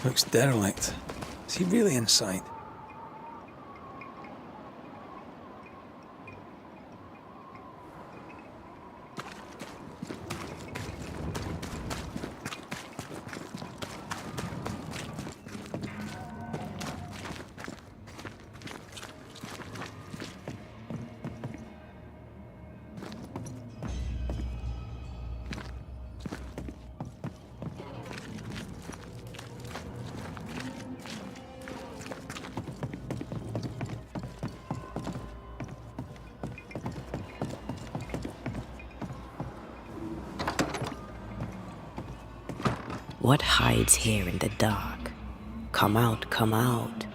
Looks derelict. Is he really inside? What hides here in the dark? Come out, come out.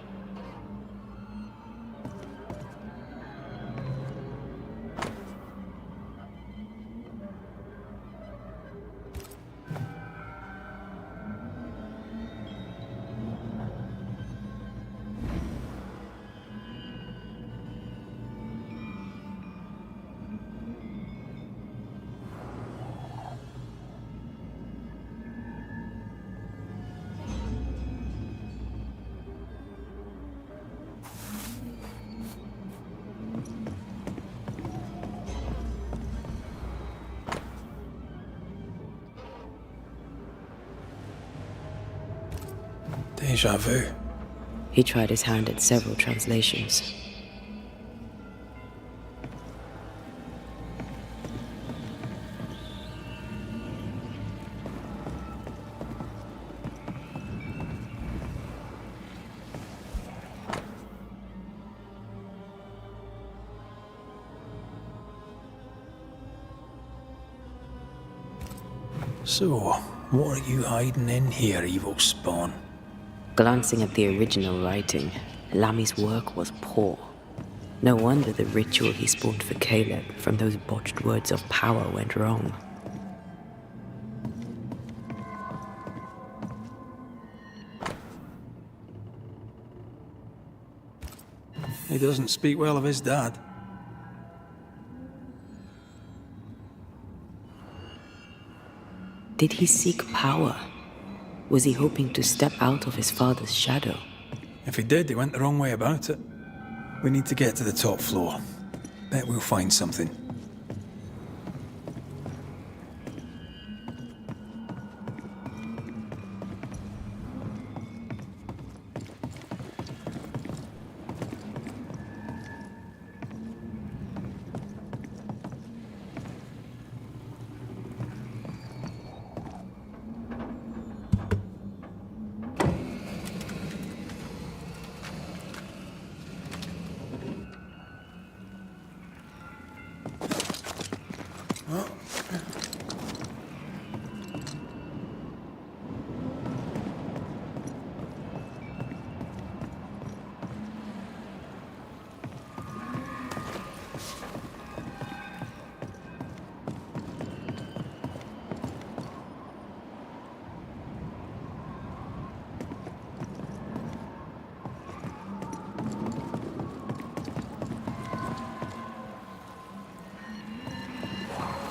Deja vu. He tried his hand at several translations. So, what are you hiding in here, evil spawn? Glancing at the original writing, Lami's work was poor. No wonder the ritual he spawned for Caleb from those botched words of power went wrong. He doesn't speak well of his dad. Did he seek power? Was he hoping to step out of his father's shadow? If he did, he went the wrong way about it. We need to get to the top floor. Bet we'll find something.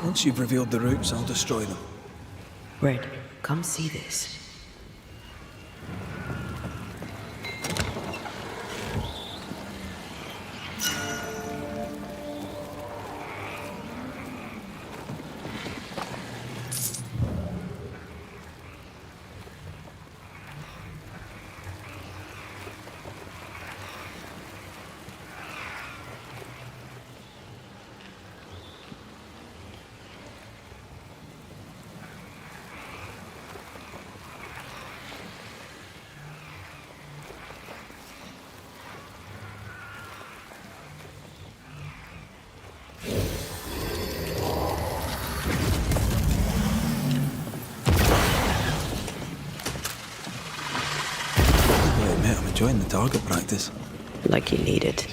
Once you've revealed the routes, I'll destroy them. Red, come see this. I'm enjoying the target practice. Like you need it.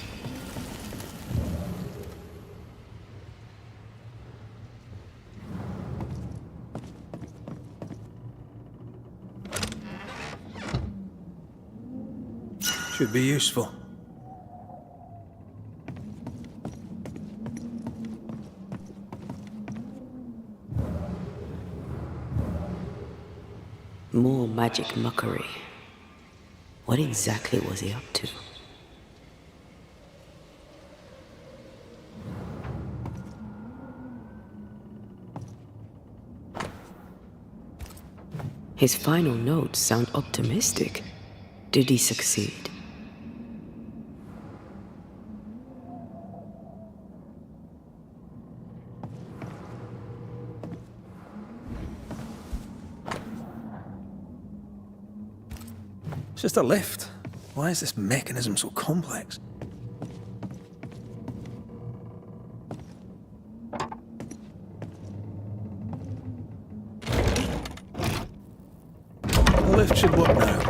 Should be useful. More magic muckery. What exactly was he up to? His final notes sound optimistic. Did he succeed? It's just a lift. Why is this mechanism so complex? The lift should work now.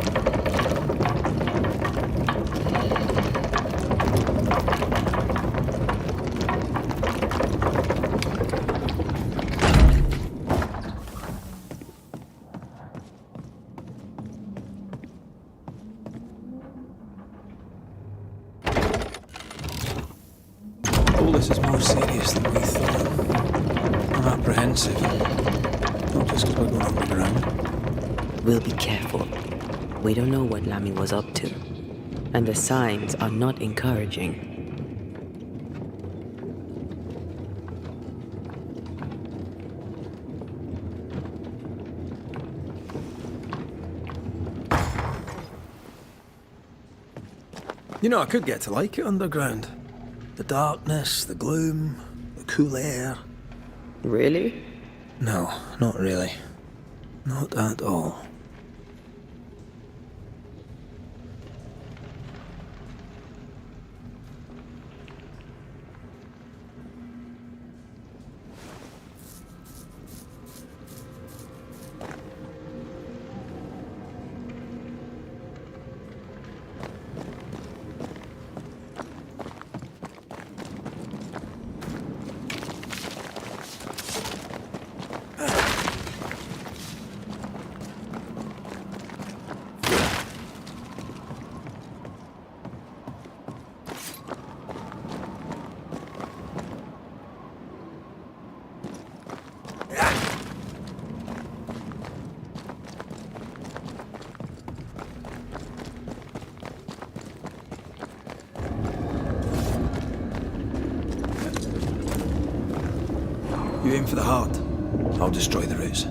All this is more serious than we thought. I'm apprehensive. Not just because we're going underground. We'll be careful. We don't know what Lammy was up to, and the signs are not encouraging. You know, I could get to like it underground. The darkness, the gloom, the cool air. Really? No, not really. Not at all. You aim for the heart. I'll destroy the roots.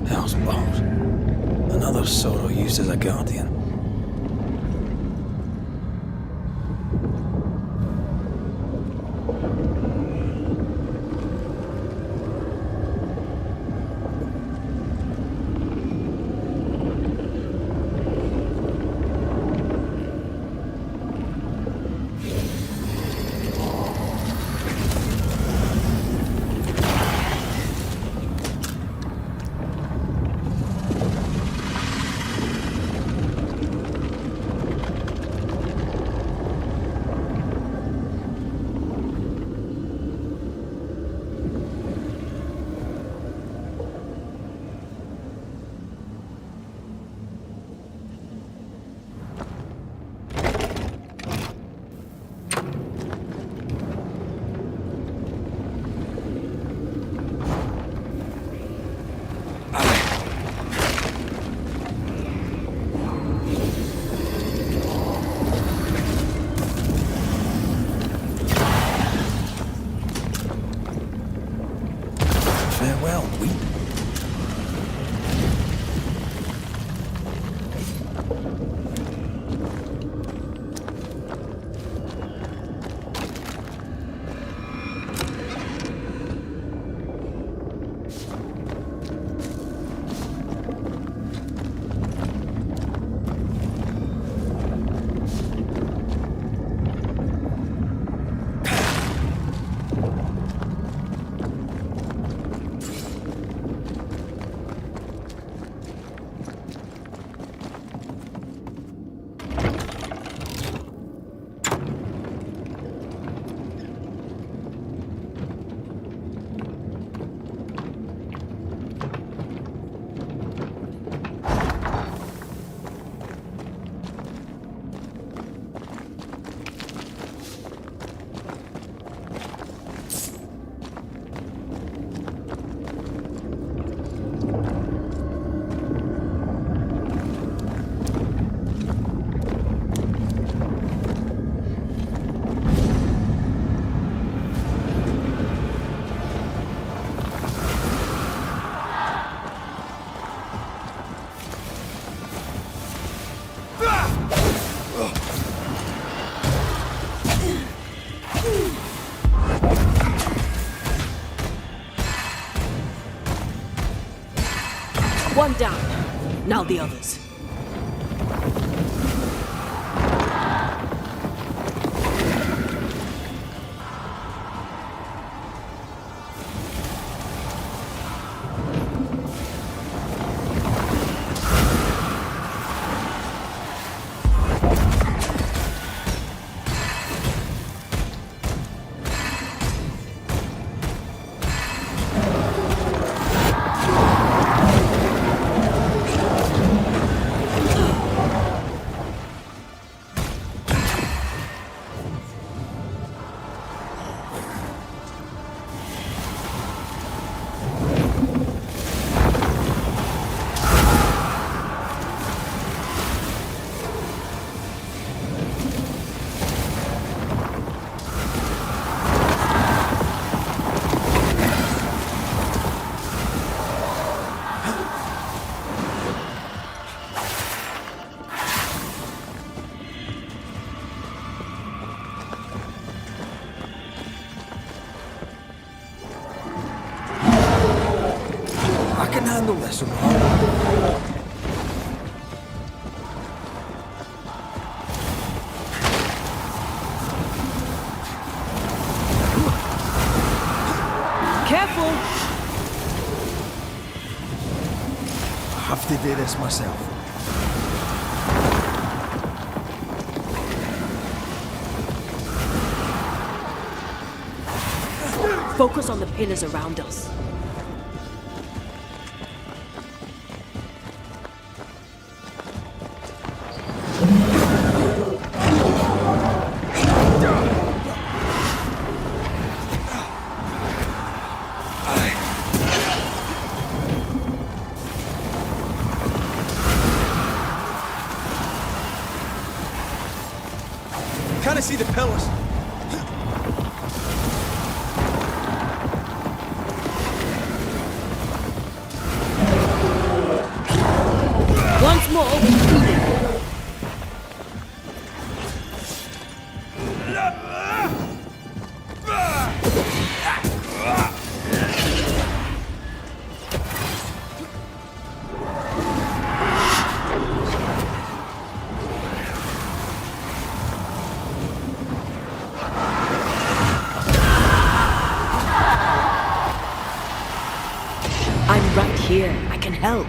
Hell's balls. Another sorrow used as a guardian. Farewell, weep. one down. Now the others. I can handle this, alright? Careful! I have to do this myself. Focus on the pillars around us. Can I see the pillars? Once more, feed it. I'm right here. I can help.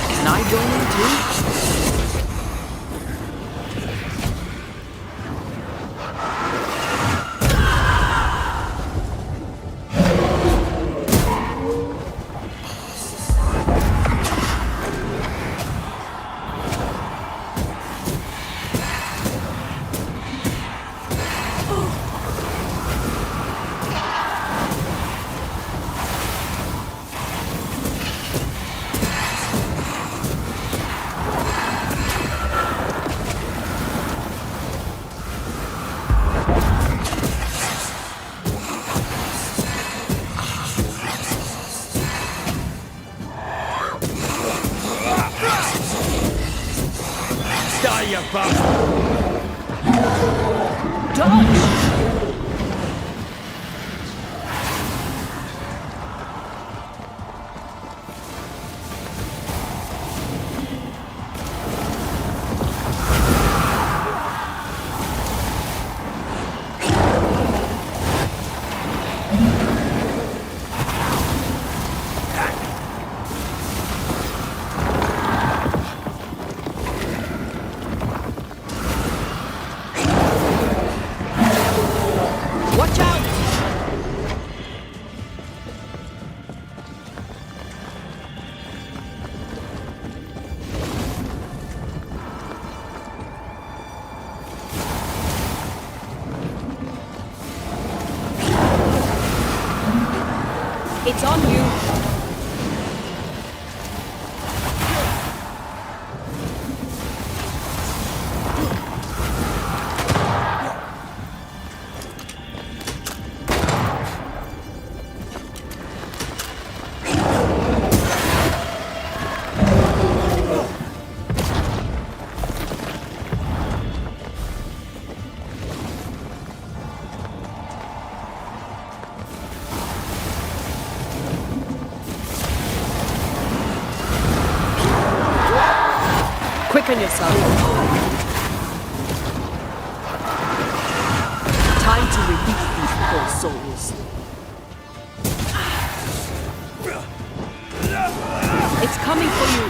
Can I join in too? Die, you bastard! Done! Watch out! It's on you. Reckon yourself. Time to release these poor souls. It's coming for you.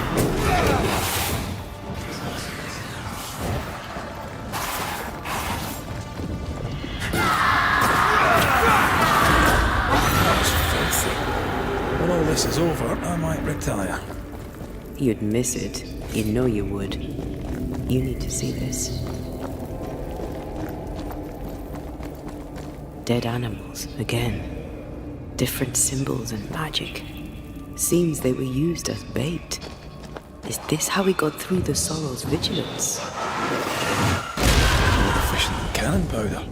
When all this is over, I might retire. You'd miss it. You know you would. You need to see this. Dead animals, again. Different symbols and magic. Seems they were used as bait. Is this how we got through the Sorrow's vigilance? More efficient than cannon powder.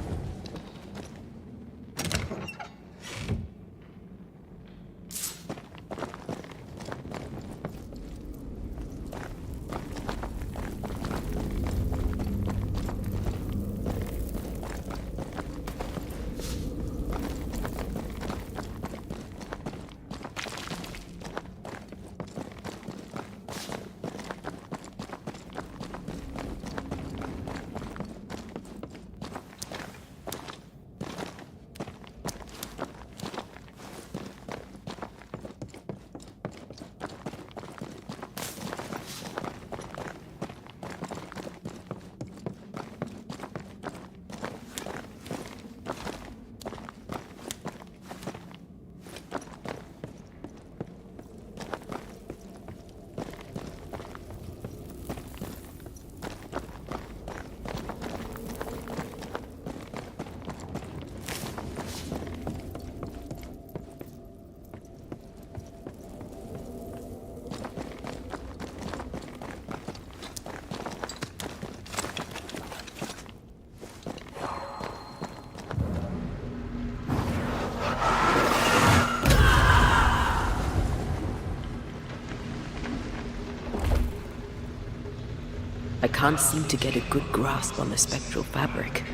I can't seem to get a good grasp on the spectral fabric.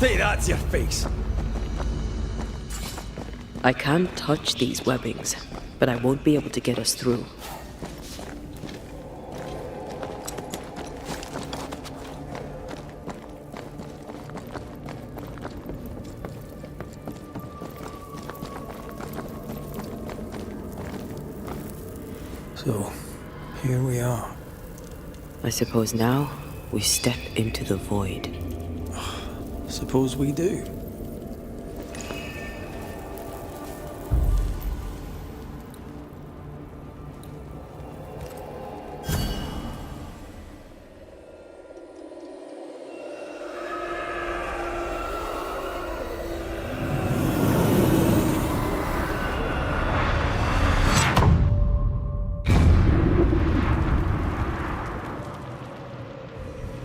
Take that to your face. I can't touch these webbings, but I won't be able to get us through. So, here we are. I suppose now we step into the void. Suppose we do.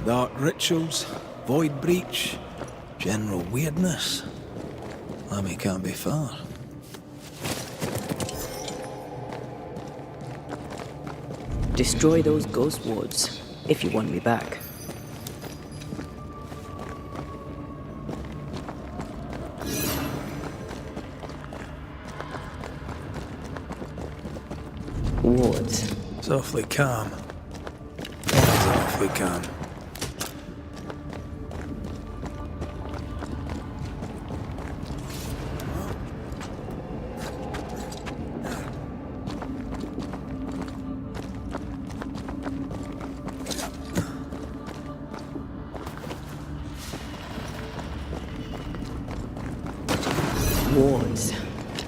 Dark rituals, void breach, general weirdness. Lammy can't be far. Destroy those ghost wards, if you want me back. Wards. Softly calm. Softly calm. Wards.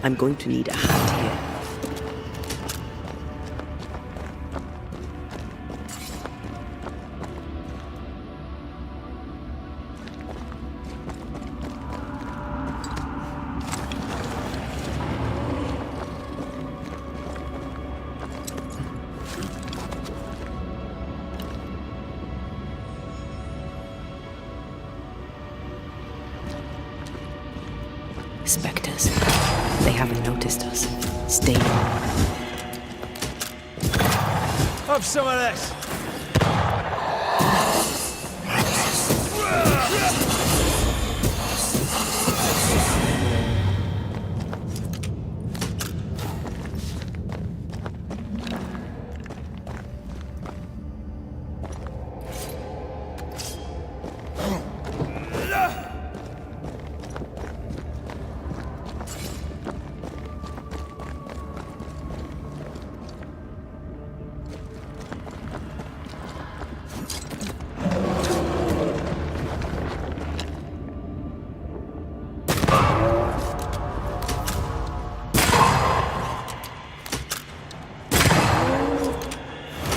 I'm going to need a hand here. Spectres. They haven't noticed us. Stay low. Have some of this.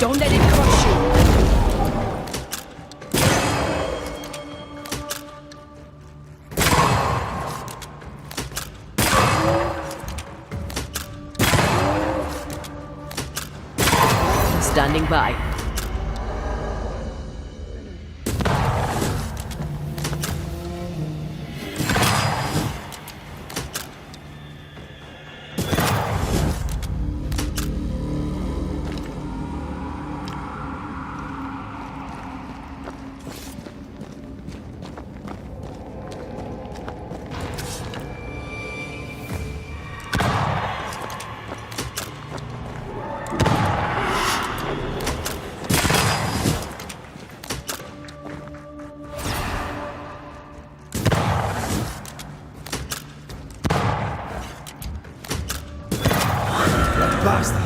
Don't let it crush you. Standing by. Bastard.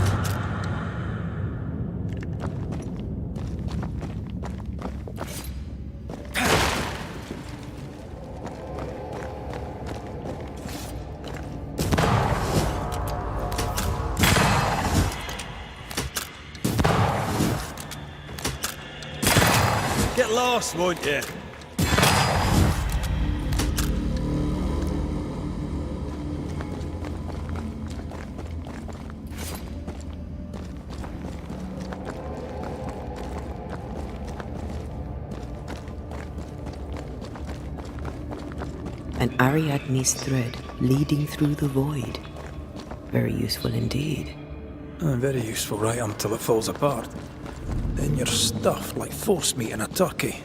Get lost, won't you? An Ariadne's thread leading through the void. Very useful indeed. Very useful right until it falls apart. Then you're stuffed like force meat in a turkey.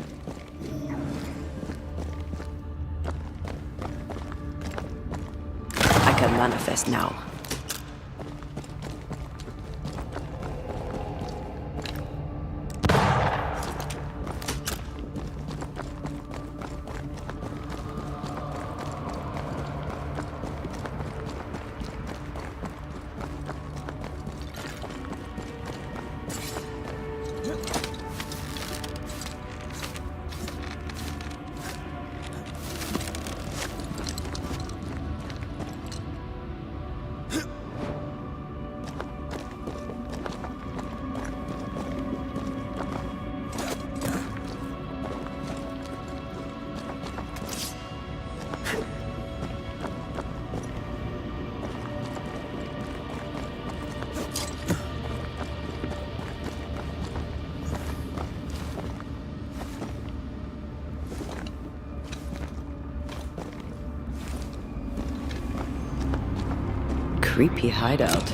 I can manifest now. Creepy hideout.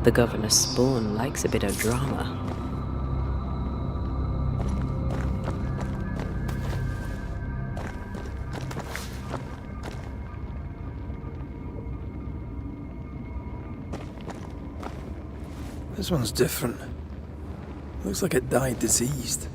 The governor's spawn likes a bit of drama. This one's different. Looks like it died diseased.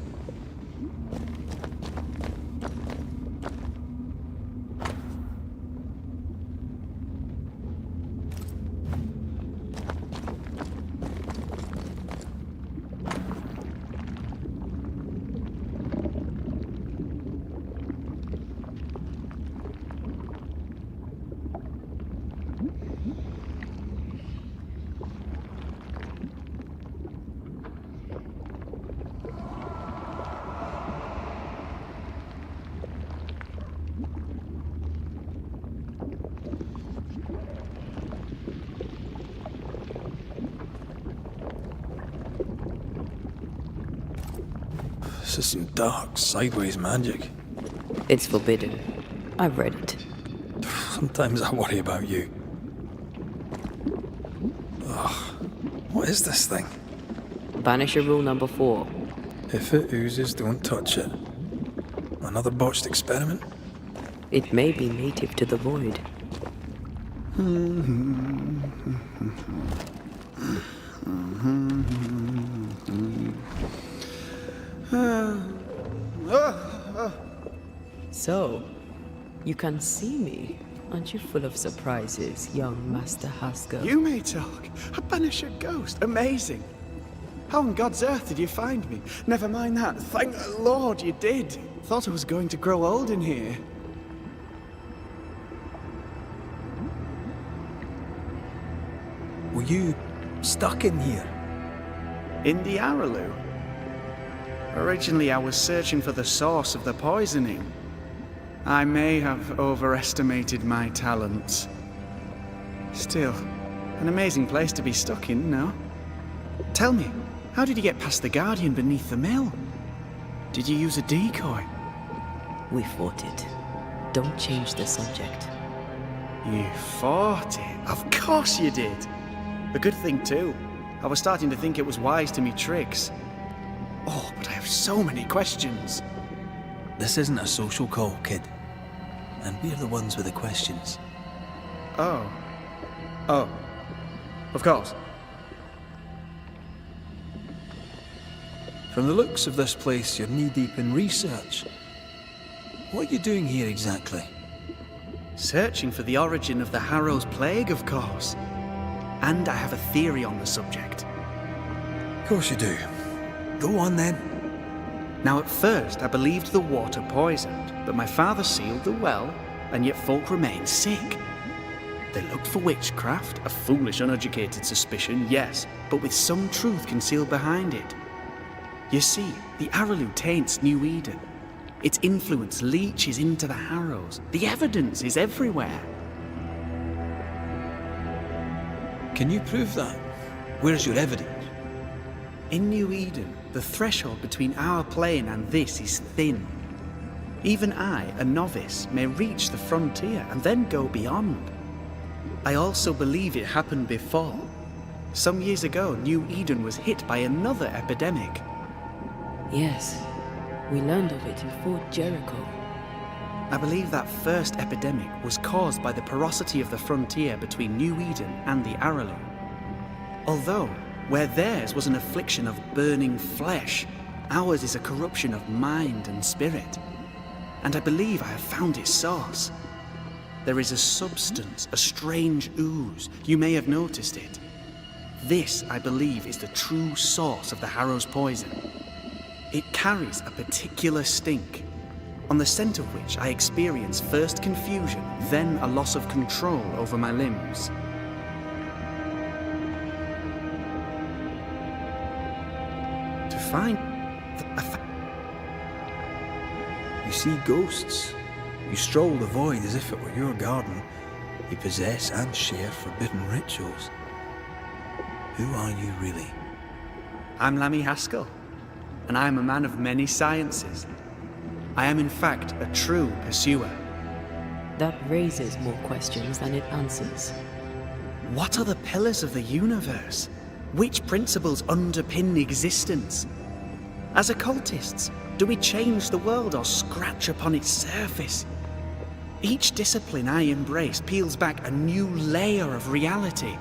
This is some dark, sideways magic. It's forbidden. I've read it. Sometimes I worry about you. Ugh. What is this thing? Banisher rule number 4. If it oozes, don't touch it. Another botched experiment? It may be native to the void. So, you can see me. Aren't you full of surprises, young Master Haskell? You may talk. A Banisher ghost. Amazing. How on God's earth did you find me? Never mind that. Thank the Lord you did. Thought I was going to grow old in here. Were you stuck in here? In the Araloo? Originally, I was searching for the source of the poisoning. I may have overestimated my talents. Still, an amazing place to be stuck in, no? Tell me, how did you get past the Guardian beneath the mill? Did you use a decoy? We fought it. Don't change the subject. You fought it? Of course you did! A good thing, too. I was starting to think it was wise to me tricks. Oh, but I have so many questions. This isn't a social call, kid. And we're the ones with the questions. Oh. Oh. Of course. From the looks of this place, you're knee-deep in research. What are you doing here exactly? Searching for the origin of the Harrow's plague, of course. And I have a theory on the subject. Of course you do. Go on then. Now, at first, I believed the water poisoned, but my father sealed the well, and yet folk remained sick. They looked for witchcraft, a foolish, uneducated suspicion, yes, but with some truth concealed behind it. You see, the Araloo taints New Eden. Its influence leaches into the Harrows. The evidence is everywhere. Can you prove that? Where's your evidence? In New Eden, the threshold between our plane and this is thin. Even I, a novice, may reach the frontier and then go beyond. I also believe it happened before. Some years ago, New Eden was hit by another epidemic. Yes, we learned of it in Fort Jericho. I believe that first epidemic was caused by the porosity of the frontier between New Eden and the Araloo. Although, where theirs was an affliction of burning flesh, ours is a corruption of mind and spirit. And I believe I have found its source. There is a substance, a strange ooze. You may have noticed it. This, I believe, is the true source of the Harrow's poison. It carries a particular stink, on the scent of which I experience first confusion, then a loss of control over my limbs. To find You see ghosts. You stroll the void as if it were your garden. You possess and share forbidden rituals. Who are you really? I'm Lammy Haskell, and I am a man of many sciences. I am in fact a true pursuer. That raises more questions than it answers. What are the pillars of the universe? Which principles underpin existence? As occultists, do we change the world or scratch upon its surface? Each discipline I embrace peels back a new layer of reality.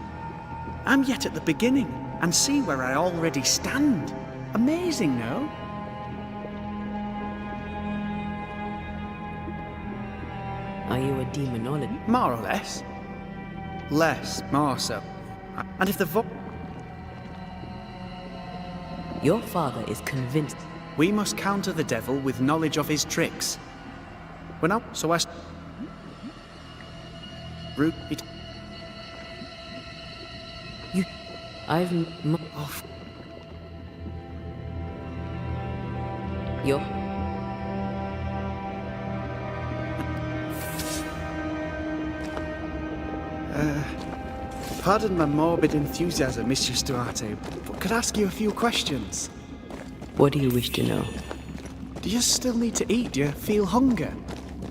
I'm yet at the beginning, and see where I already stand. Amazing, no? Are you a demonologist? More or less. Less, more so. And if the Your father is convinced. we must counter the devil with knowledge of his tricks. When I so I root it I've off. Your Pardon my morbid enthusiasm, Mr. Duarte, but could I ask you a few questions? What do you wish to know? Do you still need to eat? Do you feel hunger?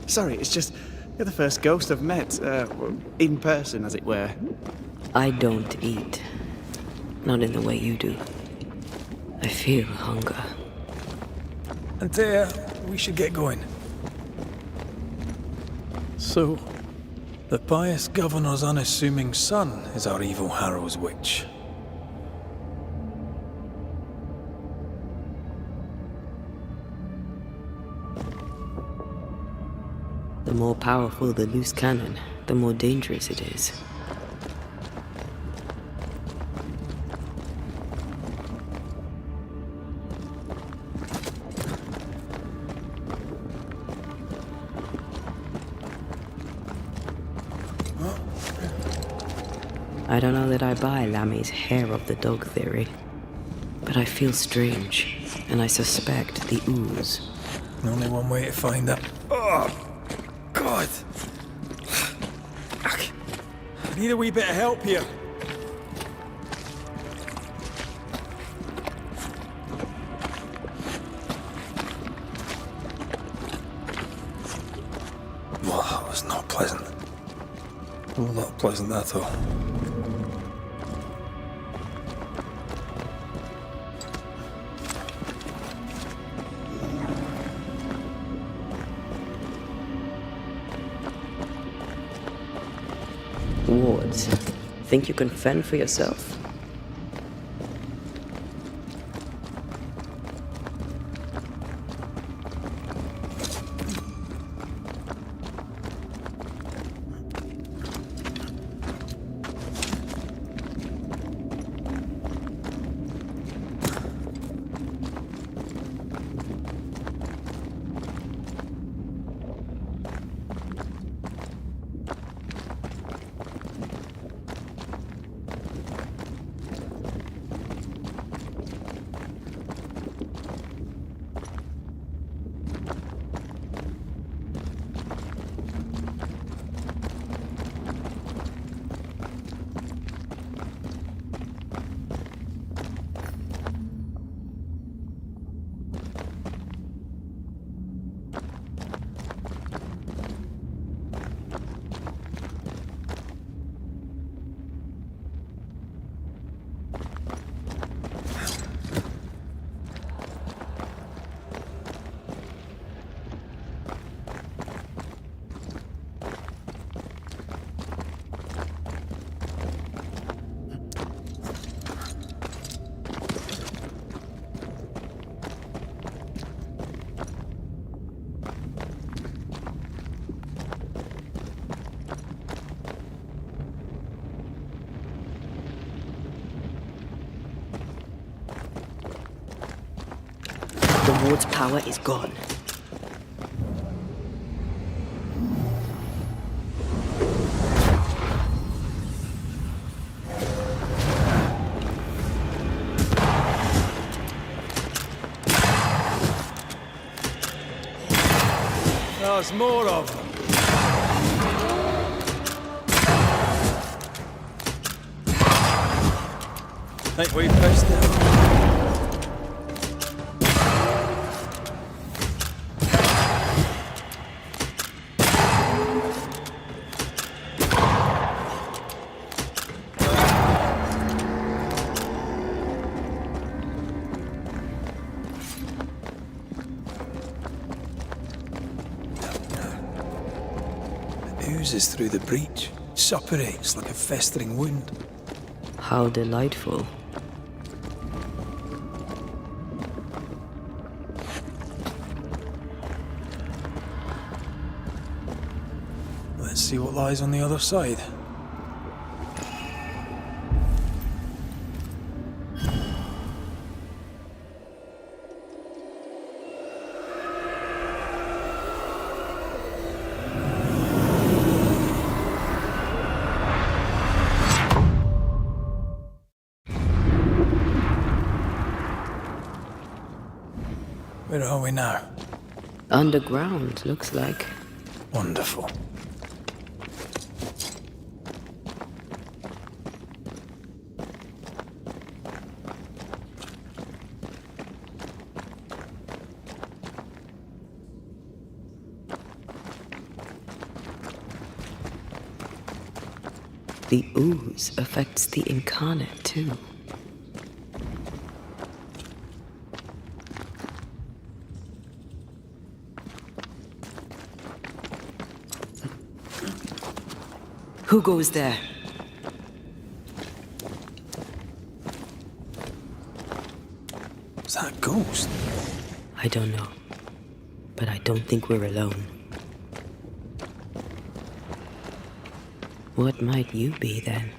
Sorry, it's just You're the first ghost I've met, in person, as it were. I don't eat. Not in the way you do. I feel hunger. Antea, we should get going. So, the pious governor's unassuming son is our evil Harrow's witch. The more powerful the loose cannon, the more dangerous it is. I don't know that I buy Lammy's hair of the dog theory, but I feel strange, and I suspect the ooze. Only one way to find that. Oh, God! I need a wee bit of help here. Well, that was not pleasant. Well, not pleasant at all. Wards, think you can fend for yourself? The ward's power is gone. There's more of them. Think we've missed it. Oozes through the breach, suppurates like a festering wound. How delightful. Let's see what lies on the other side. Where are we now? Underground, looks like. Wonderful. The ooze affects the incarnate too. Who goes there? Is that a ghost? I don't know. But I don't think we're alone. What might you be then?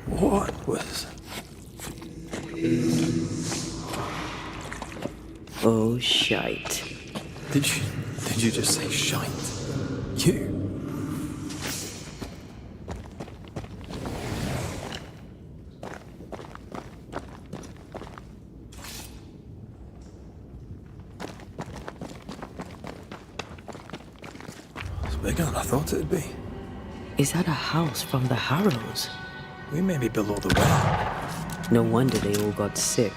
What was... Oh, shite. Did you just say shite? You? It's bigger than I thought it'd be. Is that a house from the Harrows? We may be below the well. No wonder they all got sick.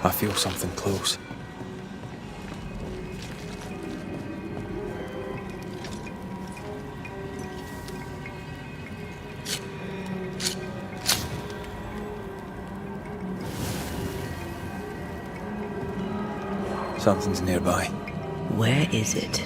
I feel something close. Something's nearby. Where is it?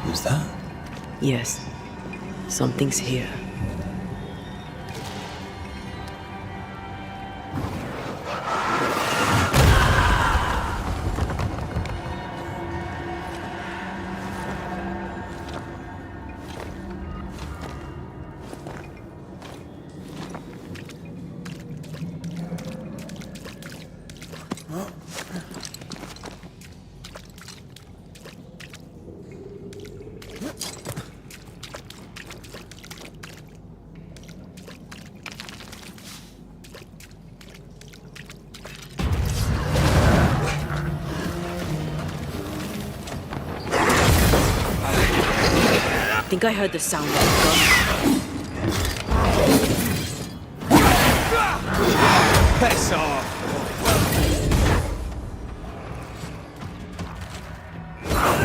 Who's that? Yes. Something's here. I think I heard the sound of a gun. Piss off!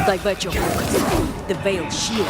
Divert your focus. The veiled shield.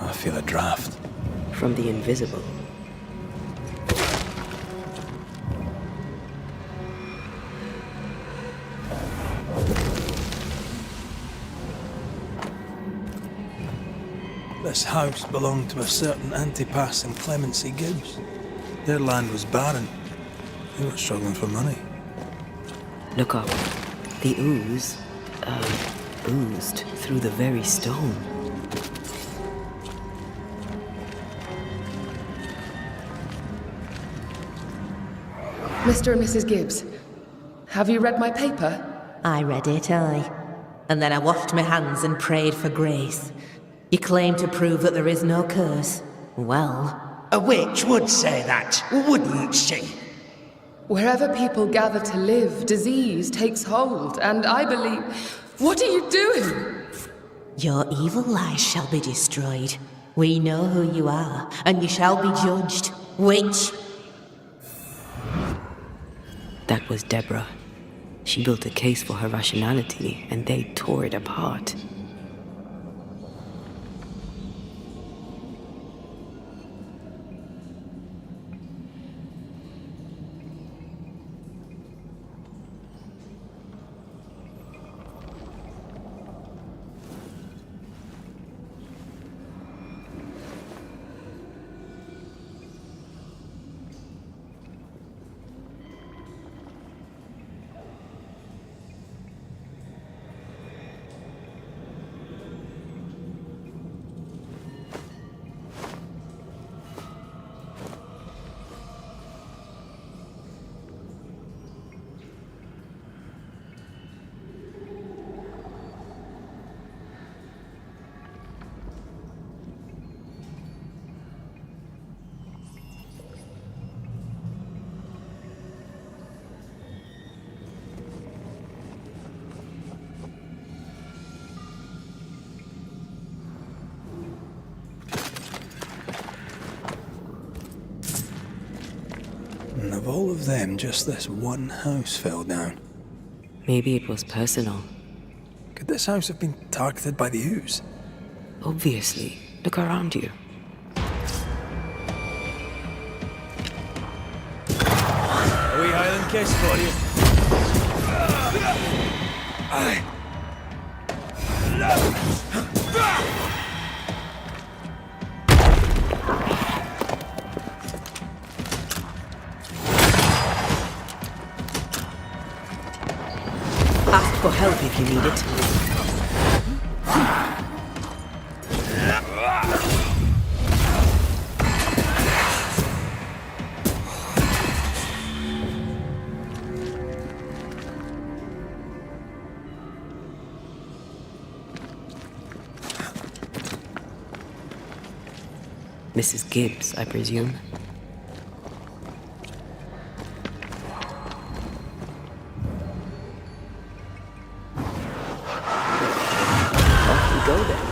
I feel a draft. From the invisible. This house belonged to a certain Antipas and Clemency Gibbs. Their land was barren. They were struggling for money. Look up. The ooze, oozed through the very stone. Mr. and Mrs. Gibbs, have you read my paper? I read it, aye. And then I washed my hands and prayed for grace. You claim to prove that there is no curse. Well, A witch would say that, wouldn't she? Wherever people gather to live, disease takes hold, and I believe... What are you doing? your evil lies shall be destroyed. We know who you are, and you shall be judged. Witch! That was Deborah. She built a case for her rationality, and they tore it apart. And of all of them, just this one house fell down. Maybe it was personal. Could this house have been targeted by the ooze? Obviously. Look around you. A wee Highland kiss for you. Aye. Ask for help if you need it. Mrs. Gibbs, I presume. Off you go then.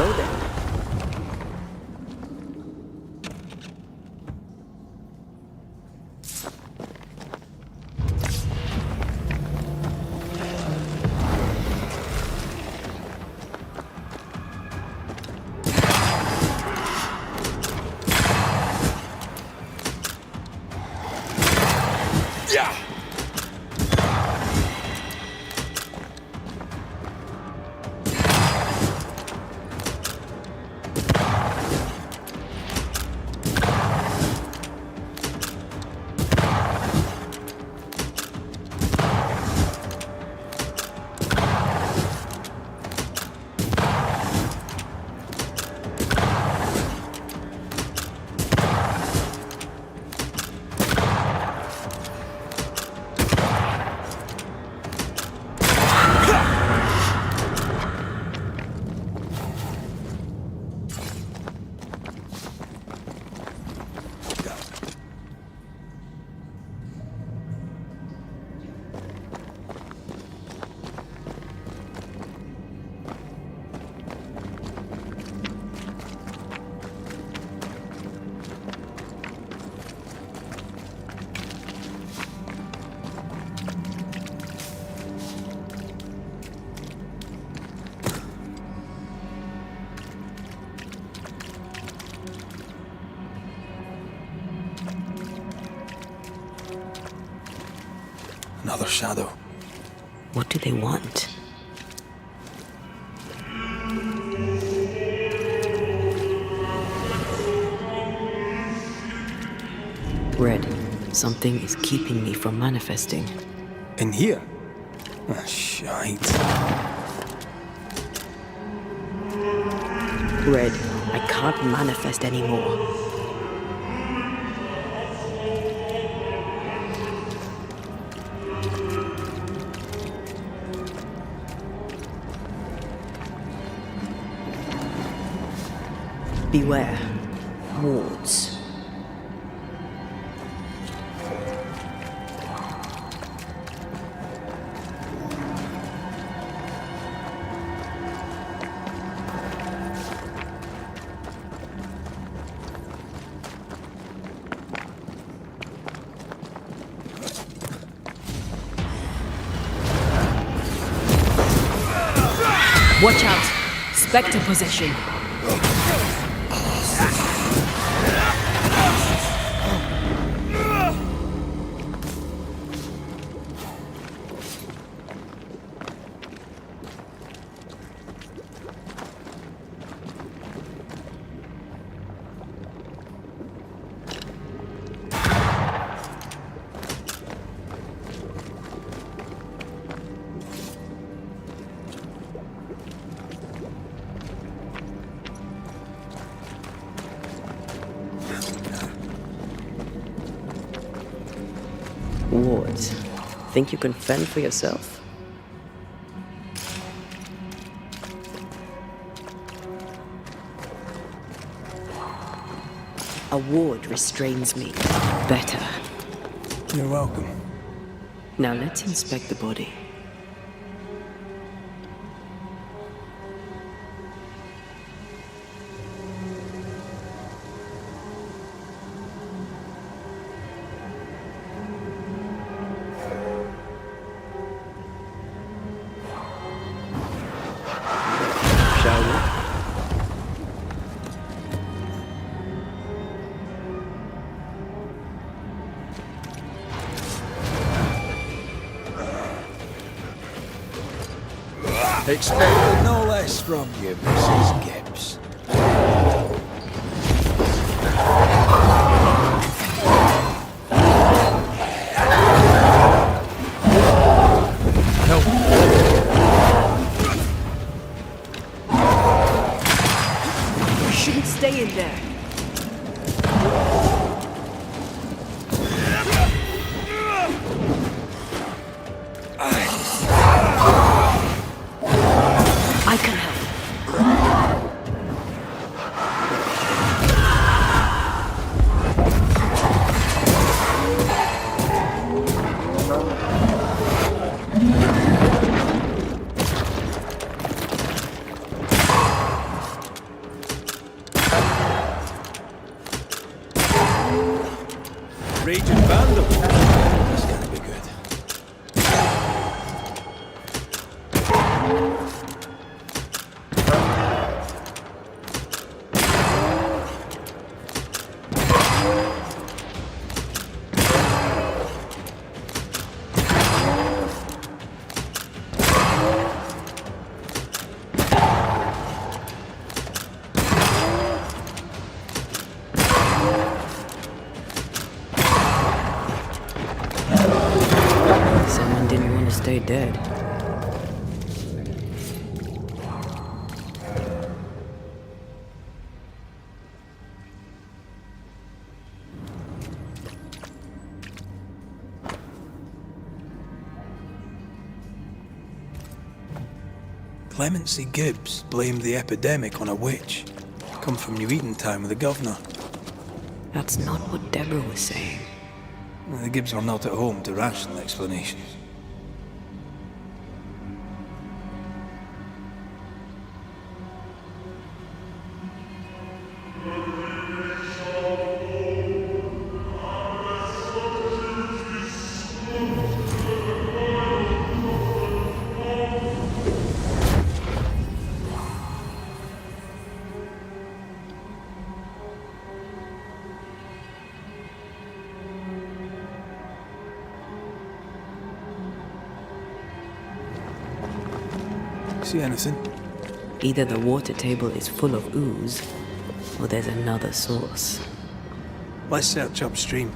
go then. Another shadow. What do they want? Red, something is keeping me from manifesting. In here? Ah, shite. Red, I can't manifest anymore. Beware. Wards. Watch out! Spectre possession. Wards. Think you can fend for yourself? A ward restrains me. Better. You're welcome. Now let's inspect the body. Shall we? Expected no less from you, Mrs. Gibbs. You shouldn't stay in there. I can help. Clemency Gibbs blamed the epidemic on a witch. Come from New Eden Town with the governor. That's not what Deborah was saying. The Gibbs were not at home to rational explanations. See anything? Either the water table is full of ooze, or there's another source. Let's search upstream.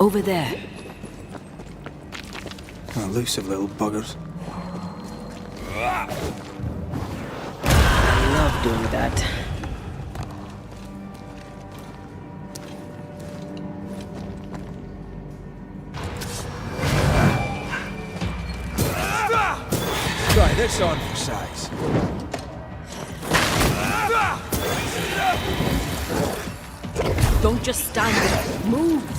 Over there. Elusive little buggers. I love doing that. Try this on for size. Don't just stand there. Move!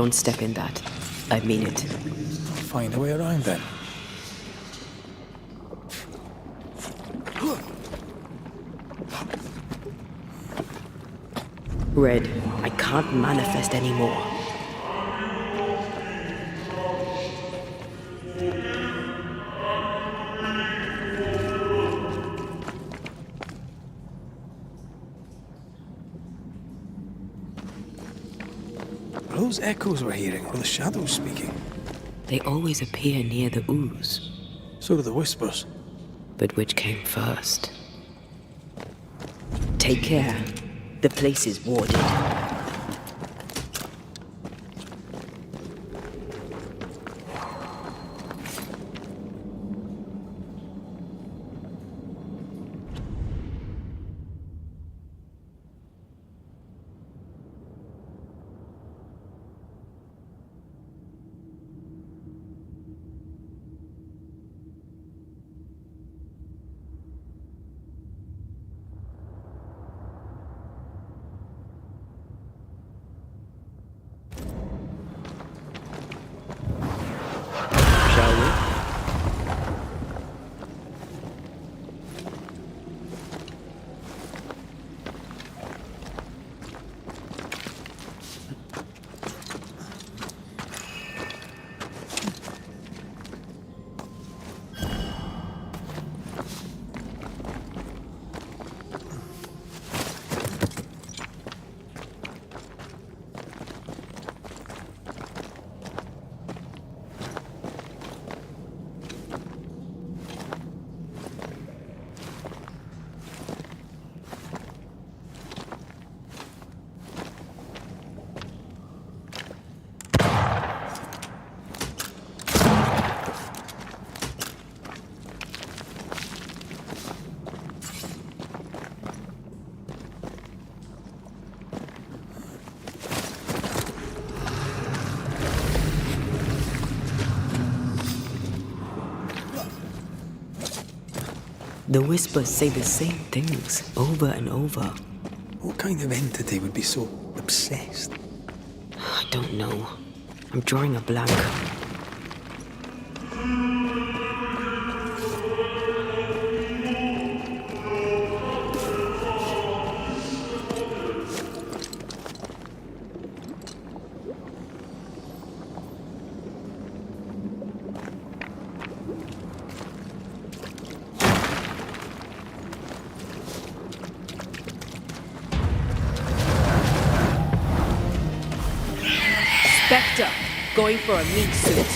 Don't step in that. I mean it. Find a way around then. Red, I can't manifest anymore. Are those echoes we're hearing, or the shadows speaking? They always appear near the ooze. So do the whispers. But which came first? Take care. The place is warded. Shall we? The whispers say the same things over and over. What kind of entity would be so obsessed? I don't know. I'm drawing a blank. Spectre, going for a meat suit.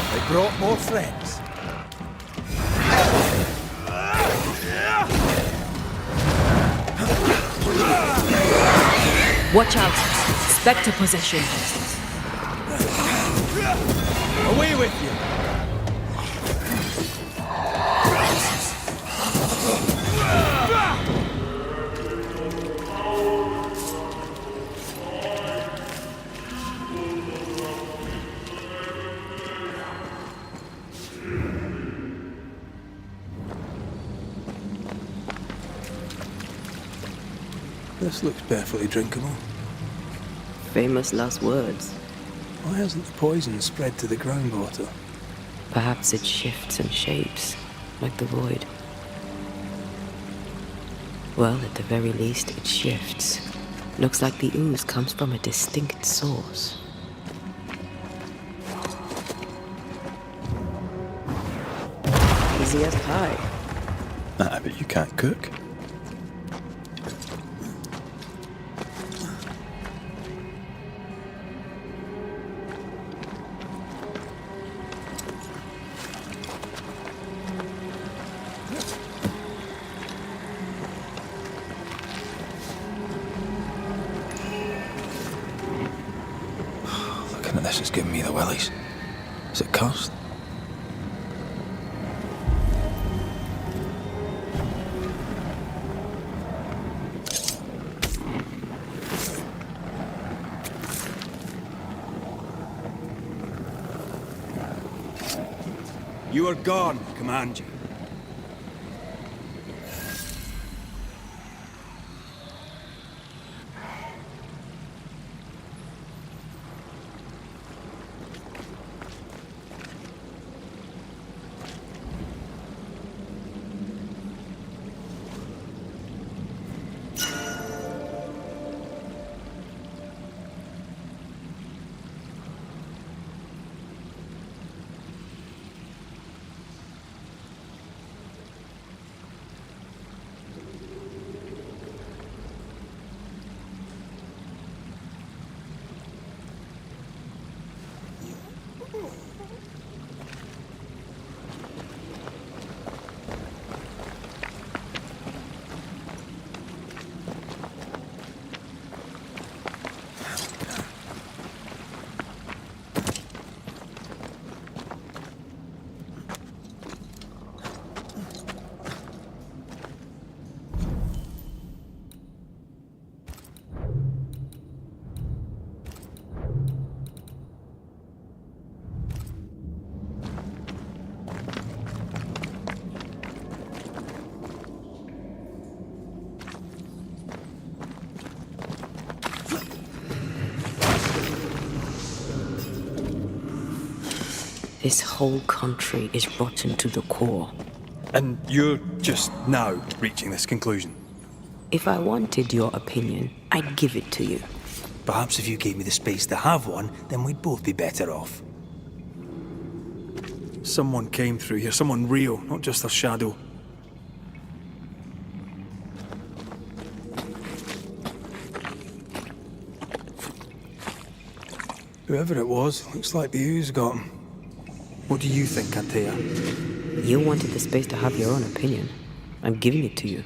They brought more friends. Watch out. Spectre possession. Away with you! This looks perfectly drinkable. Famous last words. Why hasn't the poison spread to the groundwater? Perhaps it shifts and shapes, like the void. Well, at the very least, it shifts. Looks like the ooze comes from a distinct source. Easy as pie. I bet you can't cook. Looking at this is giving me the willies. Is it cursed? You are gone, command you. This whole country is rotten to the core. And you're just now reaching this conclusion? If I wanted your opinion, I'd give it to you. Perhaps if you gave me the space to have one, then we'd both be better off. Someone came through here, someone real, not just a shadow. Whoever it was, looks like the ooze got him. What do you think, Antea? You wanted the space to have your own opinion. I'm giving it to you.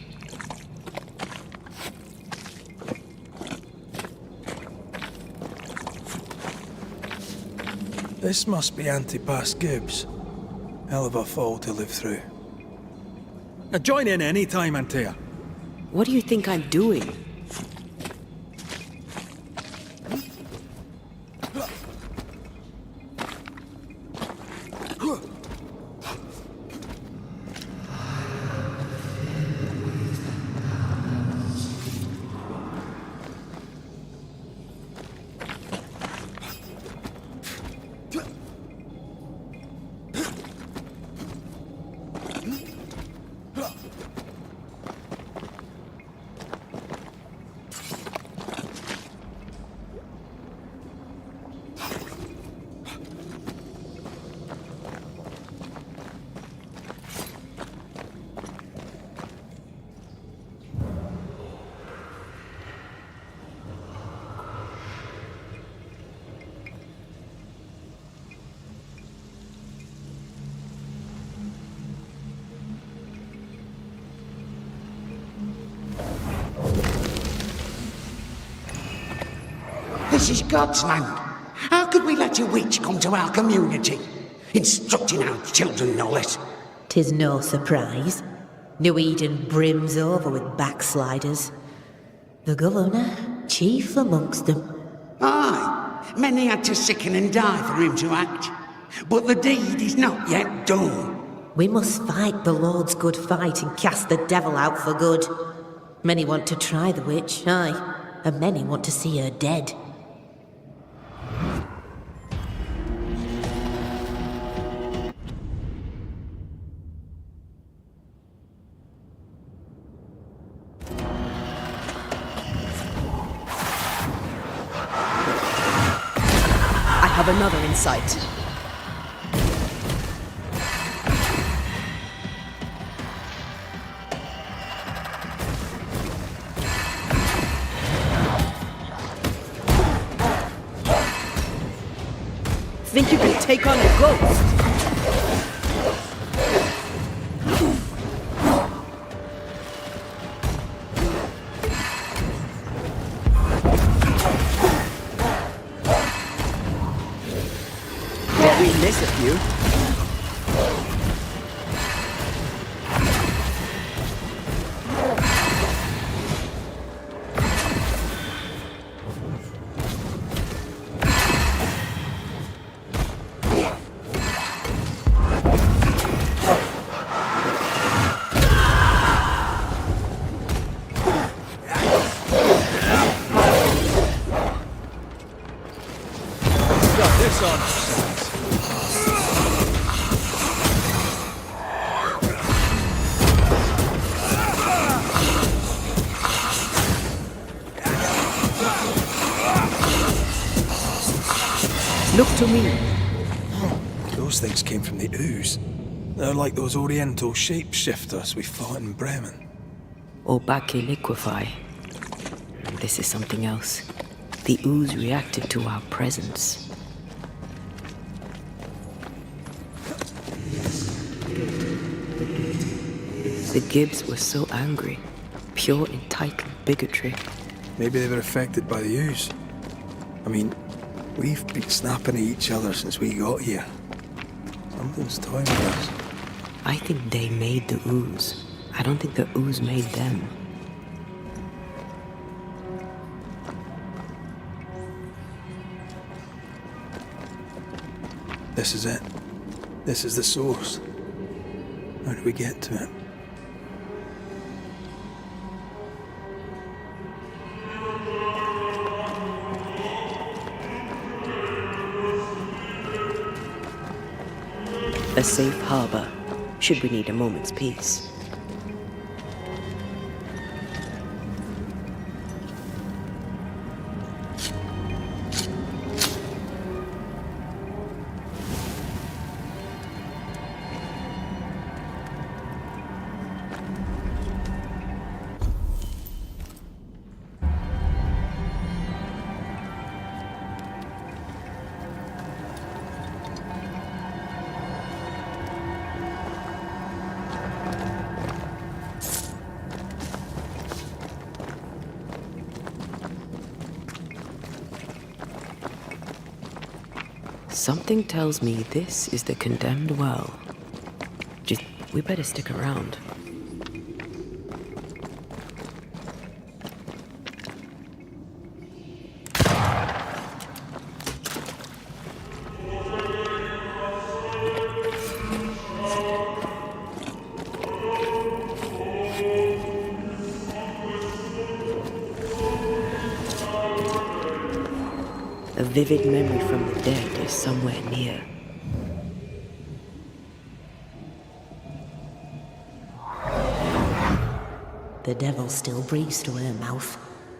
This must be Antipas Gibbs. Hell of a fall to live through. Now join in any time, Antea. What do you think I'm doing? This is God's land. How could we let a witch come to our community? Instructing our children, no less. 'Tis no surprise. New Eden brims over with backsliders. The governor, chief amongst them. Aye, many had to sicken and die for him to act. But the deed is not yet done. We must fight the Lord's good fight and cast the devil out for good. Many want to try the witch, aye, and many want to see her dead. I have another insight. Think you can take on a ghost? Did we miss a few? Got this on. Look to me. Those things came from the ooze. They're like those oriental shapeshifters we fought in Bremen. Obake liquefy. This is something else. The ooze reacted to our presence. The Gibbs were so angry. Pure entitled bigotry. Maybe they were affected by the ooze. I mean, we've been snapping at each other since we got here. Something's toying with us. I think they made the ooze. I don't think the ooze made them. This is it. This is the source. How do we get to it? safe harbor, should we need a moment's peace. Something tells me this is the condemned well. Just, we better stick around. A vivid memory from the dead is somewhere near. The devil still breathes through her mouth.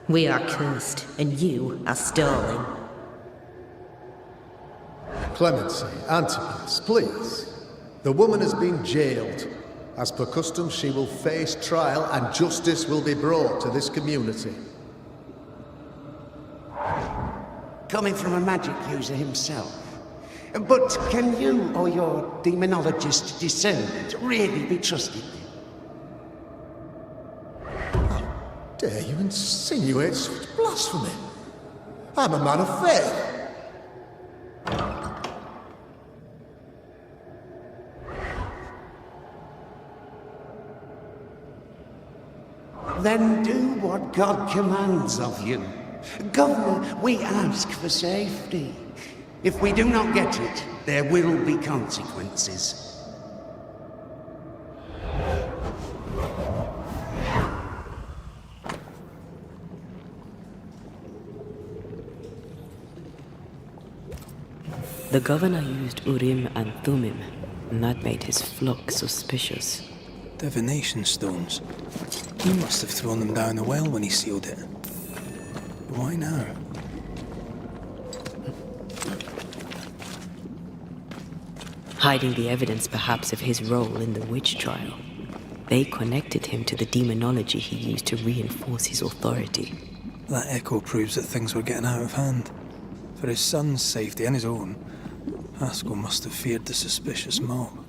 We are cursed, and you are stalling. Clemency, Antipas, please. The woman has been jailed. As per custom, she will face trial and justice will be brought to this community. Coming from a magic user himself. But can you or your demonologist discernment really be trusted? Dare you insinuate such blasphemy? I'm a man of faith. Then do what God commands of you. Governor, we ask for safety. If we do not get it, there will be consequences. The governor used Urim and Thummim, and that made his flock suspicious. Divination stones. He must have thrown them down the well when he sealed it. But why now? Hiding the evidence perhaps of his role in the witch trial. They connected him to the demonology he used to reinforce his authority. That echo proves that things were getting out of hand. For his son's safety and his own, Haskell must have feared the suspicious mob.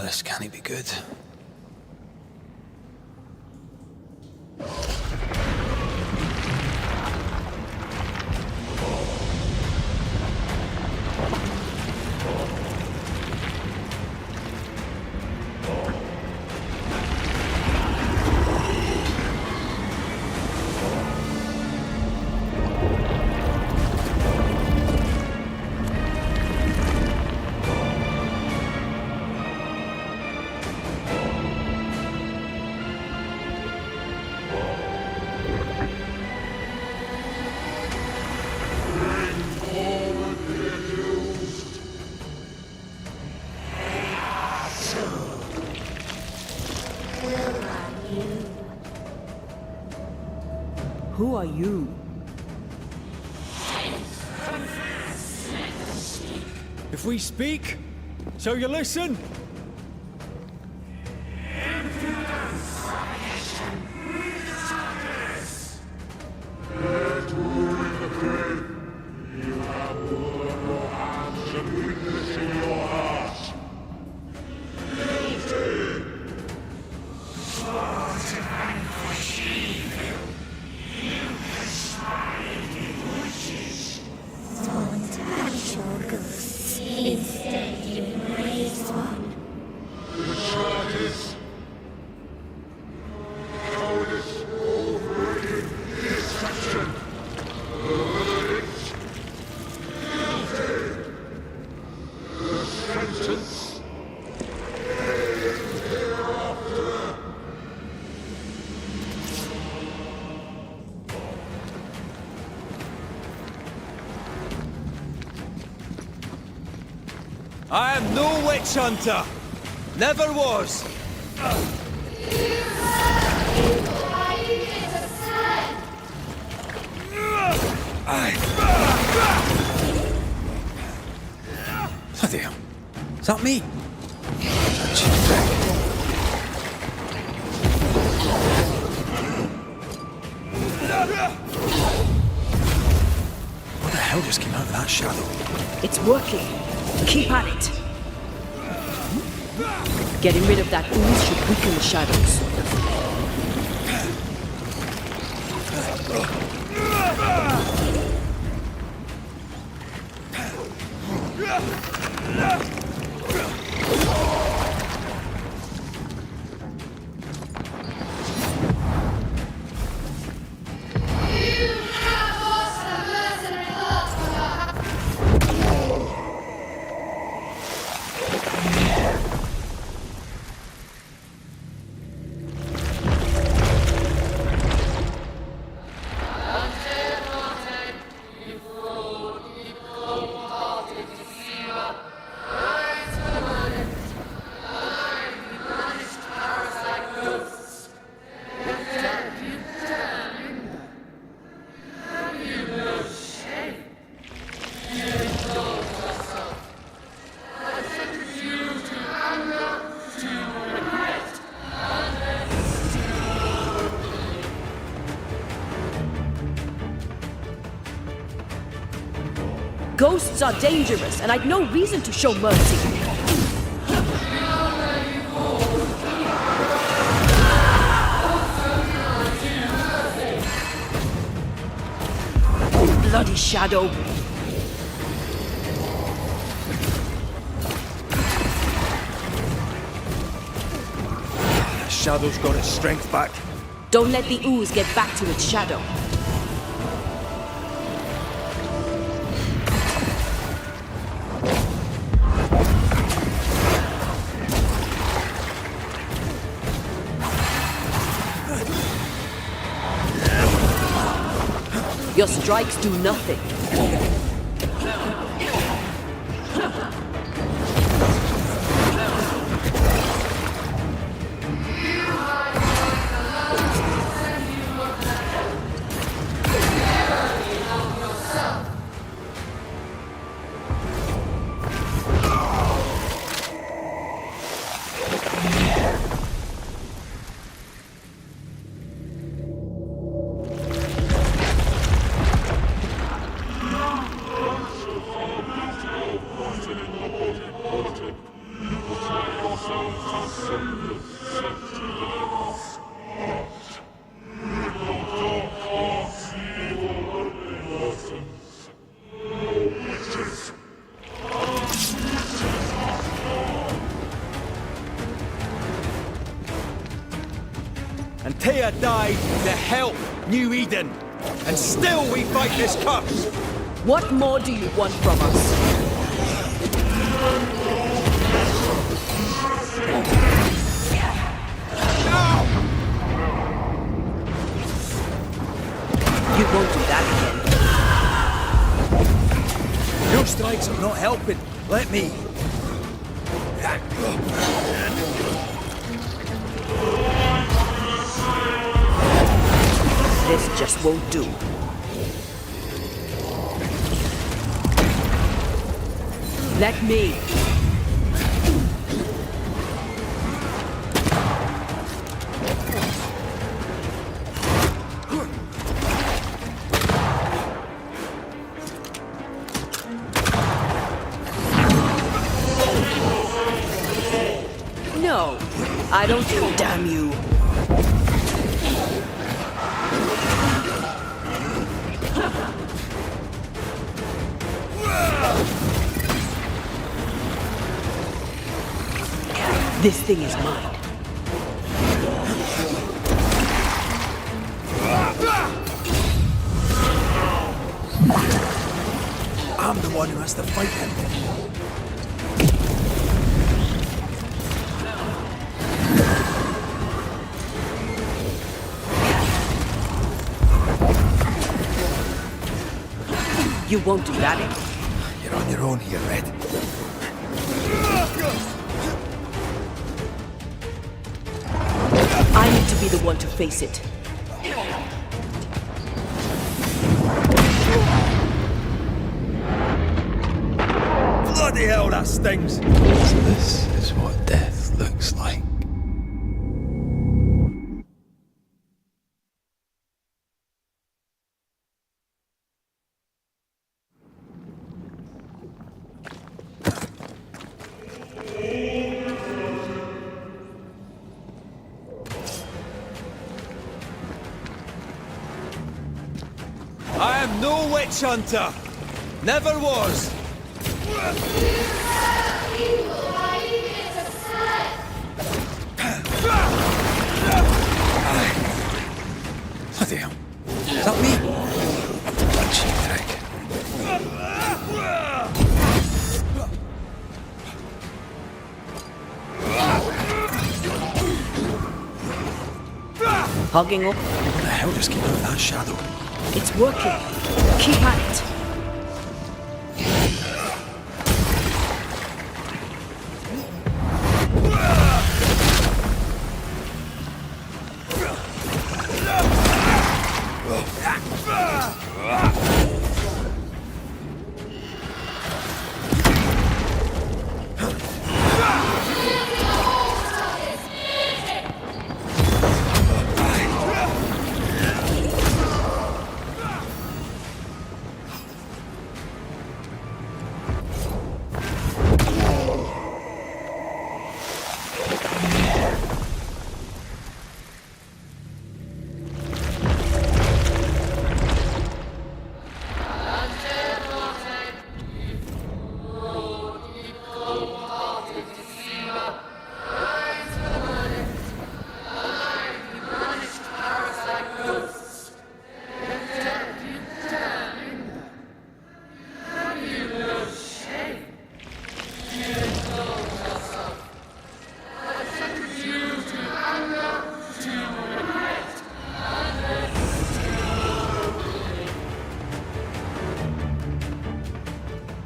This can't be good. Who are you? If we speak, so you listen? I am no witch hunter. Never was. Bloody hell. Is that me? What the hell just came out of that shadow? It's working. Keep at it. Getting rid of that ooze should weaken the shadows. Ghosts are dangerous, and I'd no reason to show mercy. Bloody shadow. The shadow's got its strength back. Don't let the ooze get back to its shadow. Your strikes do nothing. And Taya died to help New Eden. And still we fight this curse. What more do you want from us? You won't do that again. Your strikes are not helping. Let me. This just won't do. Let me. No, I don't think. Damn you. This thing is mine. I'm the one who has to fight him. You won't do that again. You're on your own here, Red. to be the one to face it. Bloody hell, that stings! So this is what death looks like. I am no witch hunter! Never was! Bloody hell. Is that me? Punchy prick. Hogging up. What the hell just came out of that shadow? It's working. Keep at it.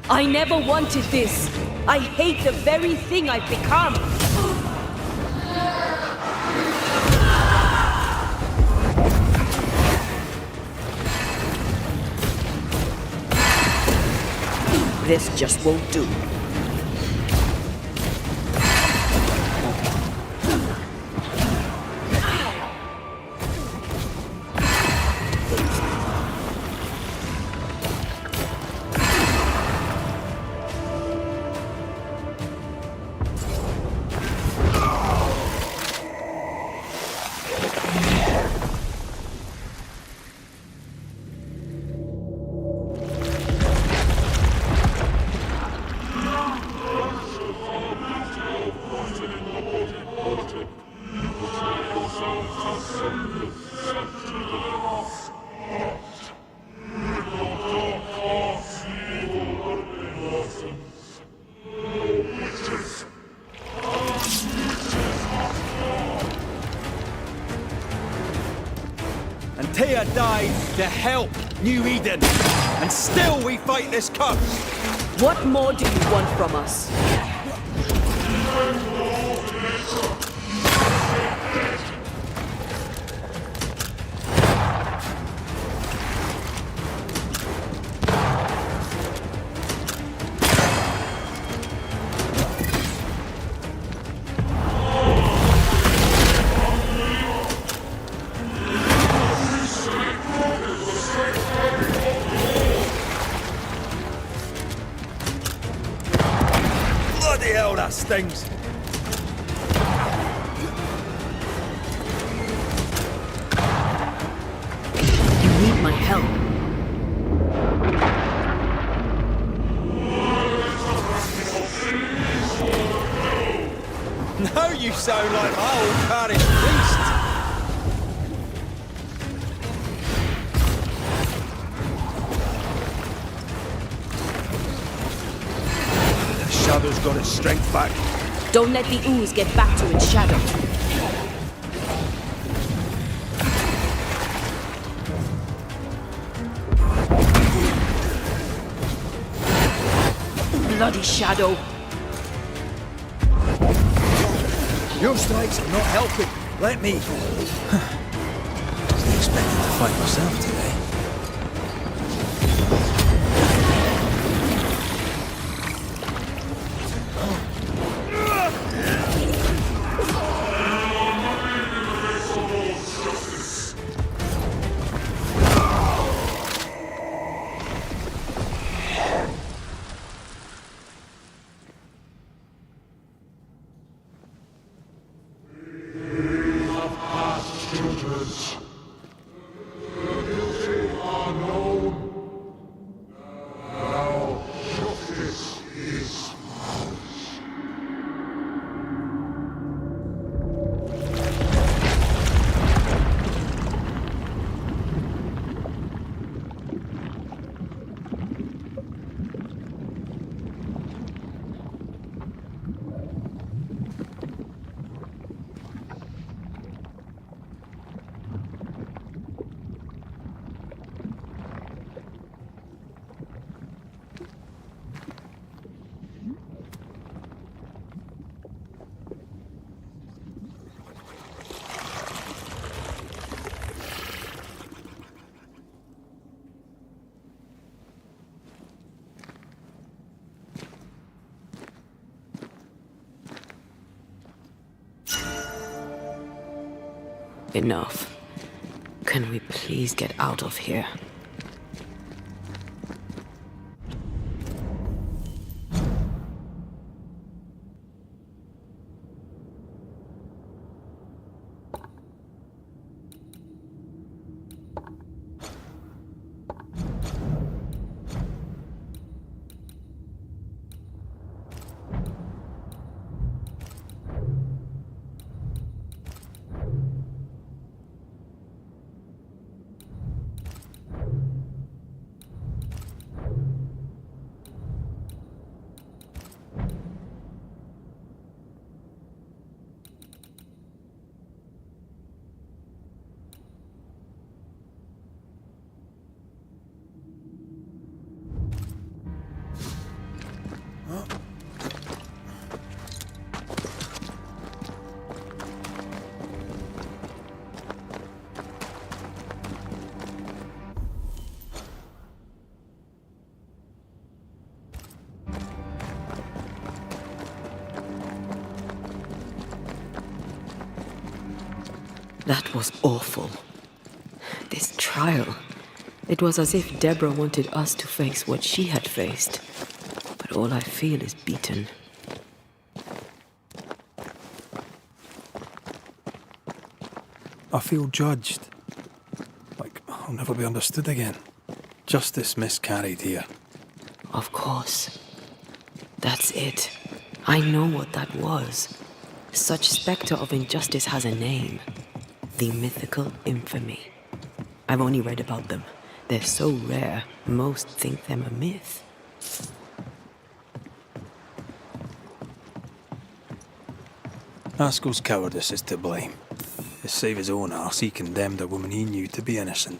I never wanted this. I hate the very thing I've become. This just won't do. Thea died to help New Eden, and still we fight this curse. What more do you want from us? Bloody hell, that stings. You need my help. Now you sound like my old parish priest. The shadow's got its strength back. Don't let the ooze get back to its shadow. Bloody shadow. Your strikes are not helping. Let me. Wasn't expecting to fight myself today. Enough. Can we please get out of here? That was awful. This trial. It was as if Deborah wanted us to face what she had faced. But all I feel is beaten. I feel judged. Like I'll never be understood again. Justice miscarried here. Of course. That's it. I know what that was. Such spectre of injustice has a name. The mythical infamy. I've only read about them. They're so rare, most think them a myth. Haskell's cowardice is to blame. To save his own arse, he condemned a woman he knew to be innocent.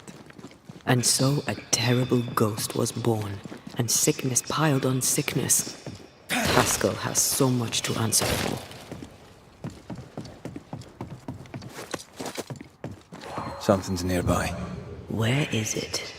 And so a terrible ghost was born, and sickness piled on sickness. Haskell has so much to answer for. Something's nearby. Where is it?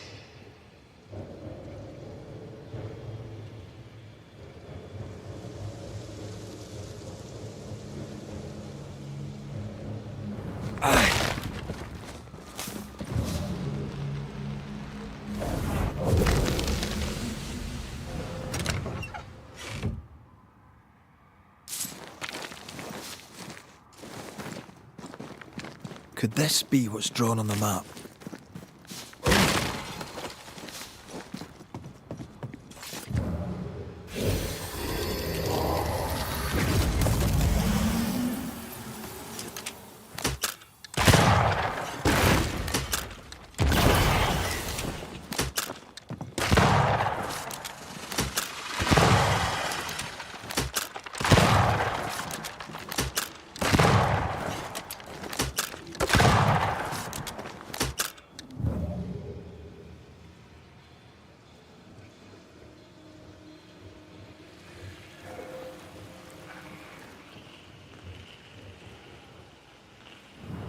Could this be what's drawn on the map?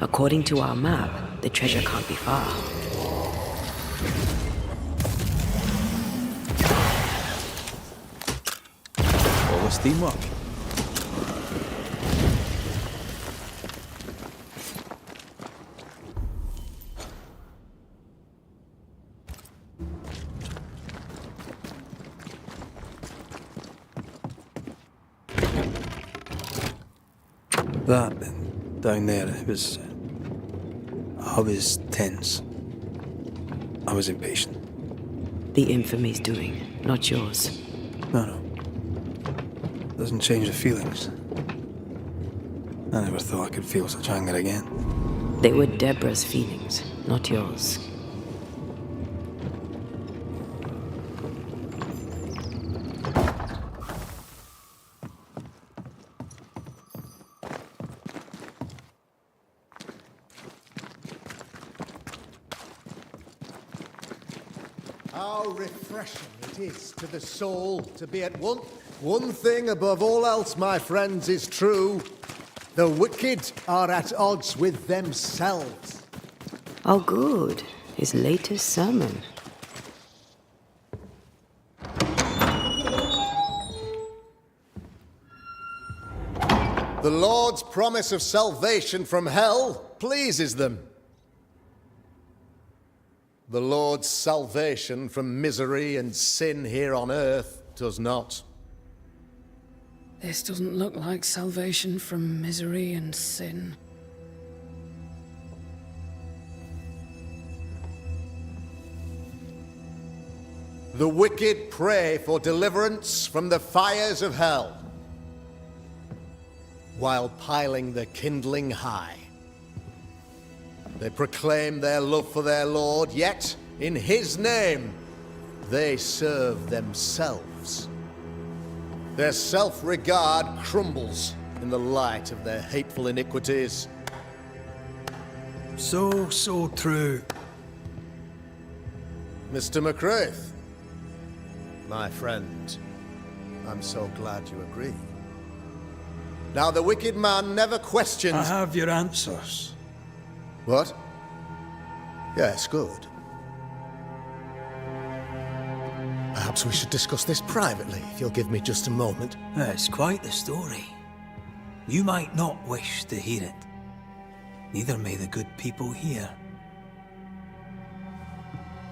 According to our map, the treasure can't be far. All this teamwork. That, down there, it was... I was tense. I was impatient. The infamy's doing, not yours. No. Doesn't change the feelings. I never thought I could feel such anger again. They were Deborah's feelings, not yours. How refreshing it is to the soul to be at one. One thing above all else, my friends, is true. The wicked are at odds with themselves. Oh, good. His latest sermon. The Lord's promise of salvation from hell pleases them. The Lord's salvation from misery and sin here on earth does not. This doesn't look like salvation from misery and sin. The wicked pray for deliverance from the fires of hell, while piling the kindling high. They proclaim their love for their Lord, yet in His name they serve themselves. Their self-regard crumbles in the light of their hateful iniquities. So true. Mr. McCraith, my friend, I'm so glad you agree. Now, the wicked man never questions... I have your answers. What? Yes, good. Perhaps we should discuss this privately, if you'll give me just a moment. It's quite the story. You might not wish to hear it. Neither may the good people here.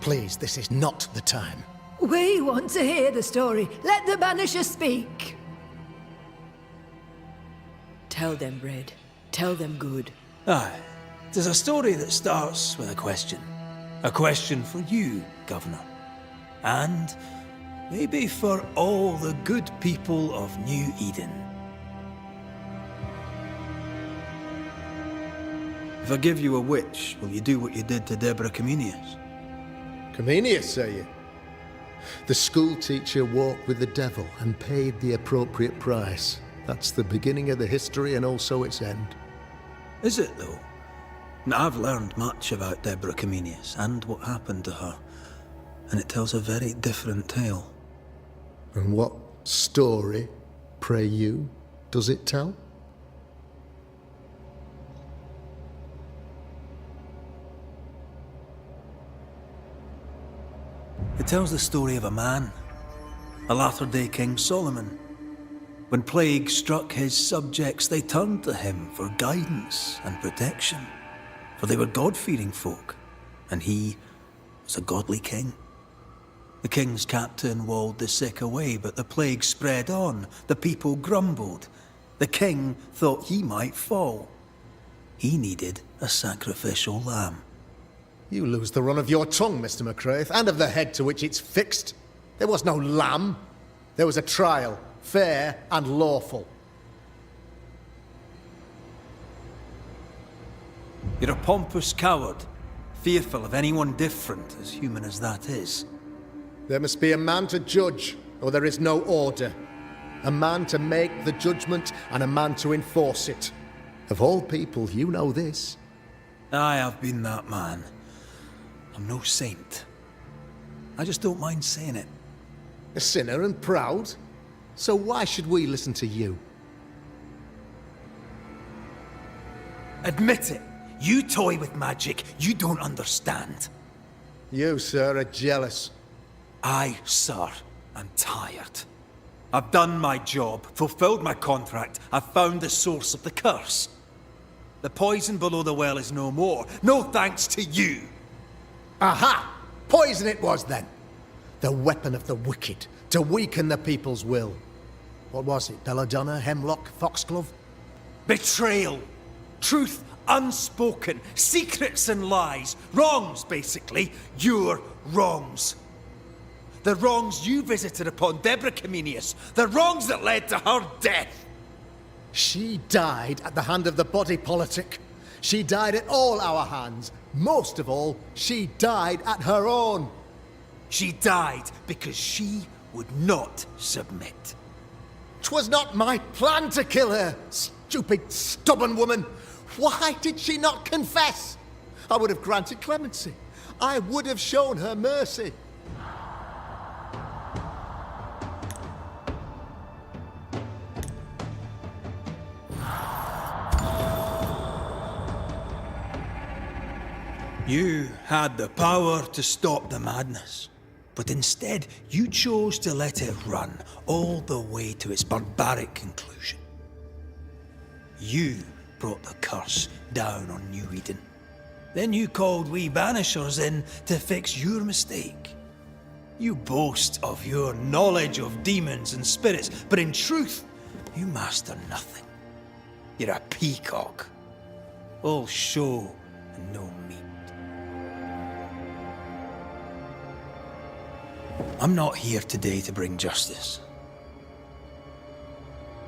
Please, this is not the time. We want to hear the story. Let the Banisher speak. Tell them, Red. Tell them good. Aye. There's a story that starts with a question. A question for you, Governor. And maybe for all the good people of New Eden. If I give you a witch, will you do what you did to Deborah Comenius? Comenius, say you? The school teacher walked with the devil and paid the appropriate price. That's the beginning of the history and also its end. Is it, though? Now, I've learned much about Deborah Comenius and what happened to her, and it tells a very different tale. And what story, pray you, does it tell? It tells the story of a man, a latter-day King Solomon. When plague struck his subjects, they turned to him for guidance and protection, for they were God-fearing folk, and he was a godly king. The king's captain walled the sick away, but the plague spread on. The people grumbled. The king thought he might fall. He needed a sacrificial lamb. You lose the run of your tongue, Mr. McCraith, and of the head to which it's fixed. There was no lamb. There was a trial, fair and lawful. You're a pompous coward, fearful of anyone different, as human as that is. There must be a man to judge, or there is no order. A man to make the judgment, and a man to enforce it. Of all people, you know this. I have been that man. I'm no saint. I just don't mind saying it. A sinner and proud? So why should we listen to you? Admit it. You toy with magic you don't understand. You, sir, are jealous. I, sir, am tired. I've done my job, fulfilled my contract, I've found the source of the curse. The poison below the well is no more, no thanks to you. Aha! Poison it was then. The weapon of the wicked, to weaken the people's will. What was it? Belladonna, hemlock, foxglove? Betrayal. Truth unspoken. Secrets and lies. Wrongs, basically. Your wrongs. The wrongs you visited upon Deborah Comenius. The wrongs that led to her death. She died at the hand of the body politic. She died at all our hands. Most of all, she died at her own. She died because she would not submit. 'Twas not my plan to kill her, stupid, stubborn woman. Why did she not confess? I would have granted clemency. I would have shown her mercy. You had the power to stop the madness, but instead you chose to let it run all the way to its barbaric conclusion. You brought the curse down on New Eden. Then you called we Banishers in to fix your mistake. You boast of your knowledge of demons and spirits, but in truth, you master nothing. You're a peacock. All show and no meat. I'm not here today to bring justice.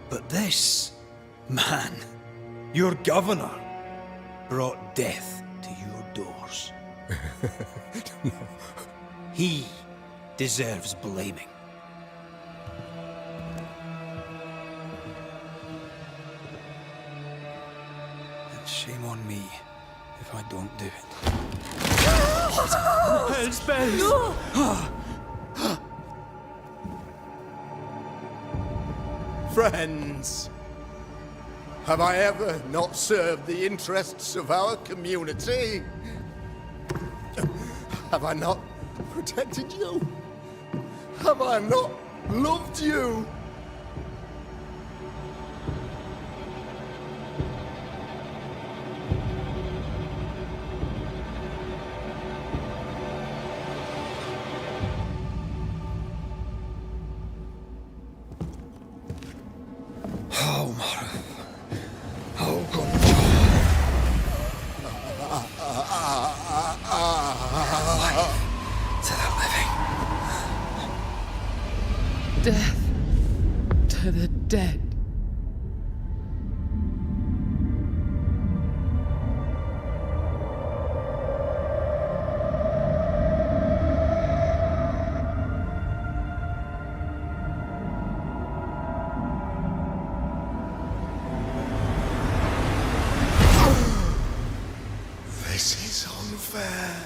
But this man, your governor, brought death to your doors. He deserves blaming. And shame on me if I don't do it. Hell's bells! Friends, have I ever not served the interests of our community? Have I not protected you? Have I not loved you? Death to the dead. This is unfair.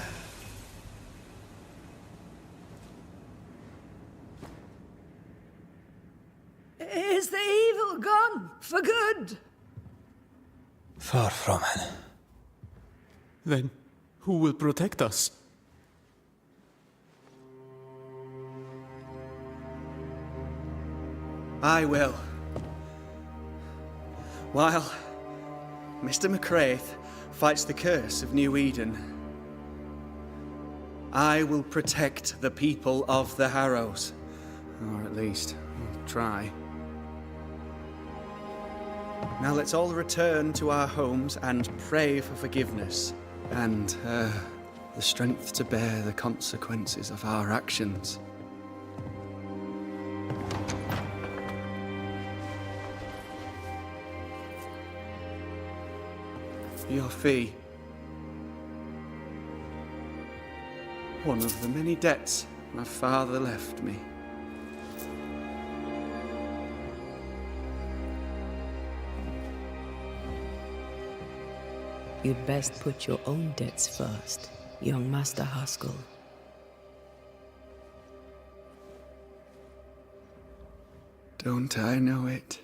Is the evil gone for good? Far from it. Then who will protect us? I will. While Mr. McCraith fights the curse of New Eden, I will protect the people of the Harrows. Or at least, I'll try. Now let's all return to our homes and pray for forgiveness and the strength to bear the consequences of our actions. Your fee. One of the many debts my father left me. You'd best put your own debts first, young Master Haskell. Don't I know it?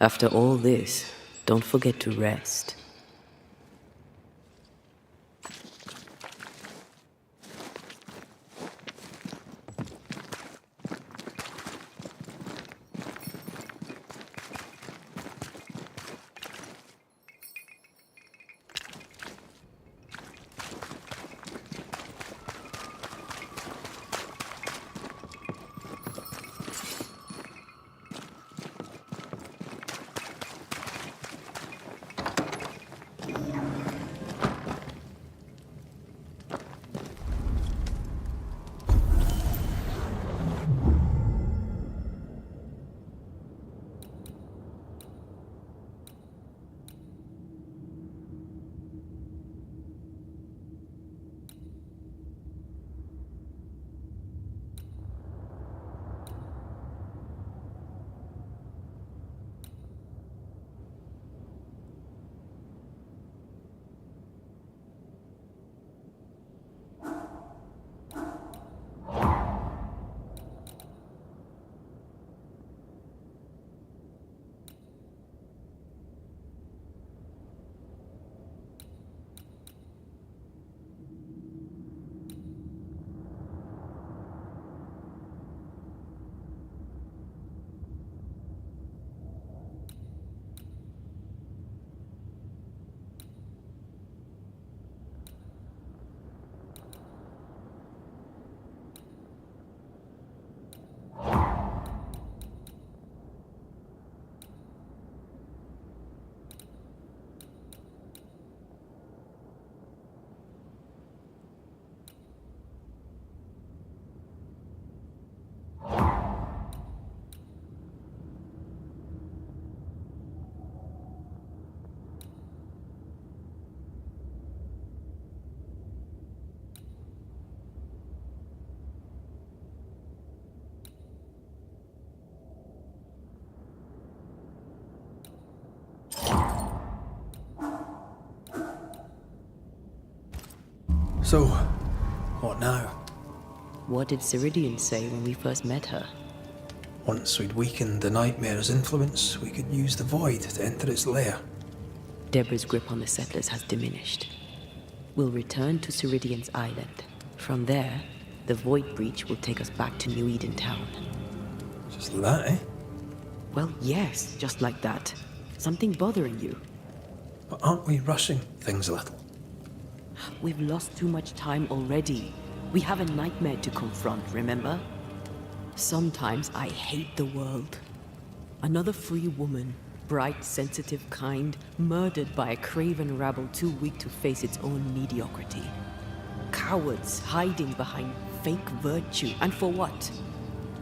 After all this, don't forget to rest. So, what now? What did Ceridian say when we first met her? Once we'd weakened the nightmare's influence, we could use the void to enter its lair. Deborah's grip on the settlers has diminished. We'll return to Ceridian's island. From there, the void breach will take us back to New Eden Town. Just that, eh? Well, yes, just like that. Something bothering you. But aren't we rushing things a little? We've lost too much time already. We have a nightmare to confront, remember? Sometimes I hate the world. Another free woman, bright, sensitive, kind, murdered by a craven rabble too weak to face its own mediocrity. Cowards hiding behind fake virtue. And for what?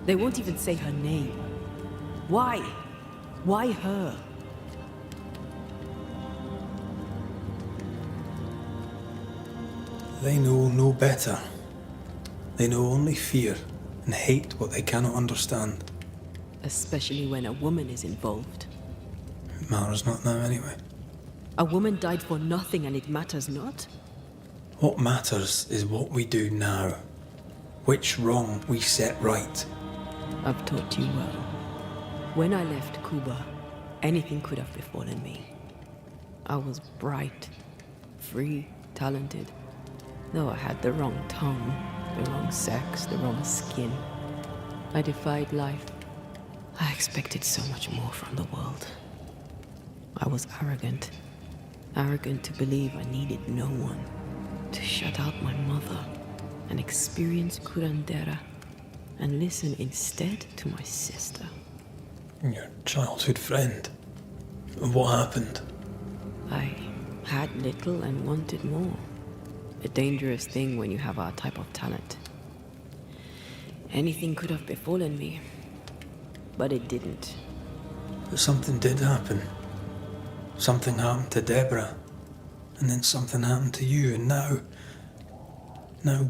They won't even say her name. Why? Why her? They know no better. They know only fear and hate what they cannot understand. Especially when a woman is involved. It matters not now anyway. A woman died for nothing and it matters not? What matters is what we do now. Which wrong we set right. I've taught you well. When I left Cuba, anything could have befallen me. I was bright, free, talented. Though I had the wrong tongue, the wrong sex, the wrong skin. I defied life. I expected so much more from the world. I was arrogant. Arrogant to believe I needed no one. To shut out my mother and experience curandera. And listen instead to my sister. Your childhood friend. What happened? I had little and wanted more. A dangerous thing when you have our type of talent. Anything could have befallen me, but it didn't. But something did happen. Something happened to Deborah, and then something happened to you, and now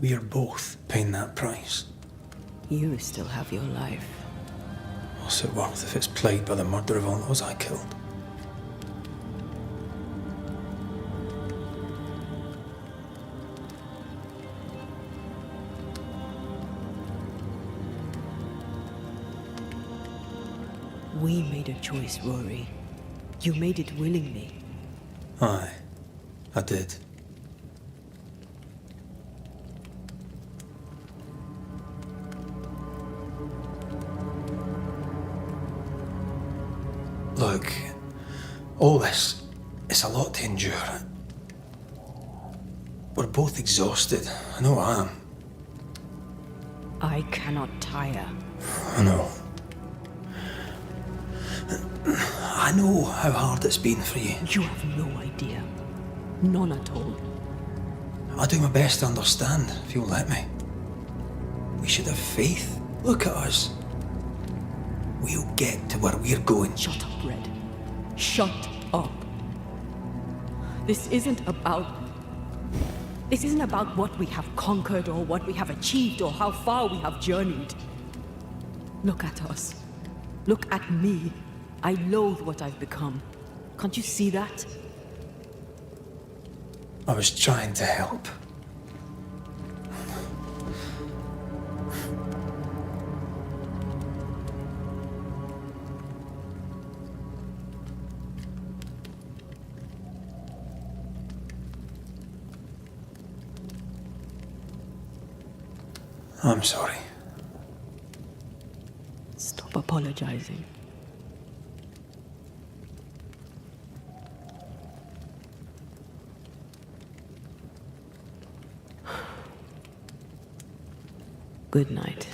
we are both paying that price. You still have your life. What's it worth if it's plagued by the murder of all those I killed? We made a choice, Rory. You made it willingly. Aye, I did. Look, all this, it's a lot to endure. We're both exhausted. I know I am. I cannot tire. I know. I know how hard it's been for you. You have no idea. None at all. I'll do my best to understand, if you'll let me. We should have faith. Look at us. We'll get to where we're going. Shut up, Red. Shut up. This isn't about what we have conquered or what we have achieved or how far we have journeyed. Look at us. Look at me. I loathe what I've become. Can't you see that? I was trying to help. I'm sorry. Stop apologizing. Good night.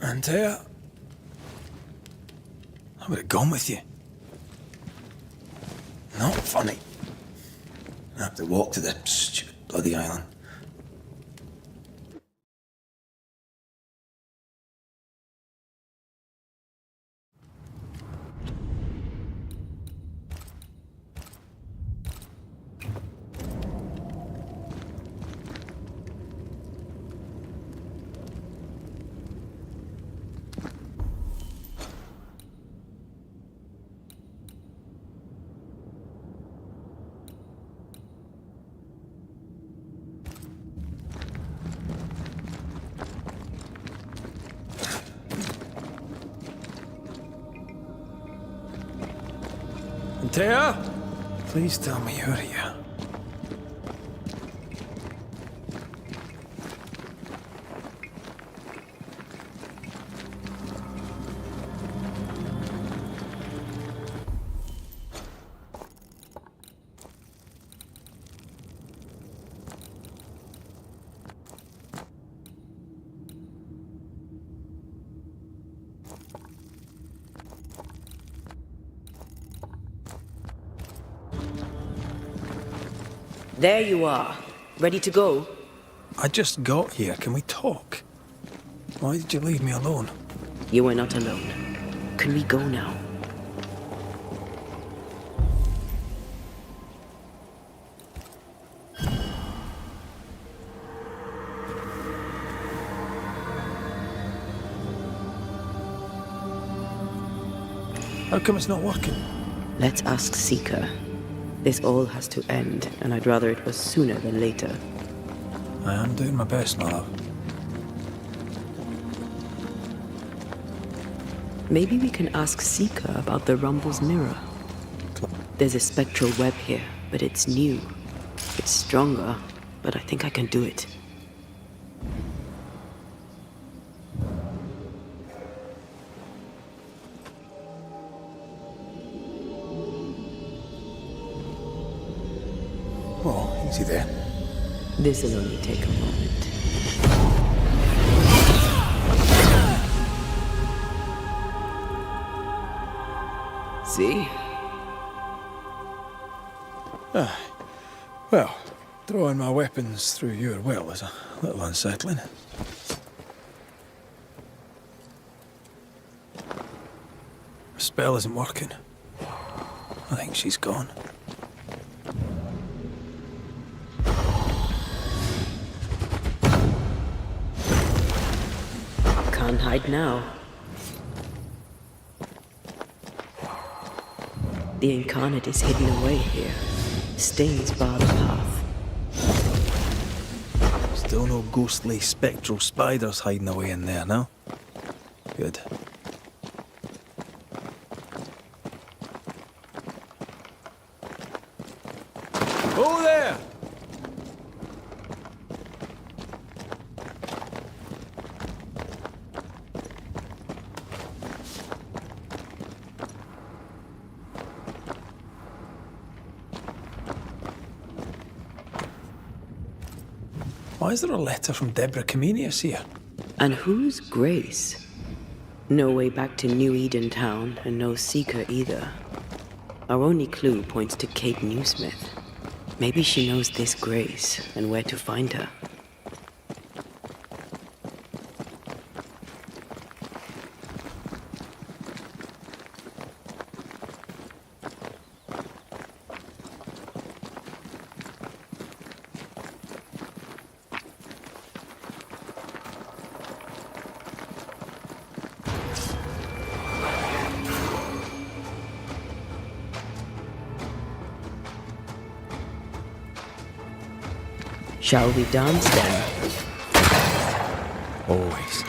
Antea, I would have gone with you. Not funny. I have to walk to the stupid bloody island. Antea, please tell me you're here. There you are. Ready to go? I just got here. Can we talk? Why did you leave me alone? You are not alone. Can we go now? How come it's not working? Let's ask Seeker. This all has to end, and I'd rather it was sooner than later. I am doing my best, my love. Maybe we can ask Seeker about the Rumble's mirror. There's a spectral web here, but it's new. It's stronger, but I think I can do it. Oh, easy there. This'll only take a moment. See? Well, throwing my weapons through your will is a little unsettling. spell isn't working. I think she's gone. Can't hide now. The incarnate is hidden away here. Stings bar the path. Still no ghostly, spectral spiders hiding away in there, no? Good. Oh there! Why is there a letter from Deborah Comenius here? And who's Grace? No way back to New Eden Town, and no seeker either. Our only clue points to Kate Newsmith. Maybe she knows this Grace, and where to find her. Shall we dance then? Always.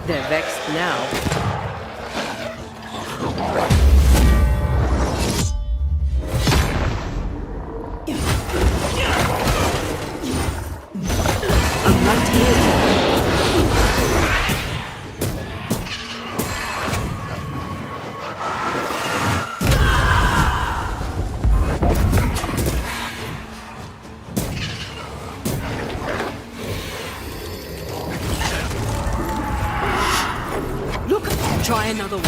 They're vexed now. I'm right here. Try another one.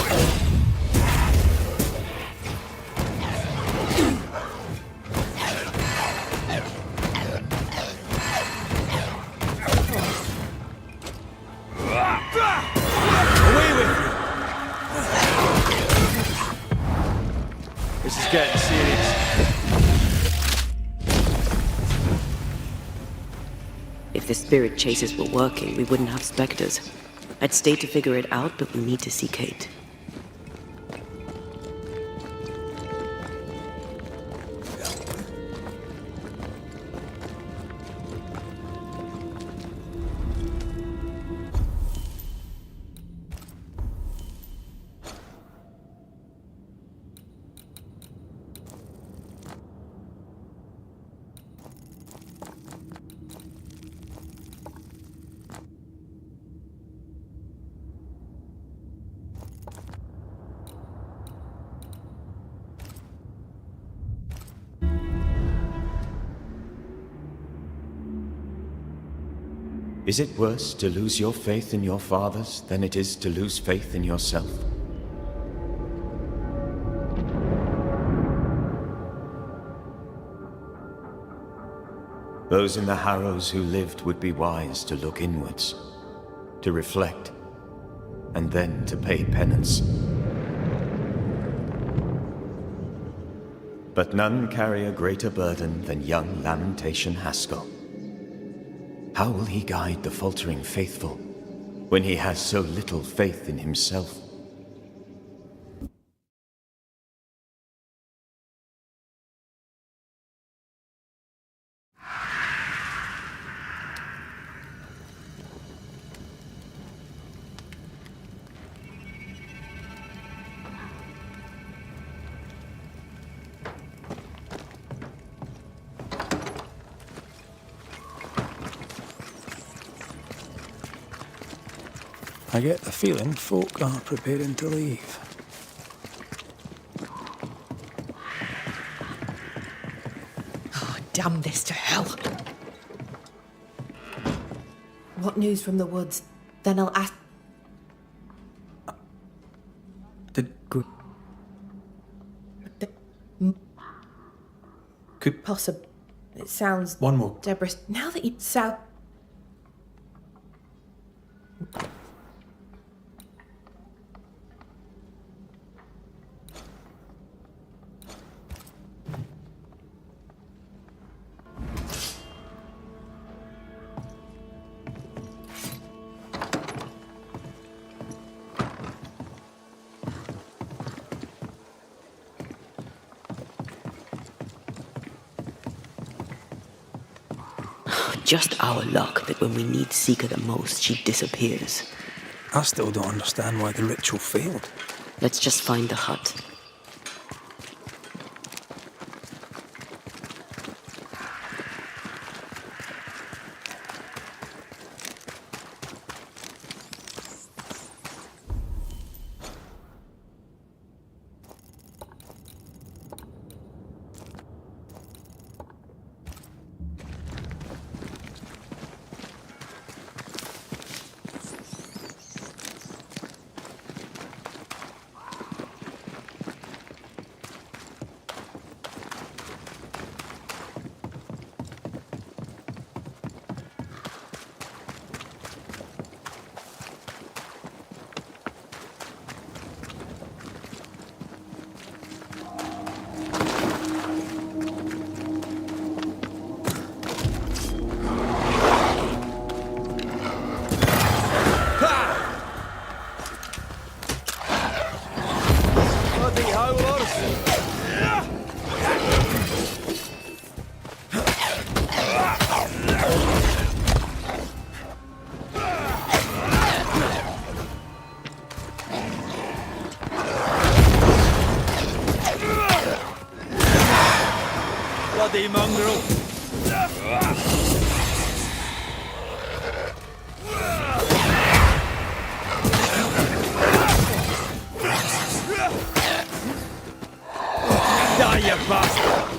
Away with you! This is getting serious. If the spirit chases were working, we wouldn't have specters. I'd stay to figure it out, but we need to see Kate. Is it worse to lose your faith in your fathers than it is to lose faith in yourself? Those in the Harrows who lived would be wise to look inwards, to reflect, and then to pay penance. But none carry a greater burden than young Lamentation Haskell. How will he guide the faltering faithful when he has so little faith in himself? I get the feeling folk are preparing to leave. Oh, damn this to hell. What news from the woods? Then I'll ask... Could... Possible. It sounds... One more. Deborah, now that you sound... Just our luck that when we need Seeker the most, she disappears. I still don't understand why the ritual failed. Let's just find the hut. Bloody mongrel! Die, you bastard!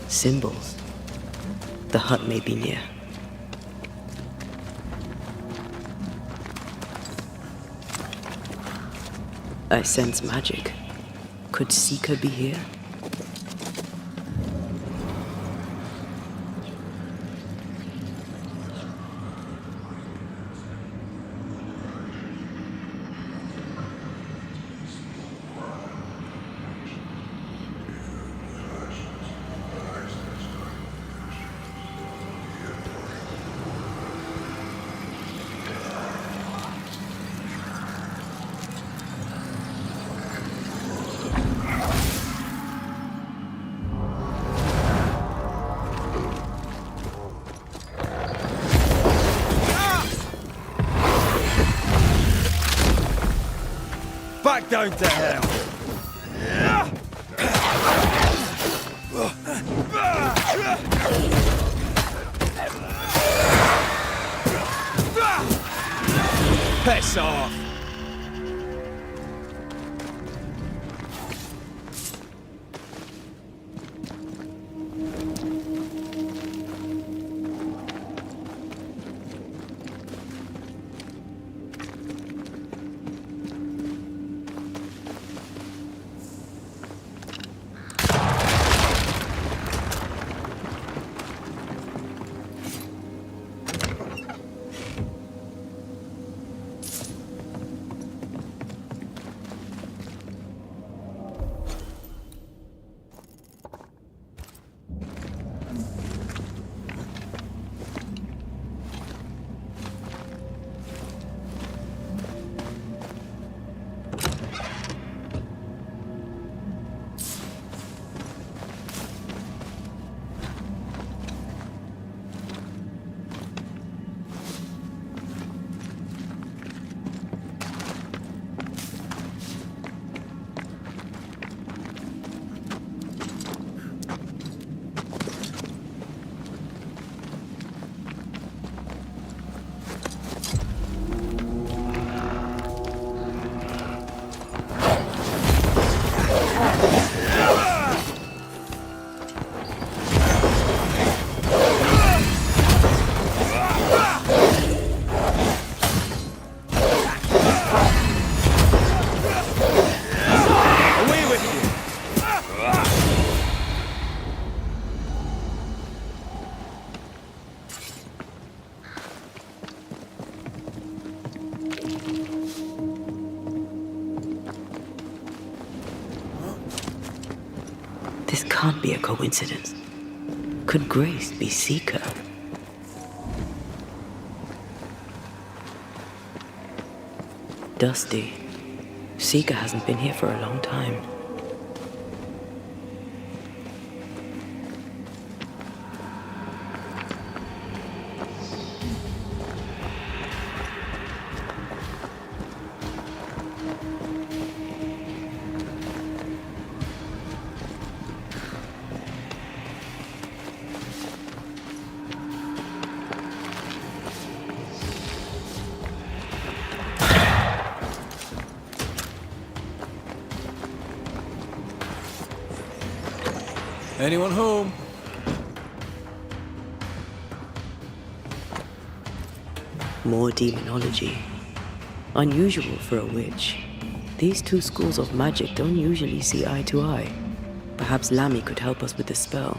Symbols. The hut may be near. I sense magic. Could Seeker be here? Back down to hell! Piss off! can't be a coincidence. Could Grace be Seeker? Dusty. Seeker hasn't been here for a long time. Anyone home? More demonology. Unusual for a witch. These two schools of magic don't usually see eye to eye. Perhaps Lammy could help us with the spell.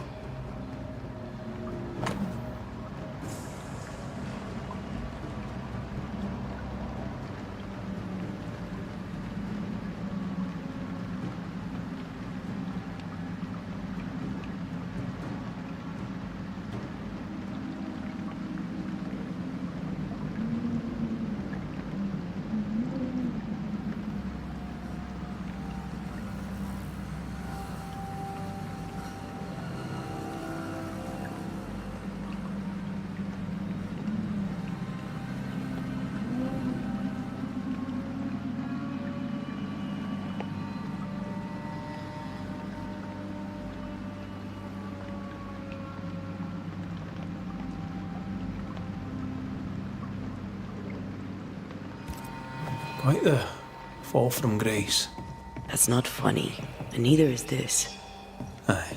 Quite the fall from grace. That's not funny, and neither is this. Aye,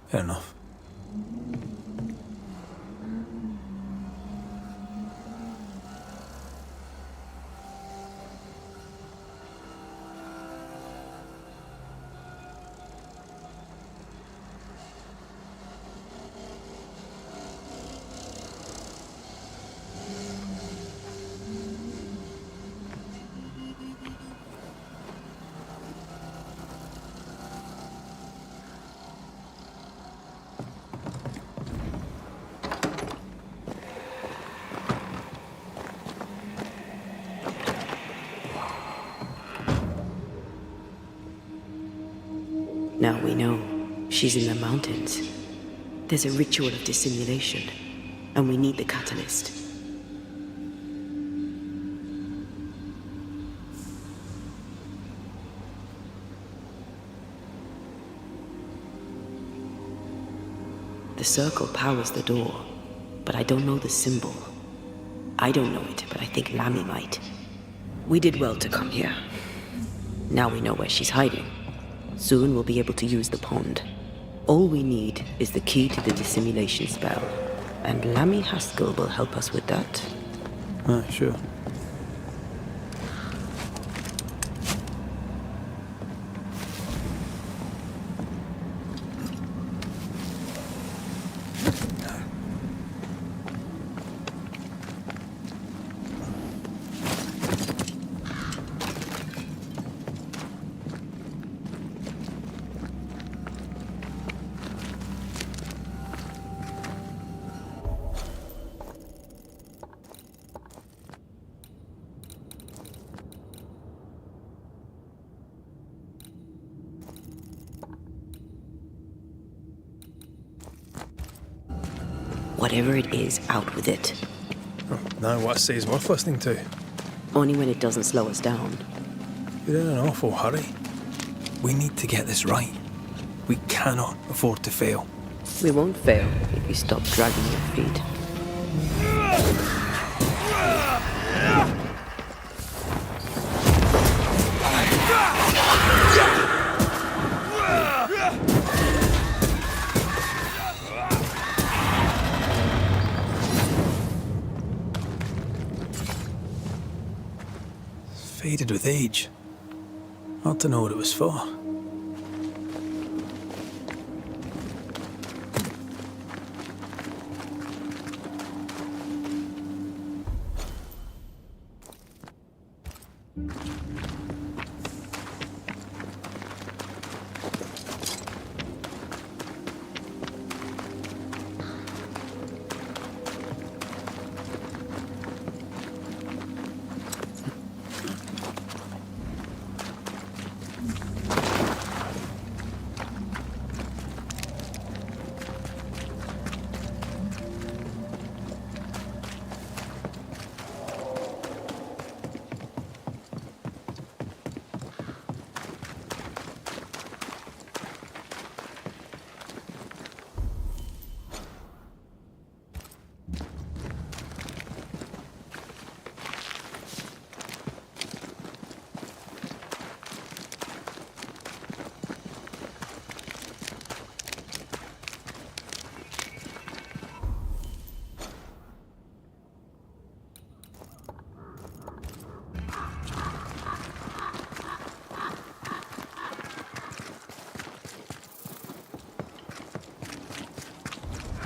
fair enough. Now we know. She's in the mountains. There's a ritual of dissimulation, and we need the catalyst. The circle powers the door, but I don't know the symbol. I don't know it, but I think Lammy might. We did well to come here. Now we know where she's hiding. Soon we'll be able to use the pond. All we need is the key to the dissimulation spell, and Lammy Haskell will help us with that. Sure. Whatever it is, out with it. Now what I say is worth listening to. Only when it doesn't slow us down. You're in an awful hurry. We need to get this right. We cannot afford to fail. We won't fail if you stop dragging your feet. Faded with age. Hard to know what it was for.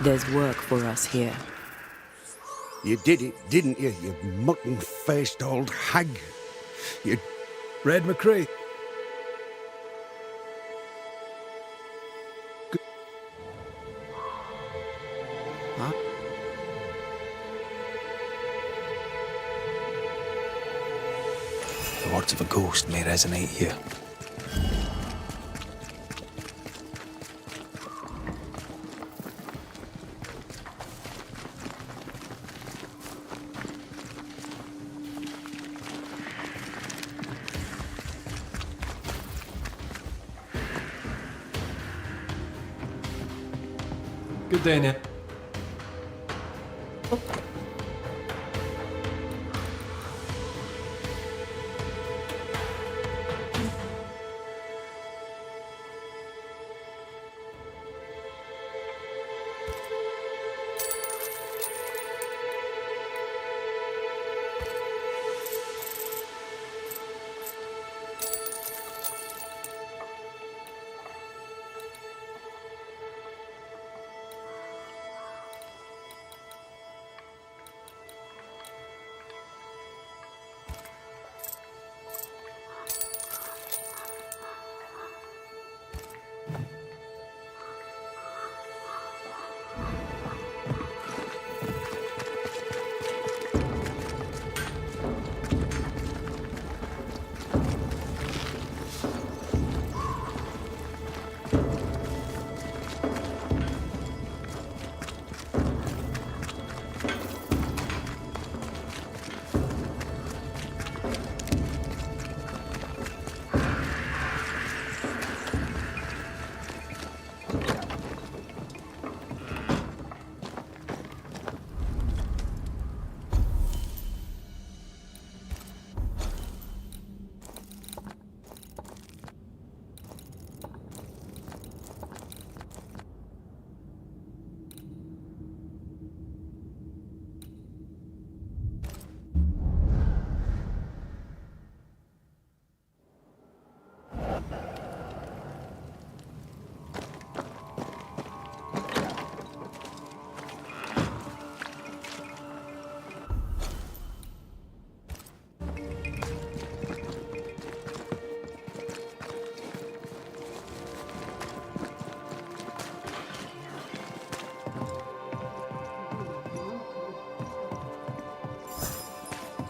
There's work for us here. You did it, didn't you, you mutton-faced old hag? You... Red McCrae. Huh? The words of a ghost may resonate here. Good day, Nick.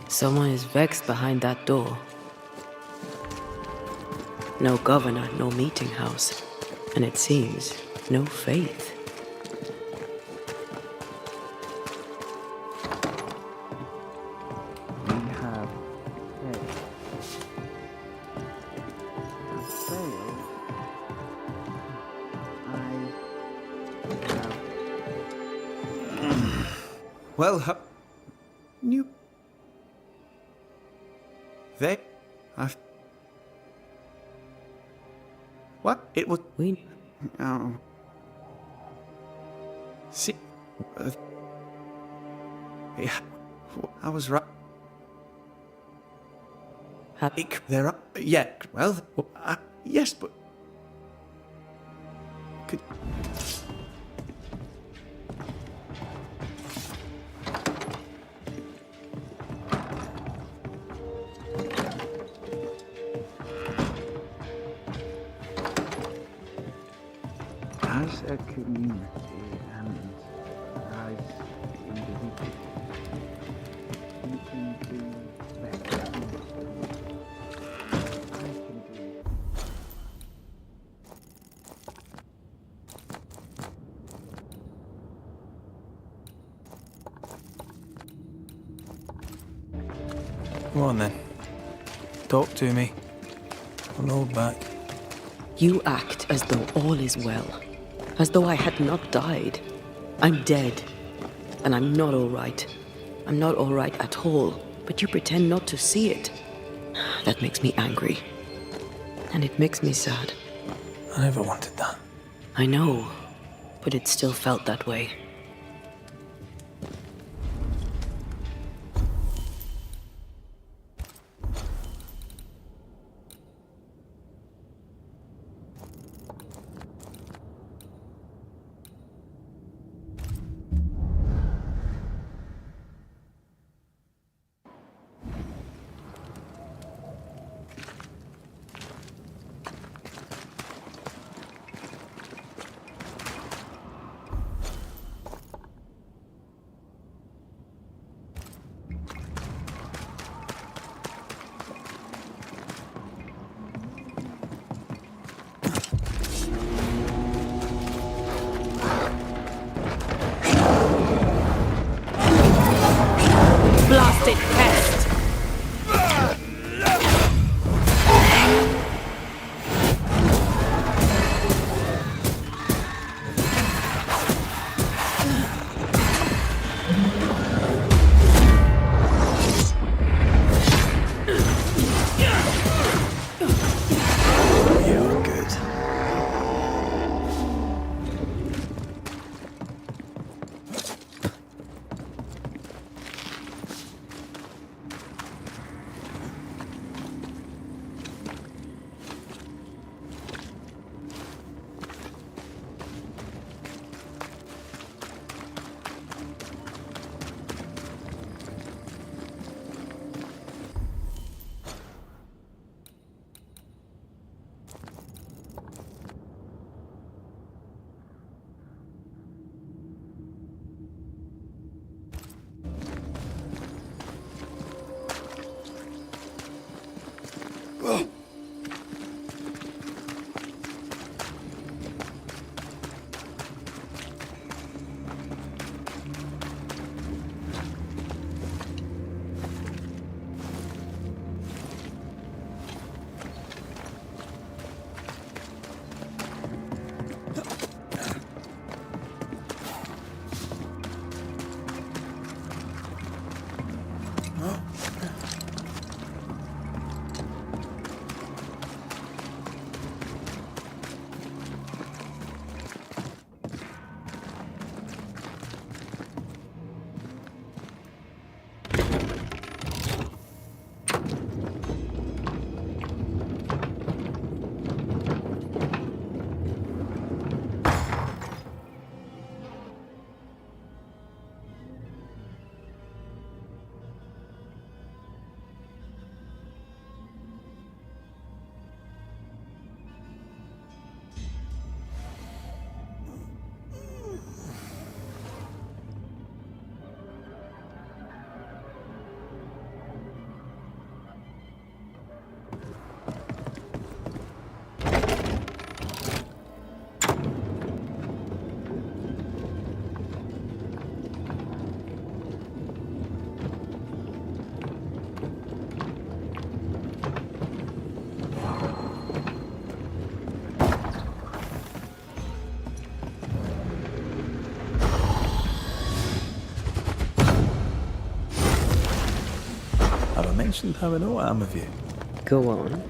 Someone is vexed behind that door. No governor, no meeting house, and it seems no faith. We have failed. Well, new. They. I've. What? It was. We. Oh. See. Yeah. I was right. Happy. There are. Yeah. Well. Yes, but. Could. As a community and as individuals, you can do better. I can do. Come on then. Talk to me. I'll hold back. You act as though all is well, as though I had not died. I'm dead, and I'm not all right. I'm not all right at all, but you pretend not to see it. That makes me angry, and it makes me sad. I never wanted that. I know, but it still felt that way. accursed pest! You're good. Have I mentioned how I know I am of you? Go on.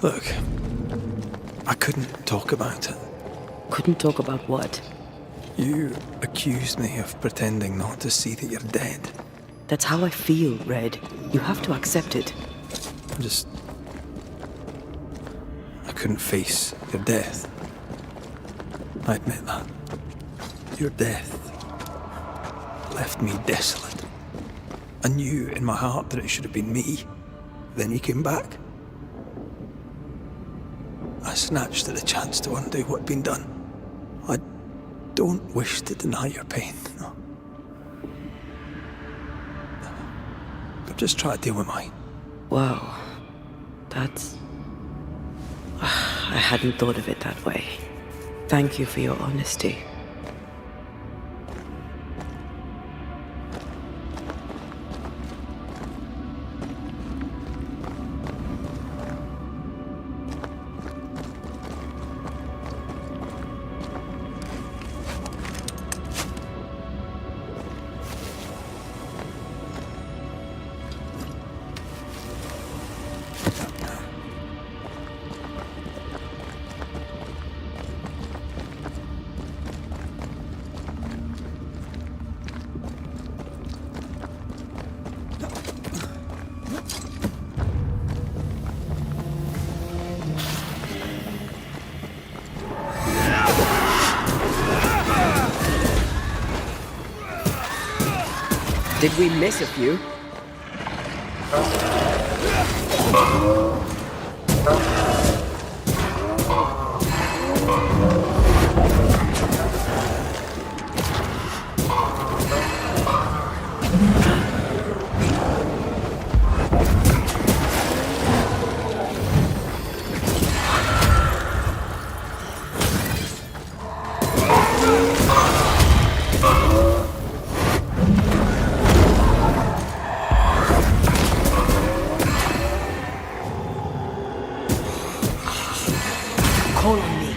Look, I couldn't talk about it. Couldn't talk about what? You accused me of pretending not to see that you're dead. That's how I feel, Red. You have to accept it. I couldn't face your death. I admit that. Your death left me desolate. I knew in my heart that it should have been me. Then you came back. I snatched at the chance to undo what'd been done. I don't wish to deny your pain, no. But just try to deal with mine. Wow. That's... I hadn't thought of it that way. Thank you for your honesty. Did we miss a few? Call on me.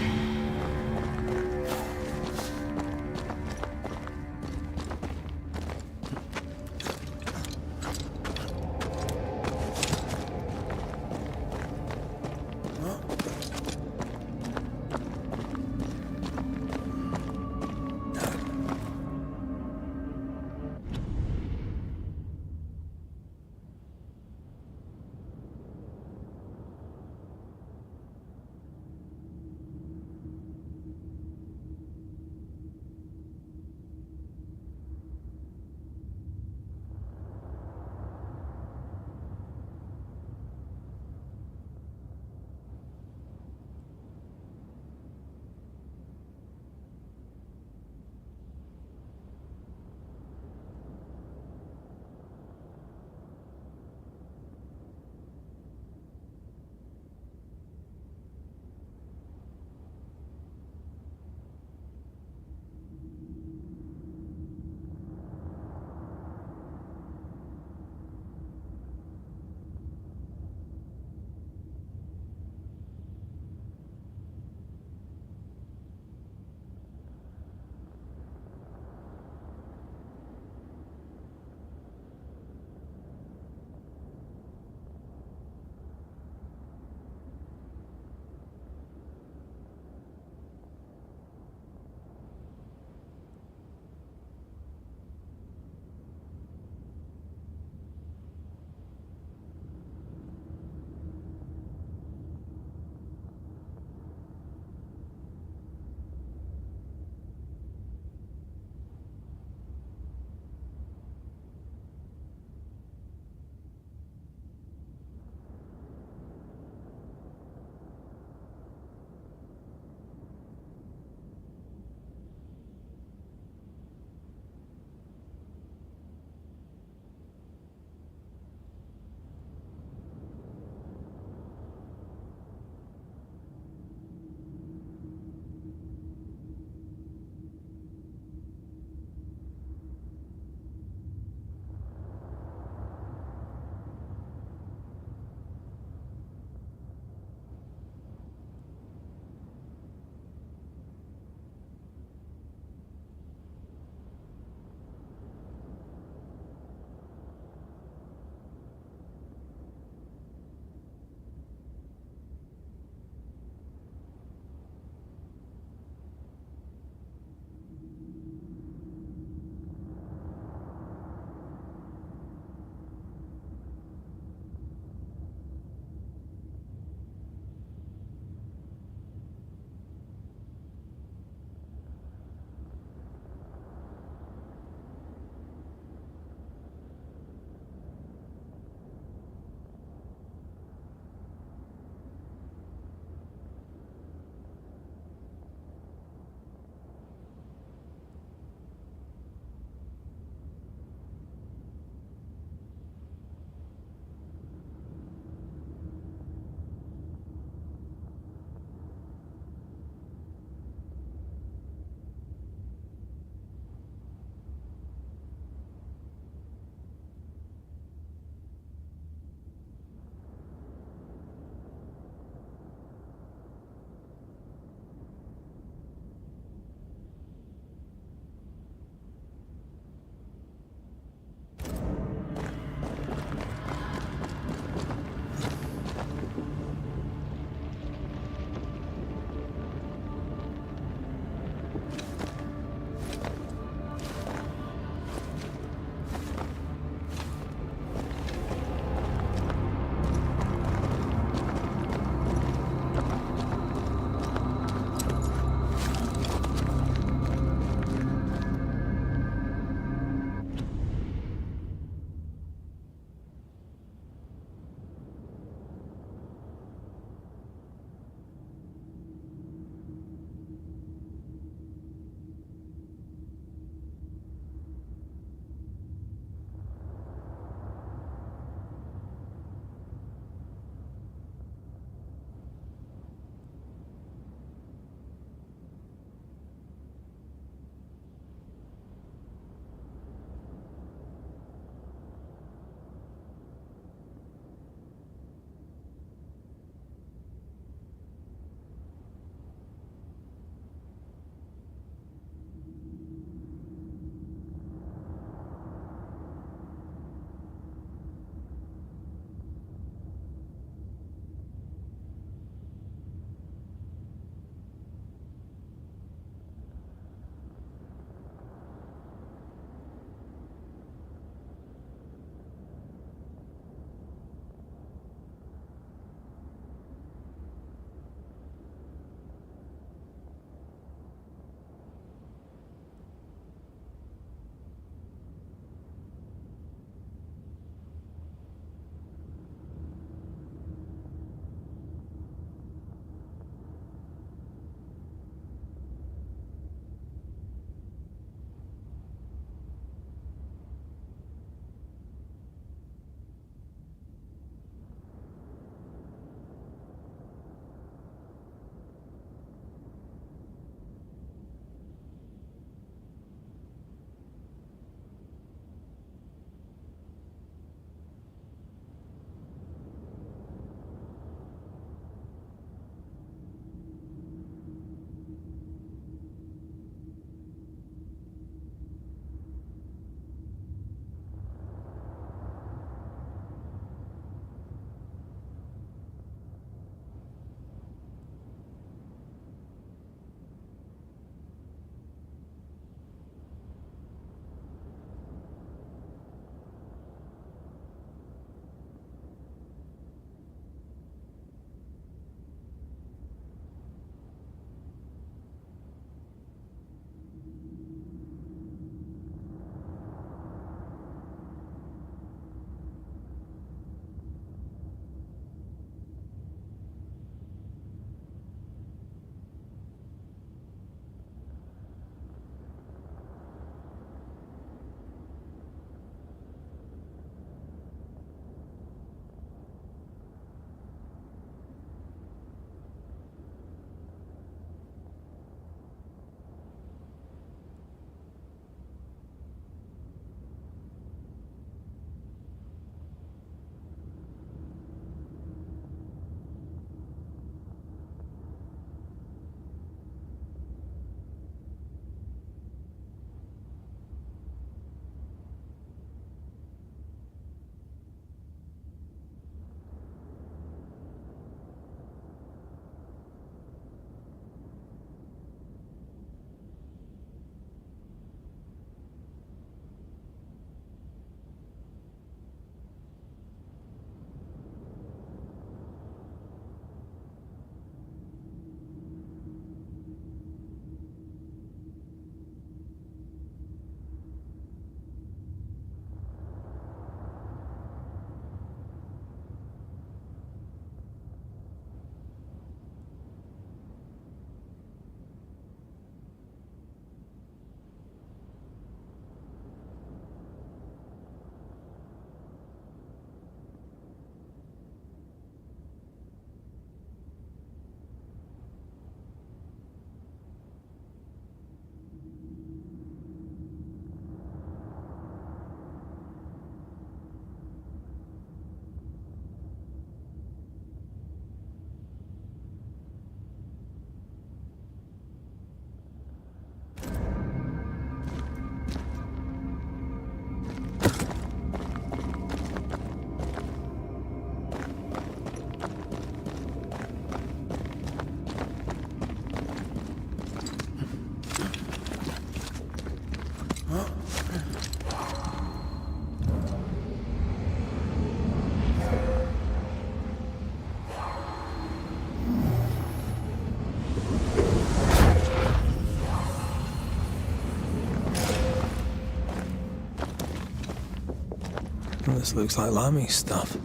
This looks like Lami's stuff,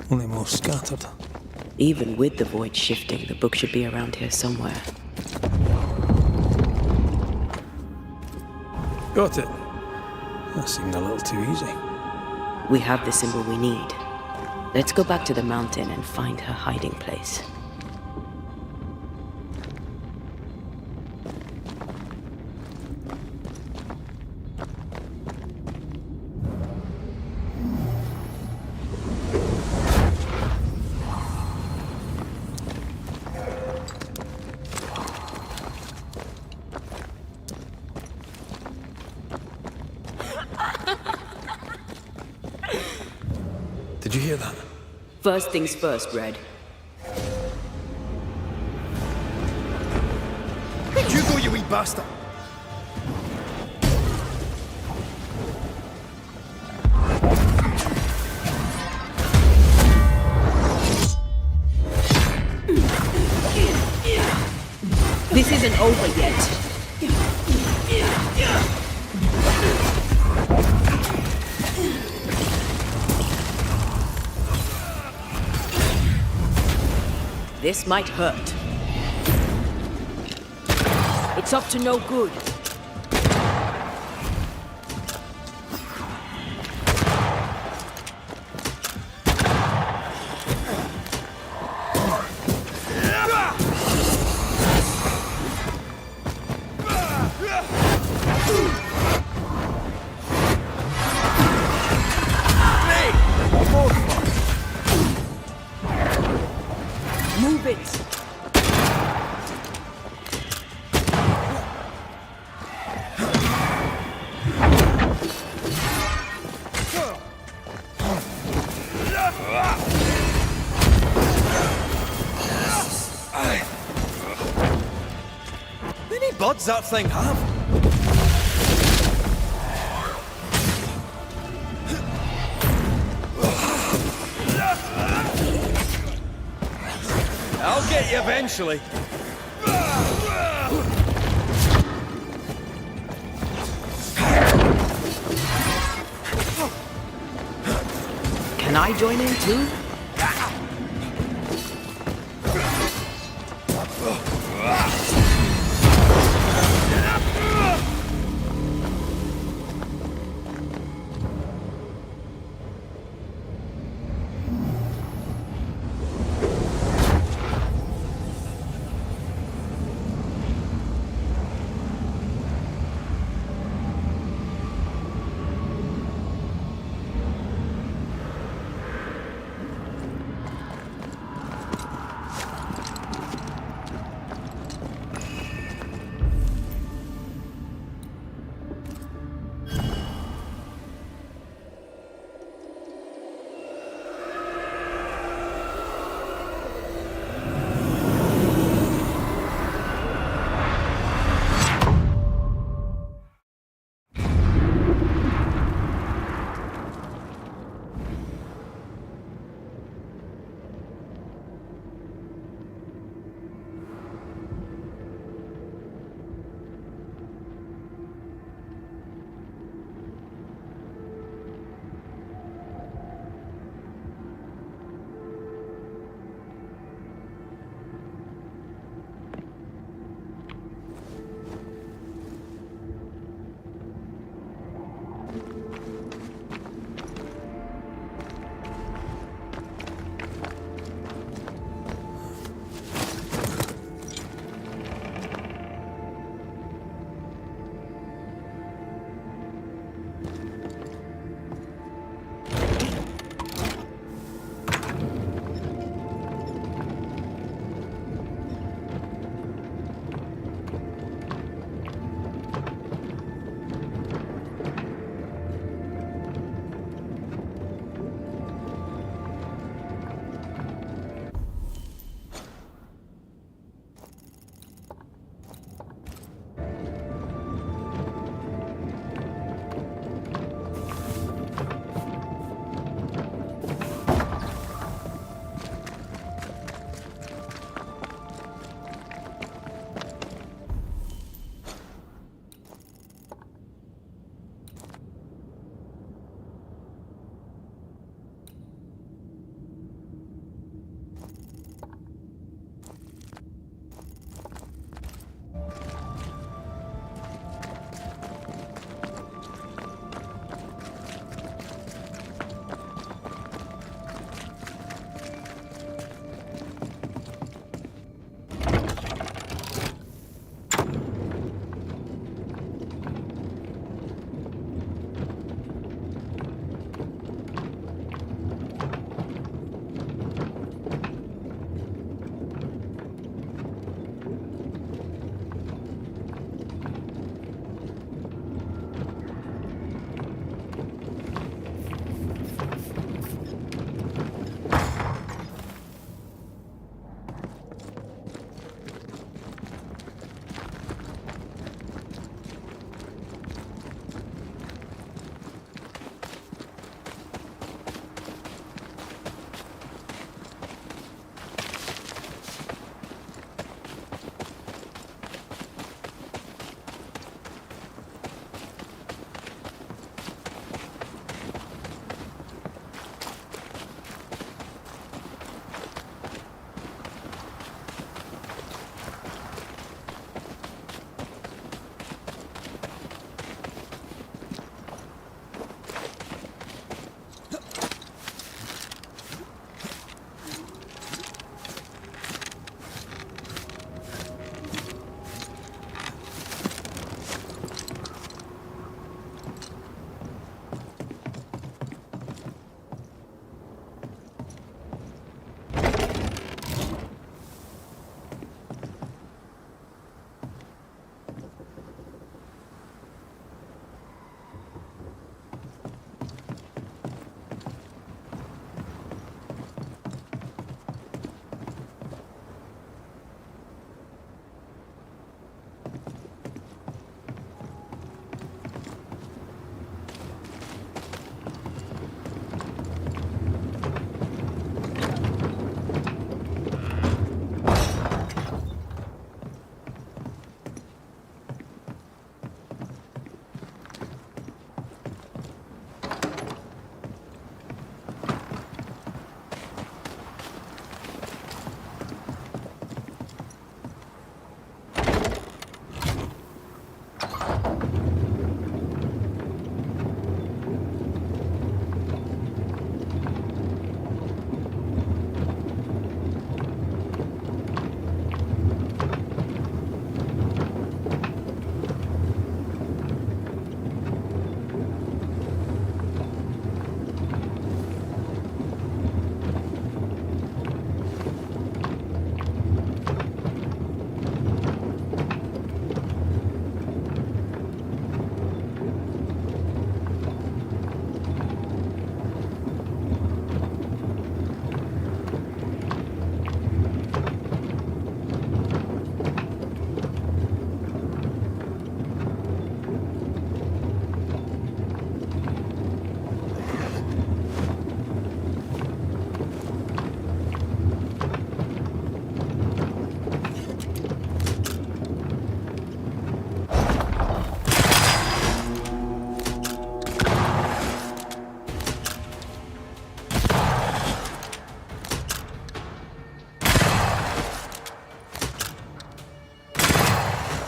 only more scattered. Even with the void shifting, the book should be around here somewhere. Got it. That seemed a little too easy. We have the symbol we need. Let's go back to the mountain and find her hiding place. Did you hear that? First things first, Red. Where'd you go, you wee bastard? This isn't over yet. This might hurt. It's up to no good. Move it! How many buds that thing have? I'll get you eventually. Can I join in too?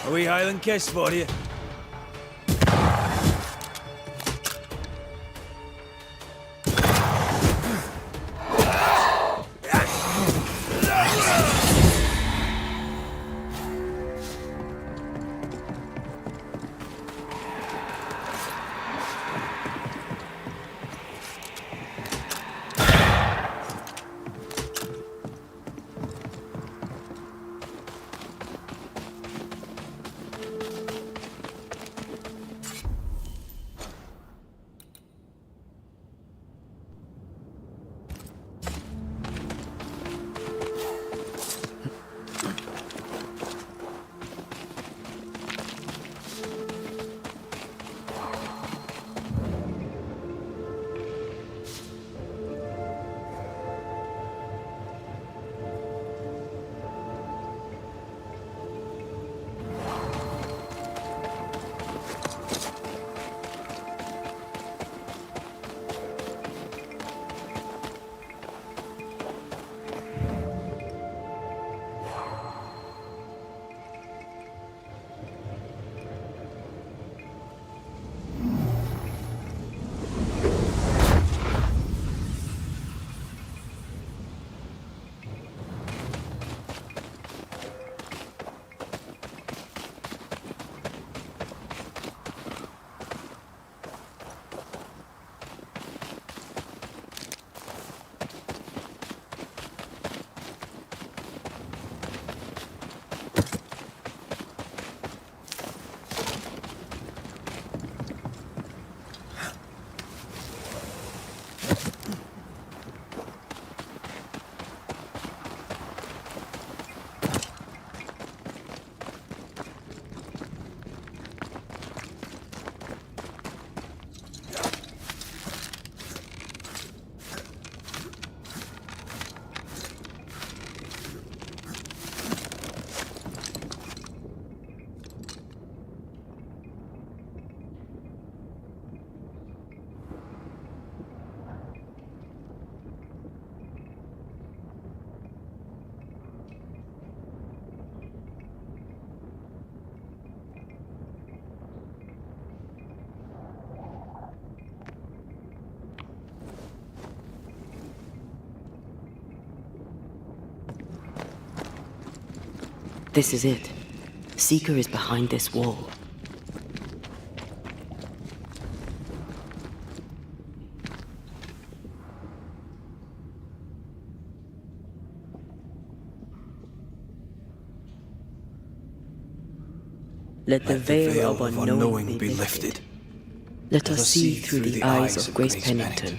A wee Highland kiss for you. This is it. Seeker is behind this wall. Let the veil of unknowing be lifted. Let us see through the eyes of Grace Pennington.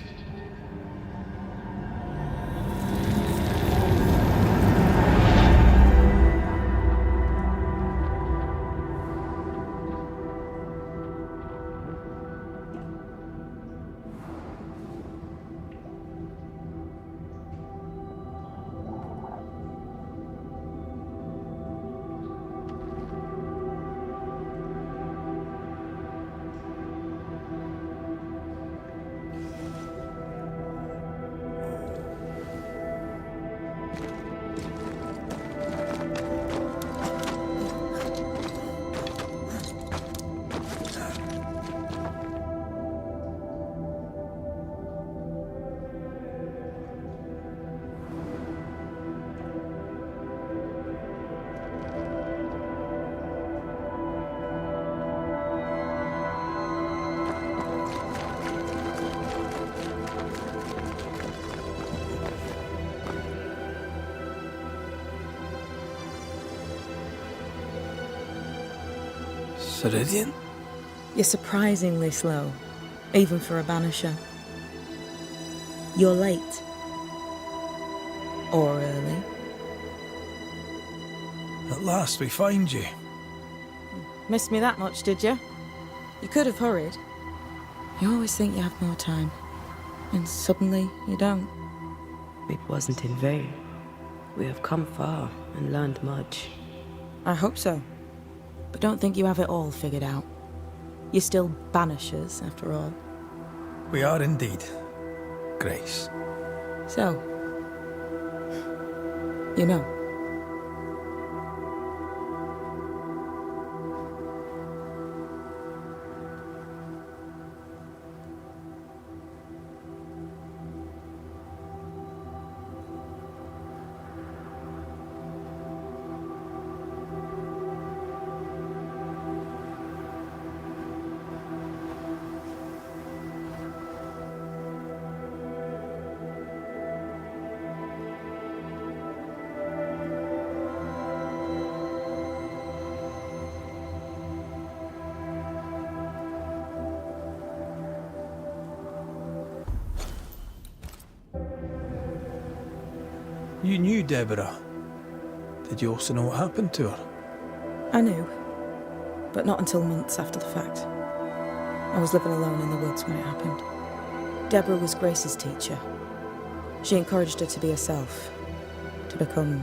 Ceridian? You're surprisingly slow, even for a banisher. You're late. Or early. At last we find you. Missed me that much, did you? You could have hurried. You always think you have more time, and suddenly you don't. It wasn't in vain. We have come far and learned much. I hope so. But don't think you have it all figured out. You're still banishers, after all. We are indeed, Grace. So, you know. You knew Deborah. Did you also know what happened to her? I knew, but not until months after the fact. I was living alone in the woods when it happened. Deborah was Grace's teacher. She encouraged her to be herself, to become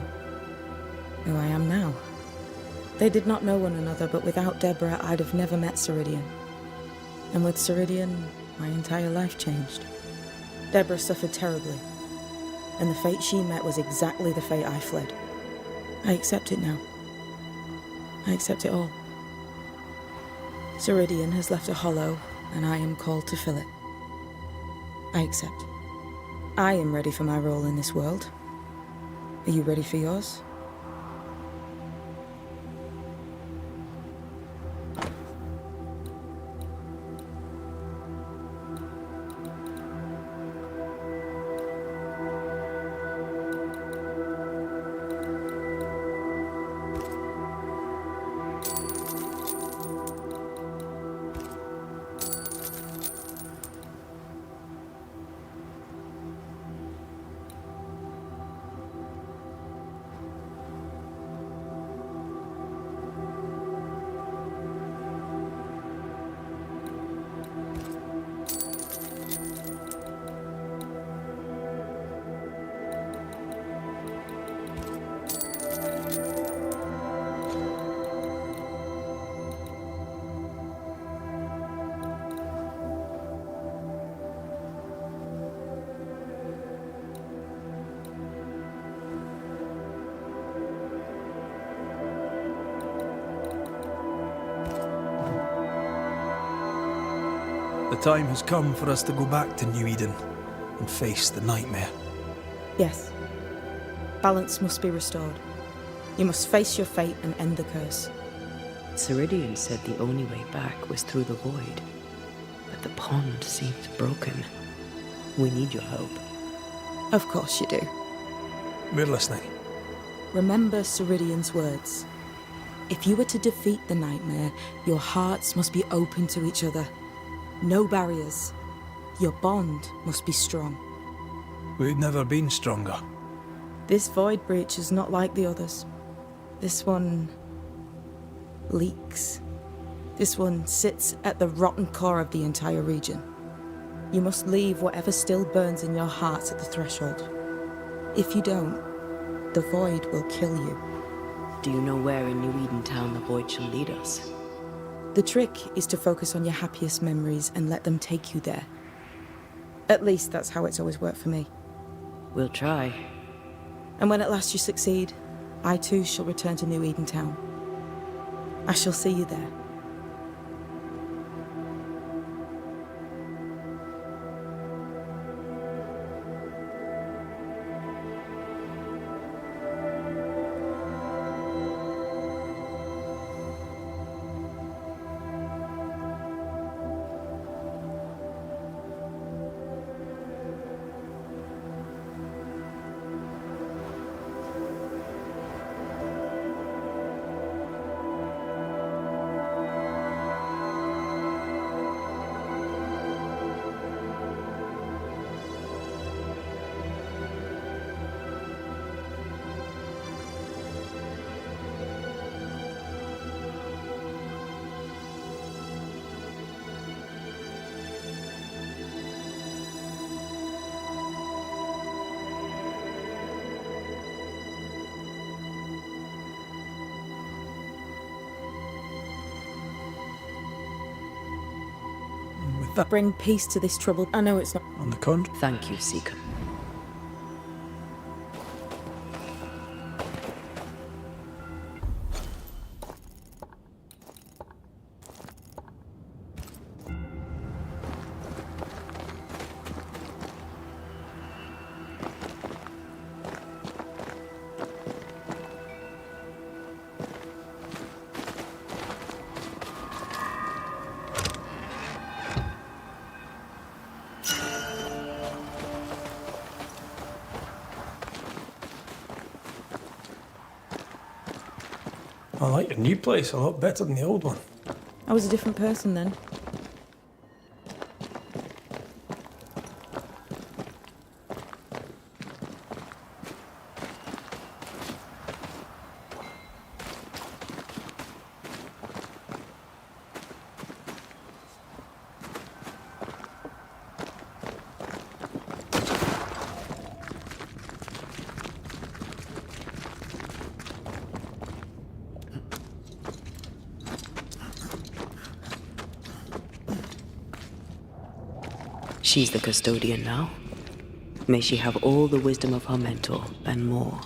who I am now. They did not know one another, but without Deborah, I'd have never met Ceridian. And with Ceridian, my entire life changed. Deborah suffered terribly, and the fate she met was exactly the fate I fled. I accept it now. I accept it all. Ceridian has left a hollow, and I am called to fill it. I accept. I am ready for my role in this world. Are you ready for yours? The time has come for us to go back to New Eden and face the nightmare. Yes. Balance must be restored. You must face your fate and end the curse. Ceridian said the only way back was through the void. But the pond seems broken. We need your help. Of course you do. We're listening. Remember Ceridian's words. If you were to defeat the nightmare, your hearts must be open to each other. No barriers. Your bond must be strong. We've never been stronger. This void breach is not like the others. This one leaks. This one sits at the rotten core of the entire region. You must leave whatever still burns in your hearts at the threshold. If you don't, the void will kill you. Do you know where in New Eden Town the void shall lead us? The trick is to focus on your happiest memories and let them take you there. At least that's how it's always worked for me. We'll try. And when at last you succeed, I too shall return to New Eden Town. I shall see you there. That bring peace to this trouble. I know it's not. On the contrary. Thank you, Seeker. I like your new place a lot better than the old one. I was a different person then. She's the custodian now. May she have all the wisdom of her mentor, and more.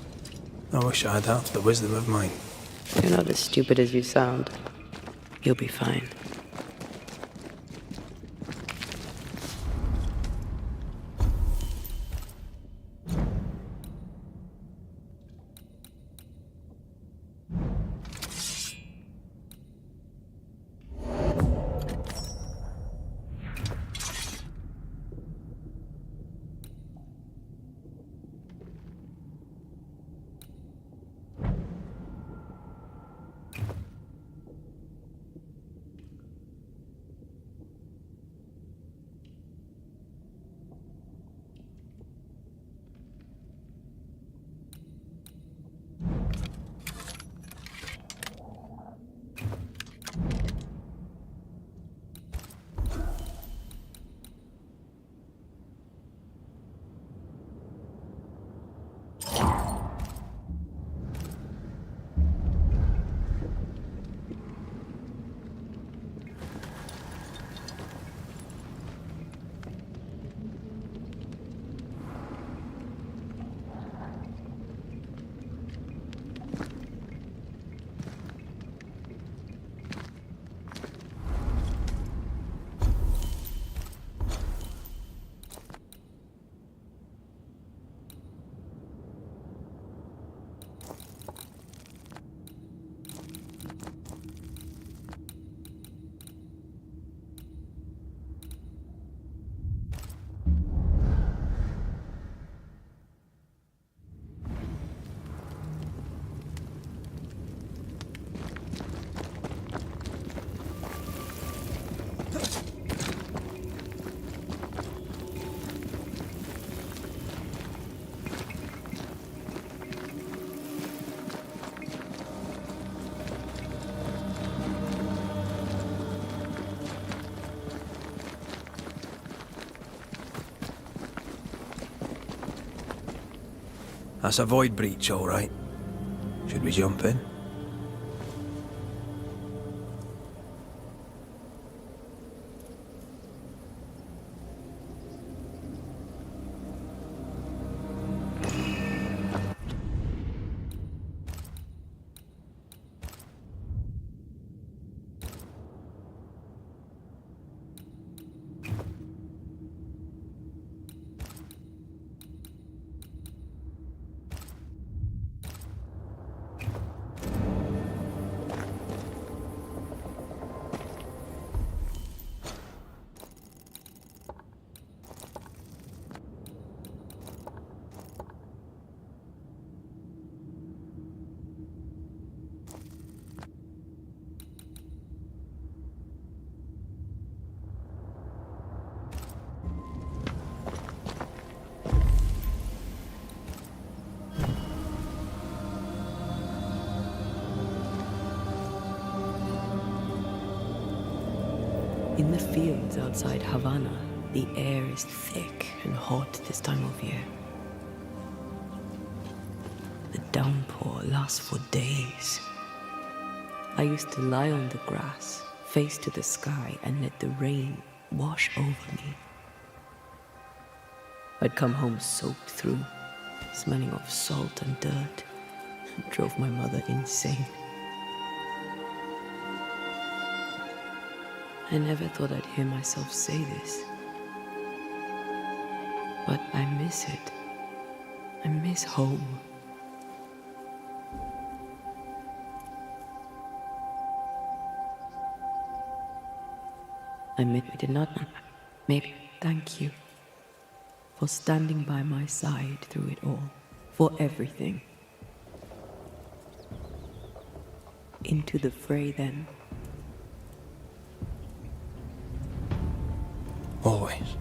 I wish I had half the wisdom of mine. You're not as stupid as you sound. You'll be fine. That's a void breach, all right. Should we jump in? In the fields outside Havana, the air is thick and hot this time of year. The downpour lasts for days. I used to lie on the grass, face to the sky, and let the rain wash over me. I'd come home soaked through, smelling of salt and dirt. It drove my mother insane. I never thought I'd hear myself say this. But I miss it. I miss home. I admit we did not. Maybe thank you for standing by my side through it all. For everything. Into the fray then. Always.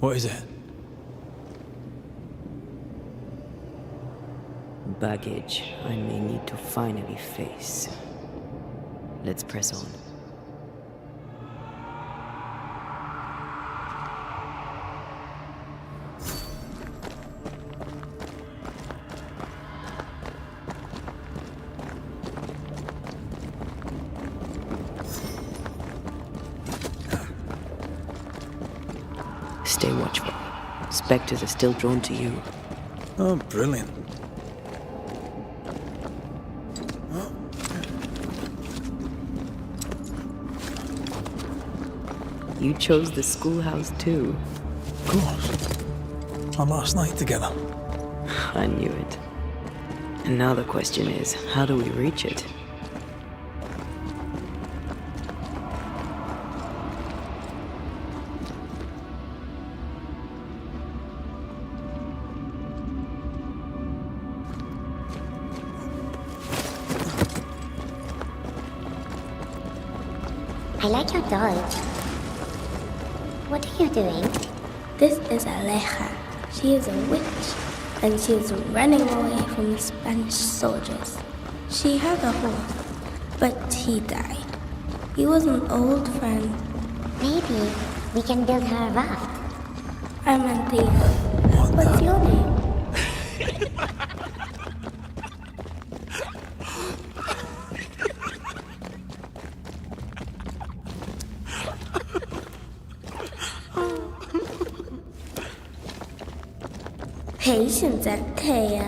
What is it? Baggage I may need to finally face. Let's press on. Stay watchful. Spectres are still drawn to you. Oh, brilliant. You chose the schoolhouse too. Of course. Our last night together. I knew it. And now the question is, how do we reach it? I like your dodge. What are you doing? This is Aleja. She is a witch, and she is running away from the Spanish soldiers. She had a horse, but he died. He was an old friend. Maybe we can build her a raft. I'm Anthea. What's your name? Patience, Anthea.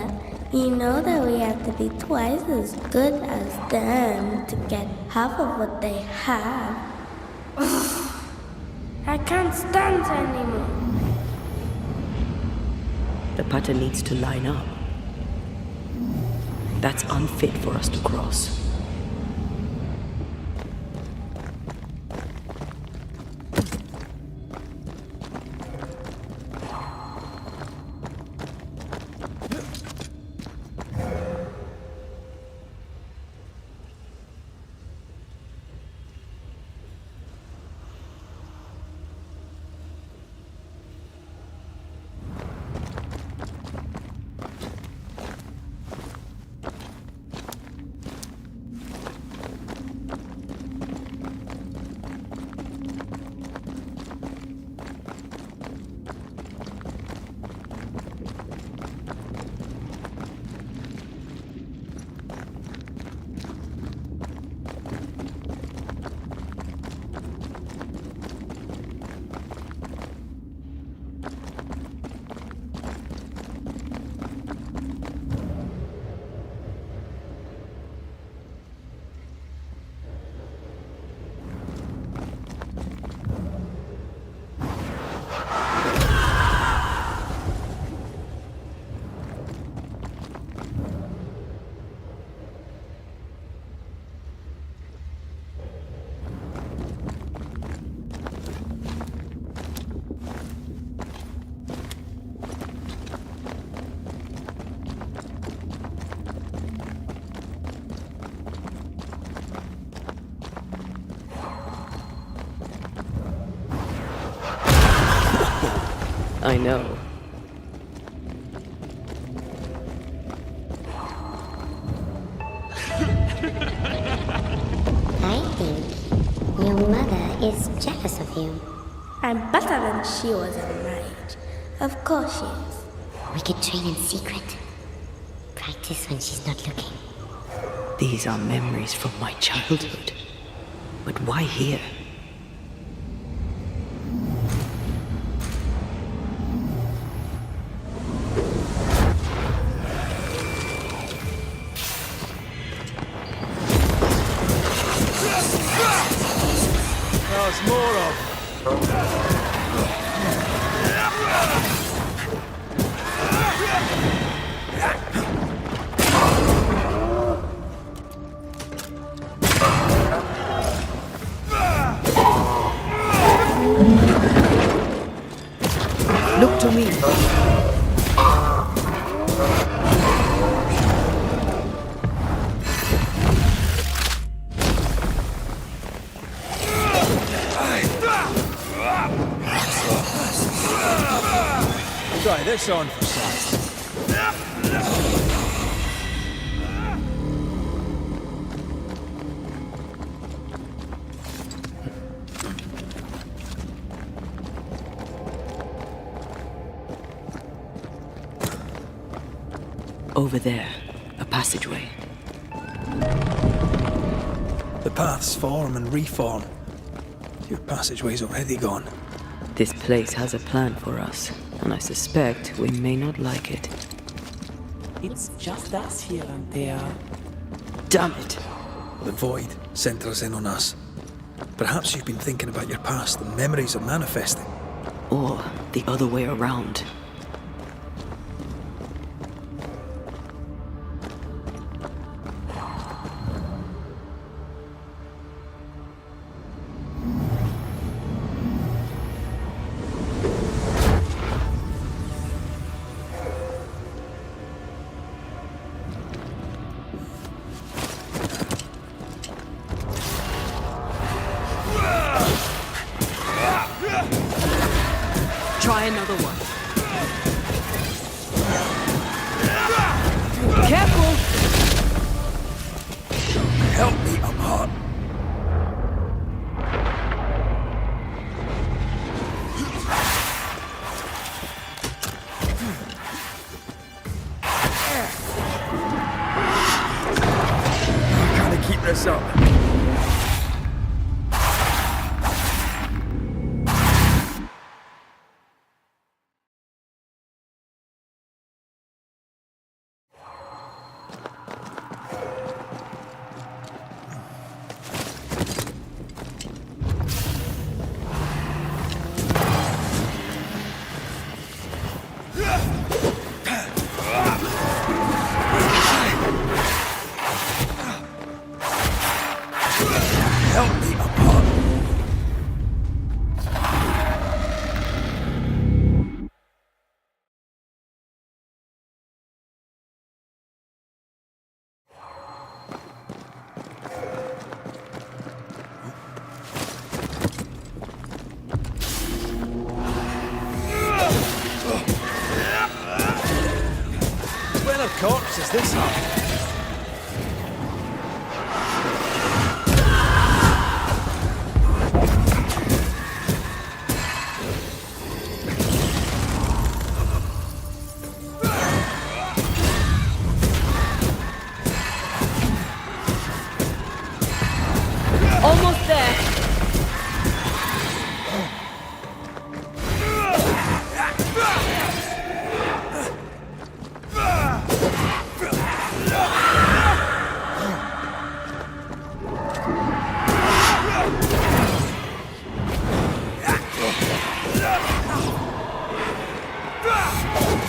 You know that we have to be twice as good as them to get half of what they have. I can't stand anymore. The pattern needs to line up. That's unfit for us to cross. I know. I think your mother is jealous of you. I'm better than she was at my age. Of course she is. We could train in secret. Practice when she's not looking. These are memories from my childhood. But why here? There's more of. Look to me. this on for size. Over there, a passageway. The paths form and reform. Your passageway's already gone. This place has a plan for us, and I suspect we may not like it. It's just us here and there. Damn it! The void centers in on us. Perhaps you've been thinking about your past and memories are manifesting. Or the other way around. Try another one. Careful! Help me, I'm hot. I gotta keep this up. Help me, I'm hot. Where of corpse is this on? Almost there.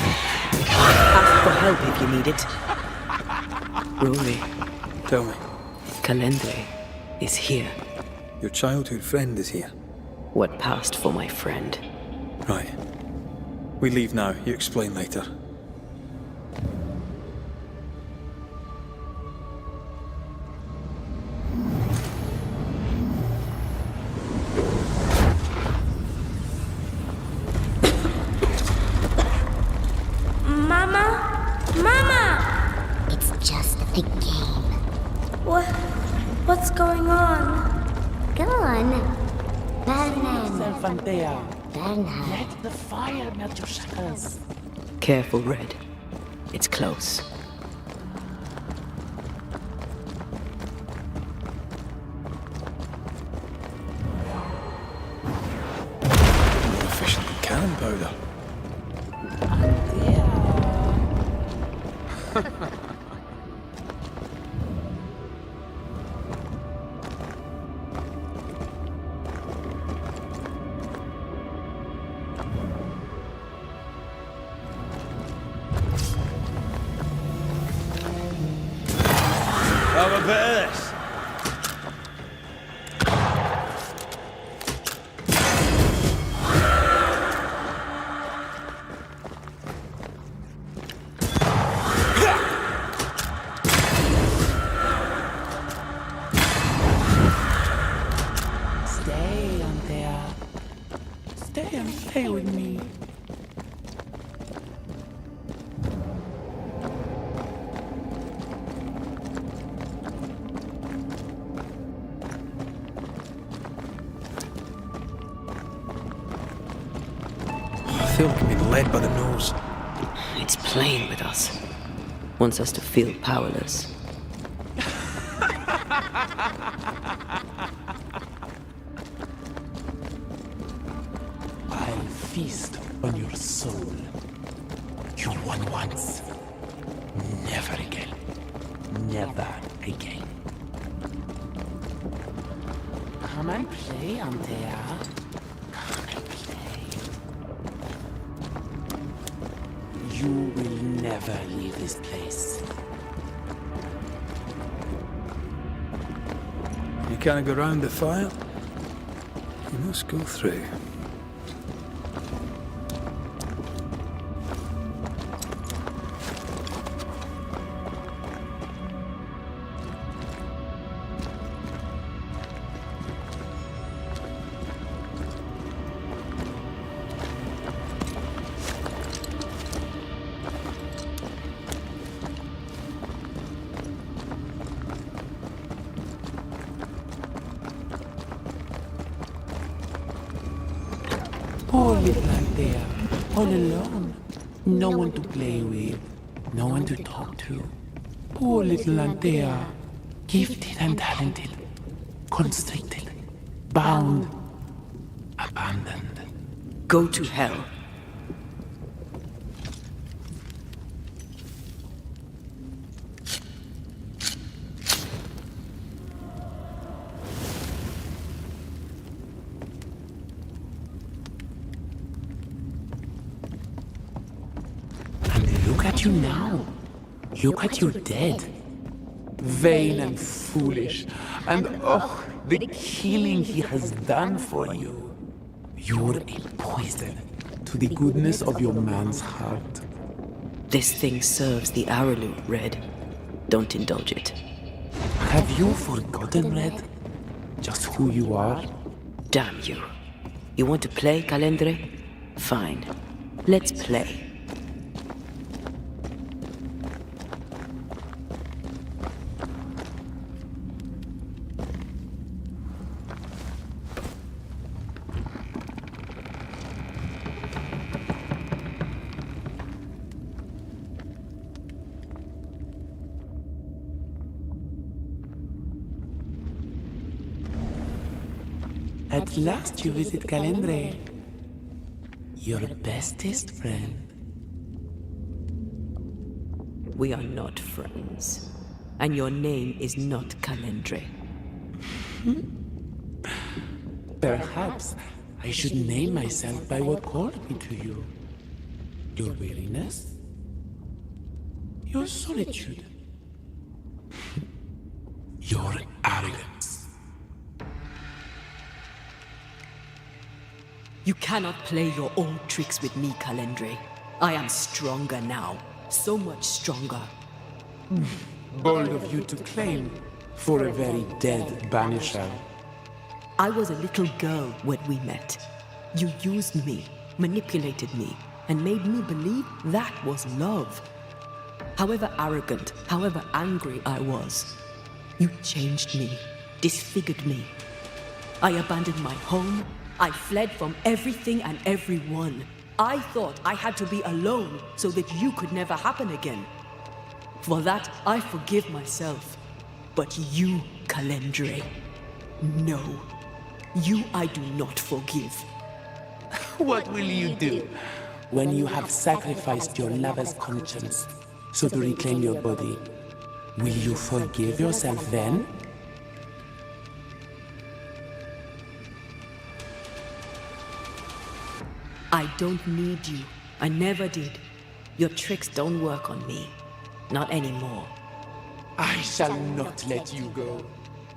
Ask for help if you need it. Rory, Tell me, Calendre is here. your childhood friend is here. What passed for my friend? Right. We leave now. You explain later. Mama? Mama! It's just a game. What's going on? Go on. Bernard. Yourself and there. Bernard. Let the fire melt your shackles. Careful, Red. It's close. More efficient than cannon powder. Have a bit of this. Stay on there. Stay and play with me. feel like I'm being led by the nose. It's playing with us. Wants us to feel powerless. I'll feast on your soul. You won once. Never again. Never again. Come and play, Antea. Come and play. You will never leave this place. You can't go round the fire. You must go through. Poor little Antea, all alone. No one to play with, no one to talk to. Poor little Antea, gifted and talented, constricted, bound, abandoned. Go to hell. Look at you now. Look at you dead. Vain and foolish. And oh, the killing he has done for you. You're a poison to the goodness of your man's heart. This thing serves the Aralu, Red. Don't indulge it. Have you forgotten, Red? Just who you are? Damn you. You want to play, Calendre? Fine. Let's play. At last you visit Calendre. Your bestest friend. We are not friends. And your name is not Calendre. Perhaps I should name myself by what called me to you. Your weariness? Your solitude? Your arrogance? You cannot play your old tricks with me, Calendre. I am stronger now. So much stronger. Bold of you to claim for a very dead banisher. I was a little girl when we met. You used me, manipulated me, and made me believe that was love. However arrogant, however angry I was, you changed me, disfigured me. I abandoned my home. I fled from everything and everyone. I thought I had to be alone so that you could never happen again. For that, I forgive myself. But you, Calendre, no. You I do not forgive. What will you do when you have sacrificed your lover's conscience so to reclaim your body? Will you forgive yourself then? I don't need you. I never did. Your tricks don't work on me. Not anymore. I shall not let you go.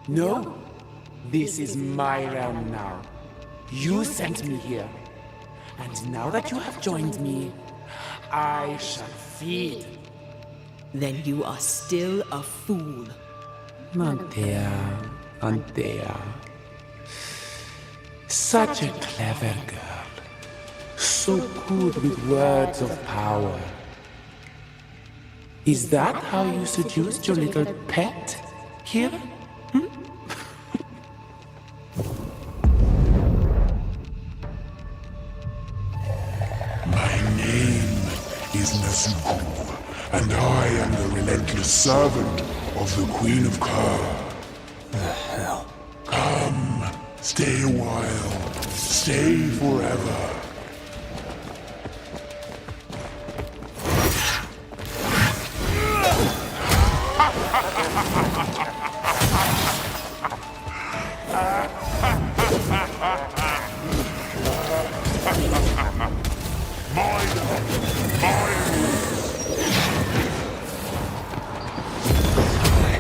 No, this is my realm now. You sent me here. And now that you have joined me, I shall feed. Then you are still a fool. Antea, Antea. Such a clever girl. So good with words of power. Is that how you seduced your little pet here? and I am the relentless servant of the Queen of Kerr. The hell? Come, stay a while, stay forever.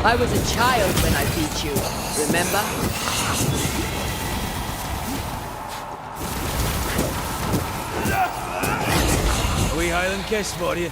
I was a child when I beat you, remember? A wee Highland kiss for you.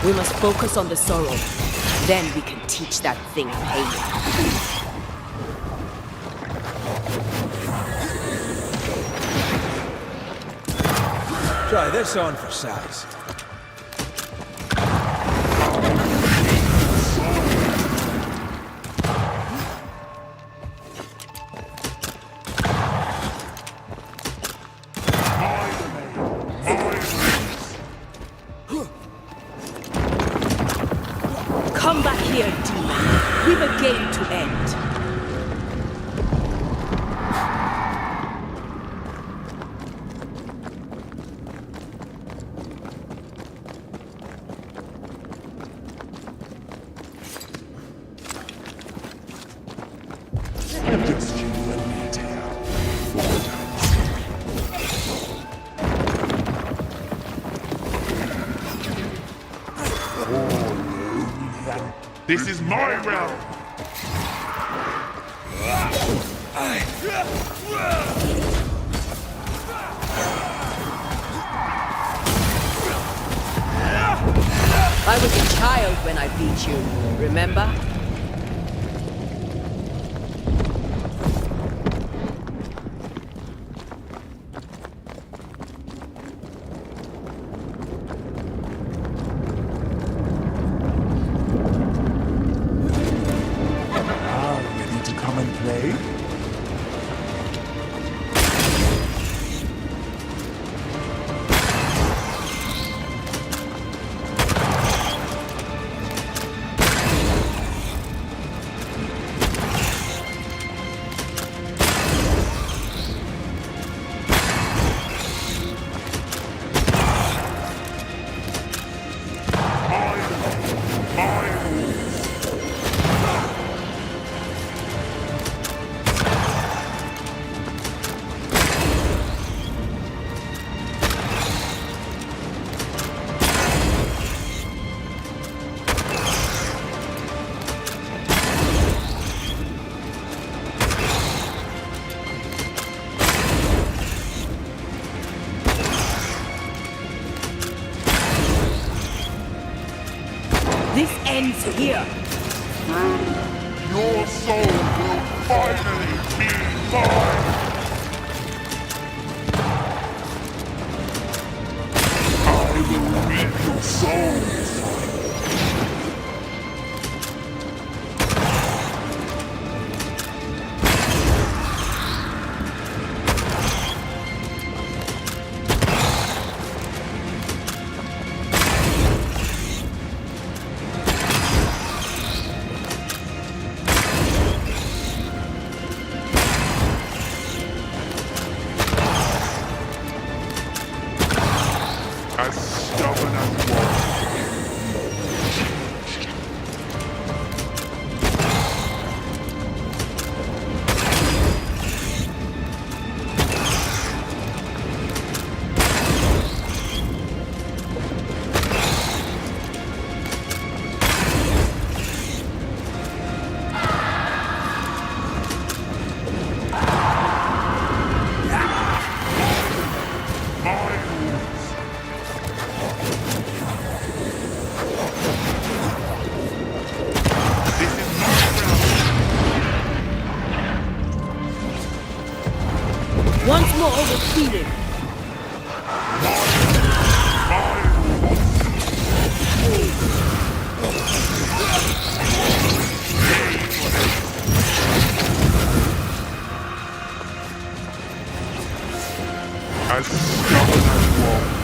We must focus on the sorrow. Then we can teach that thing pain. Try this on for size. Come back here, demon. We've a game to end. Just you and me, dear. This is my realm! I was a child when I beat you, remember? Ready to come and play? This ends here. Your soul will finally be mine! I will reap your souls! As stubborn as you are.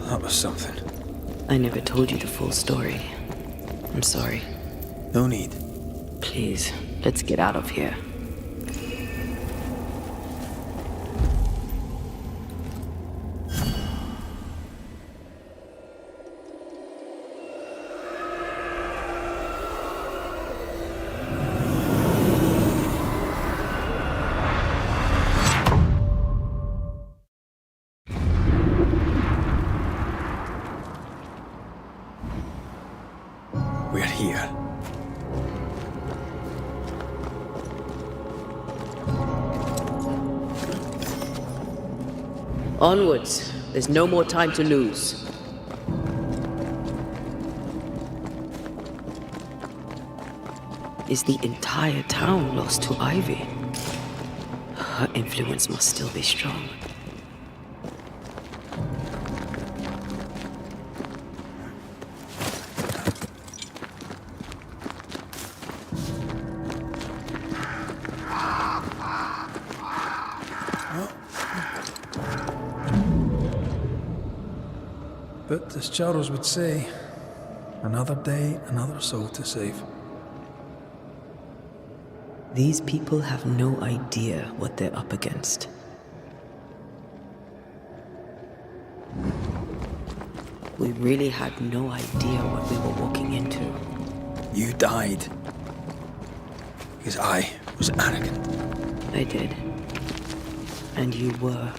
That was something. I never told you the full story. I'm sorry. No need. Please, let's get out of here. We're here. Onwards. There's no more time to lose. Is the entire town lost to Ivy? Her influence must still be strong. But as Charles would say, another day, another soul to save. These people have no idea what they're up against. We really had no idea what we were walking into. You died because I was arrogant. I did. And you were.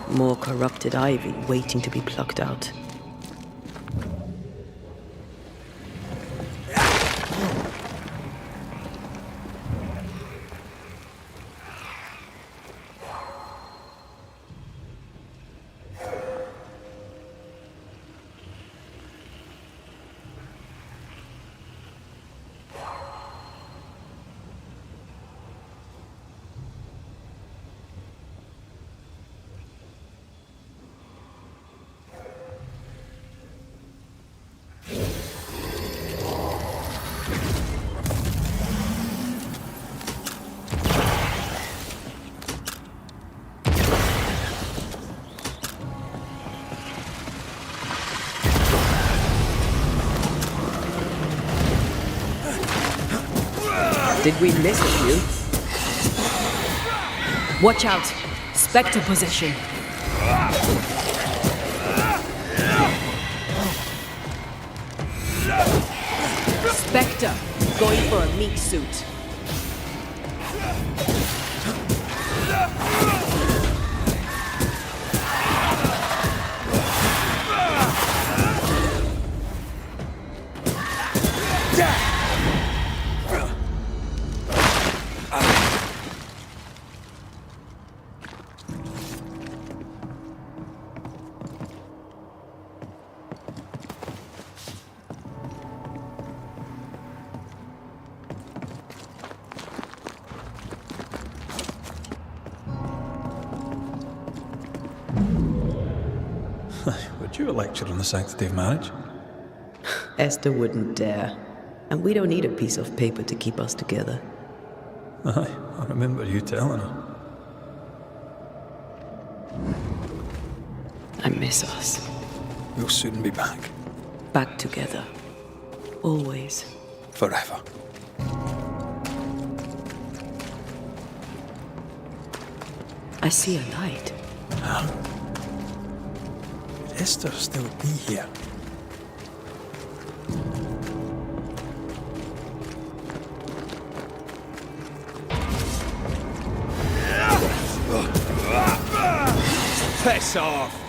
More corrupted ivy waiting to be plucked out. Did we miss a few? Watch out! Spectre possession! Spectre! Going for a meat suit. Would you a lecture on the sanctity of marriage? Esther wouldn't dare. And we don't need a piece of paper to keep us together. Aye, I remember you telling her. I miss us. We'll soon be back. Back together. Always. Forever. I see a light. Huh? Would Esther still be here? Piss off!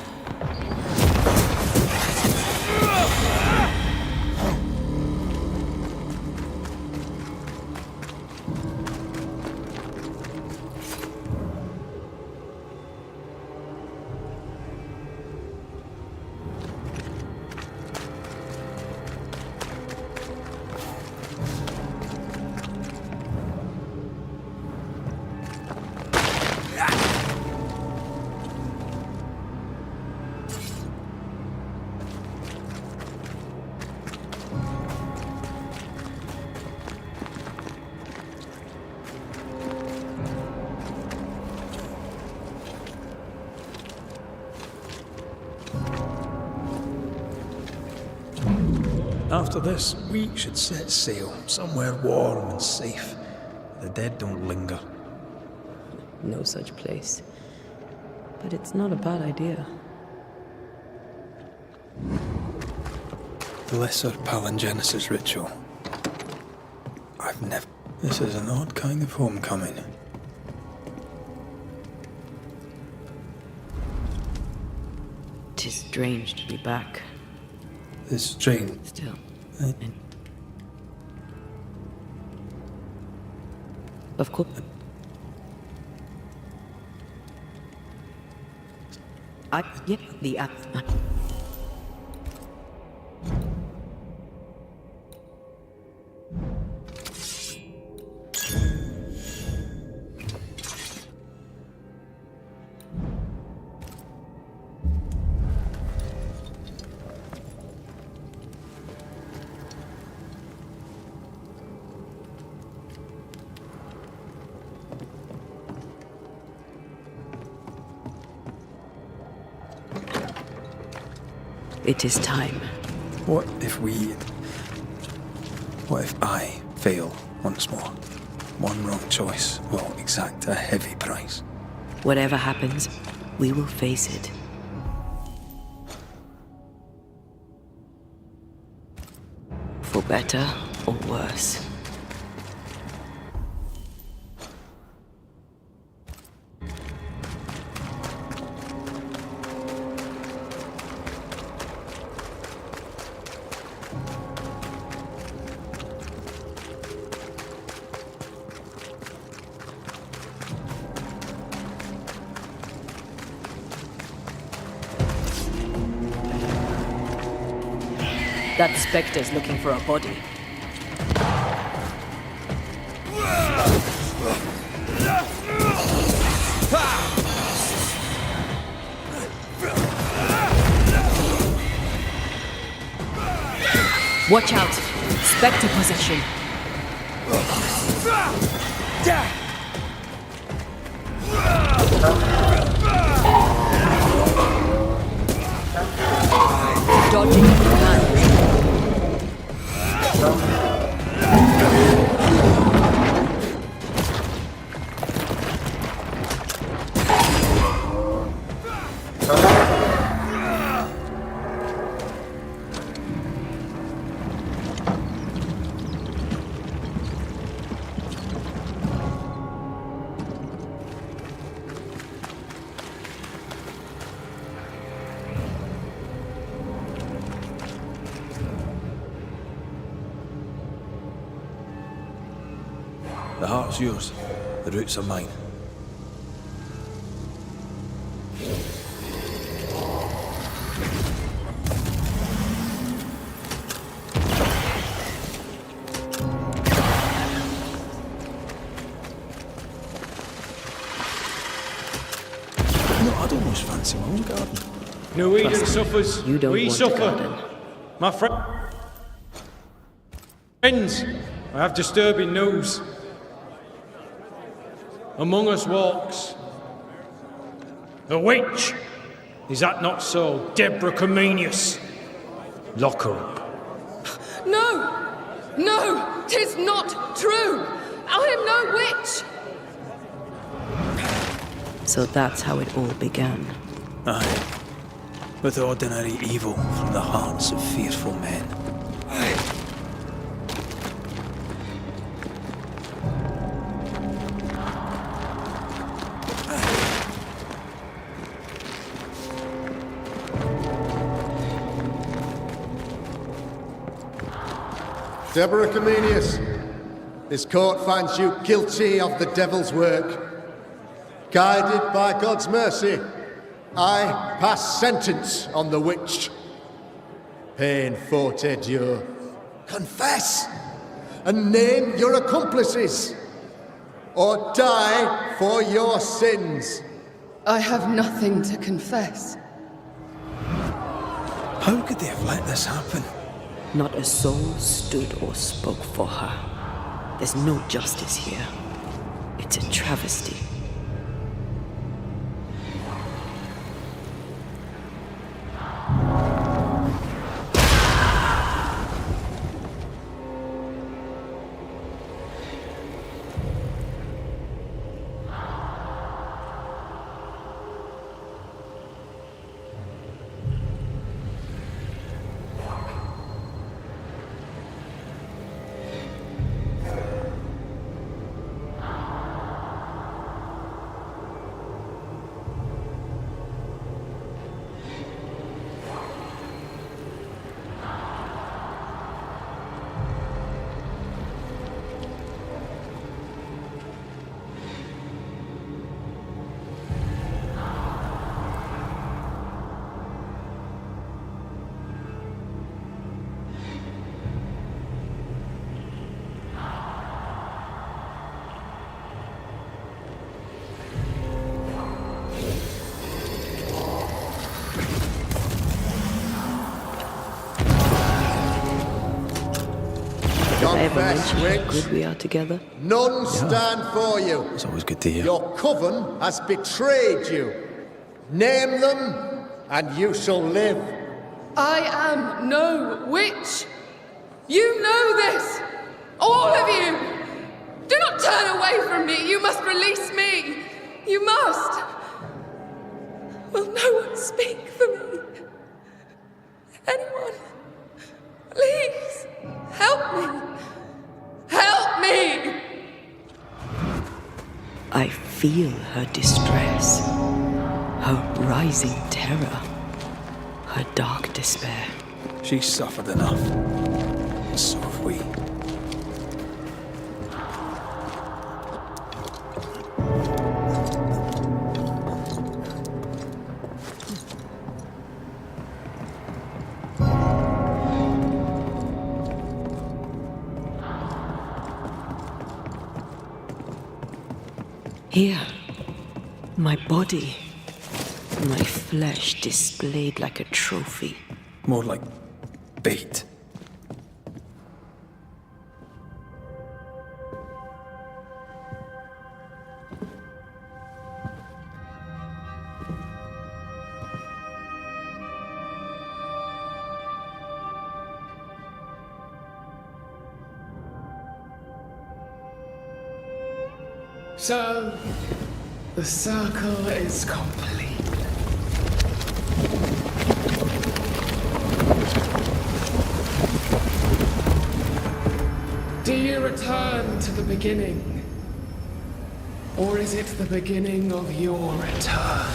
After this, we should set sail somewhere warm and safe. The dead don't linger. No such place. But it's not a bad idea. The lesser palingenesis ritual. I've never... This is an odd kind of homecoming. Tis strange to be back. It's strange. Still. I... Of course. It is time. What if I fail once more? One wrong choice will exact a heavy price. Whatever happens, we will face it. For better or worse. That spectre's looking for a body. Watch out! Spectre possession! Dodging command. The heart's yours. The roots are mine. No, I'd almost fancy my own garden. New Eden suffers. You don't We want suffer. a garden. My friends, I have disturbing news. Among us walks a witch. Is that not so, Deborah Comenius? Lock her up. No! No! 'Tis not true! I am no witch! So that's how it all began. Aye. With ordinary evil from the hearts of fearful men. Deborah Comenius, this court finds you guilty of the devil's work. Guided by God's mercy, I pass sentence on the witch. Pain forte Dieu. Confess and name your accomplices, or die for your sins. I have nothing to confess. How could they have let this happen? Not a soul stood or spoke for her. There's no justice here. It's a travesty. Ever mention how good we are together? None stand for you. It's always good to hear. Your coven has betrayed you. Name them, and you shall live. I am no witch! You know this! All of you! Do not turn away from me! You must release me! You must! Will no one speak for me? Anyone? Please! Help me! Help me! I feel her distress, her rising terror, her dark despair. She's suffered enough. And so have we. Here, my body, my flesh displayed like a trophy. More like bait. So, the circle is complete. Do you return to the beginning? Or is it the beginning of your return?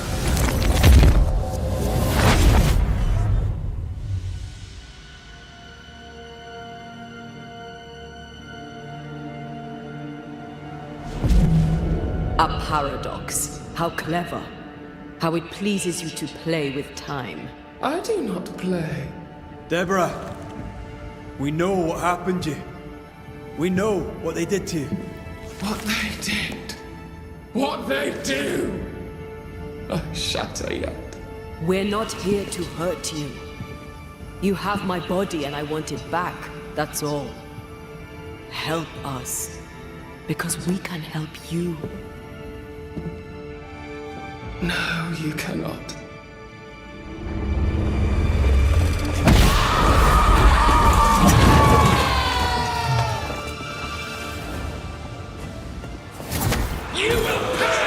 A paradox. How clever. How it pleases you to play with time. I do not play. Deborah, we know what happened to you. We know what they did to you. What they did. What they do. I shatter yet. We're not here to hurt you. You have my body and I want it back, that's all. Help us, because we can help you. No, you cannot. You will pay!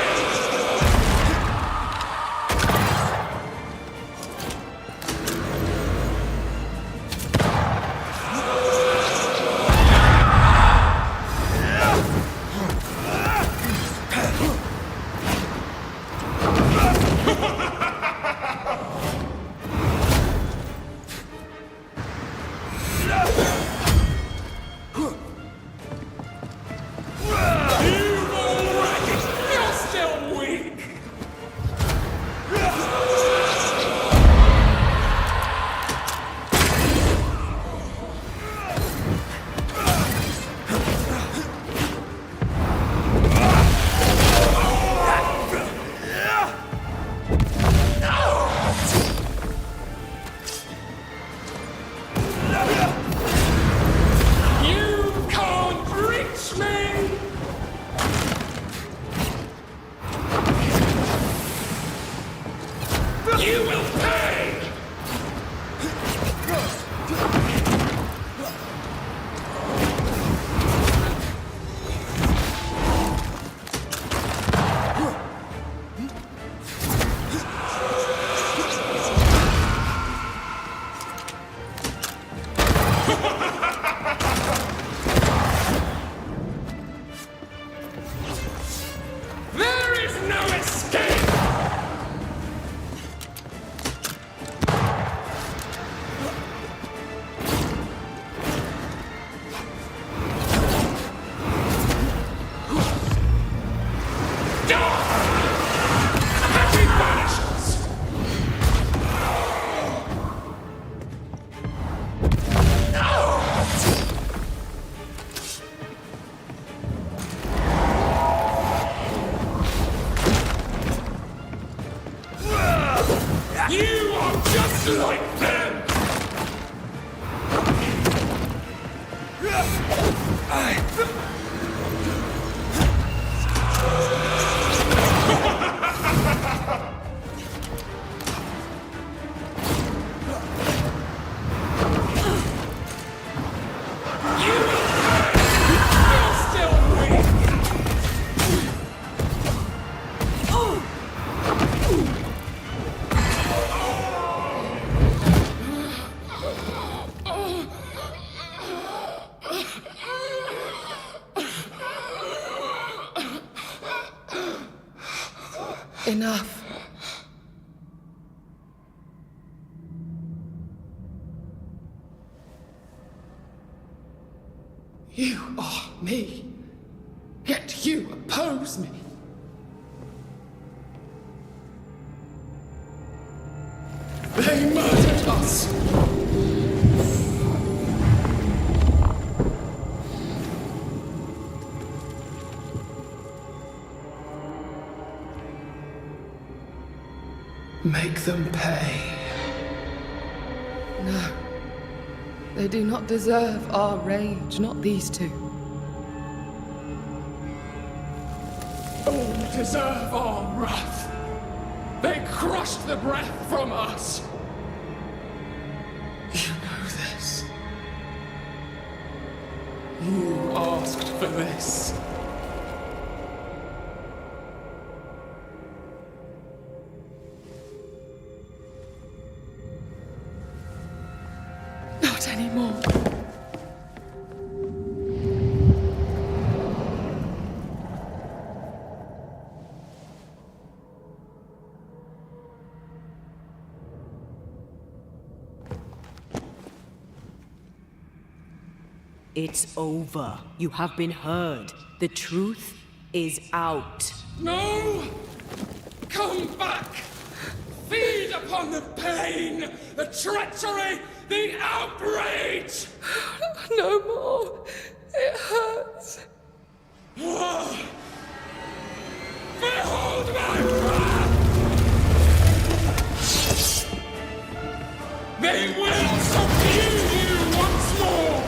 There is no escape! Happy banishers! You are just like them! You're still weak! Enough. You are me, yet you oppose me. They murdered us. Make them pay. No. They do not deserve our rage, not these two. All deserve our wrath. They crushed the breath from us. You know this. You asked for this. Not anymore. It's over. You have been heard. The truth is out. No! Come back! Feed upon the pain, the treachery, the outrage! No more. It hurts. Behold my wrath! They will subdue you once more!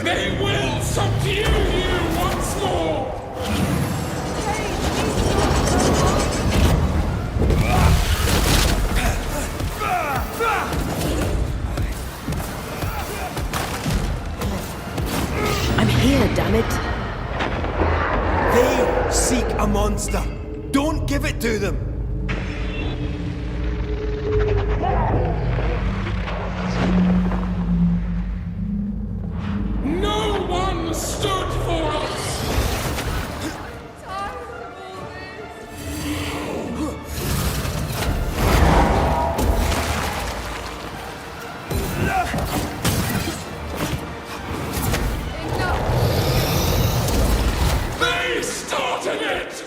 They will subdue you once more! I'm here, damn it. They seek a monster. Don't give it to them. No one stood for us! They started it!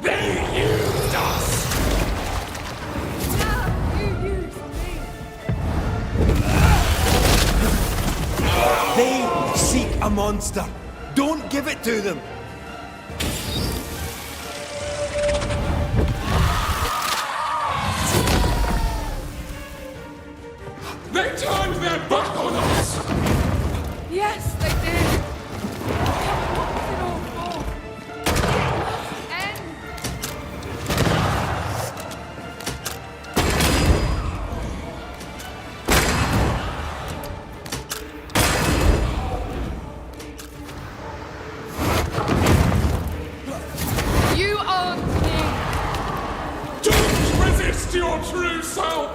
They used us! They seek a monster. Don't give it to them. They turned their back on us! Yes, they did. What's it all for? It must end. You aren't king. Don't resist your true self!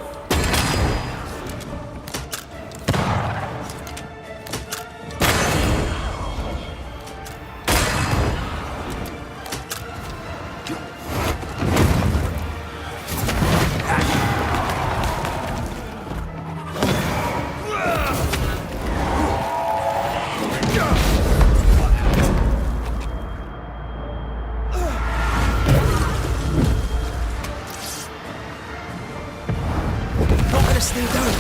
Not gonna stay down.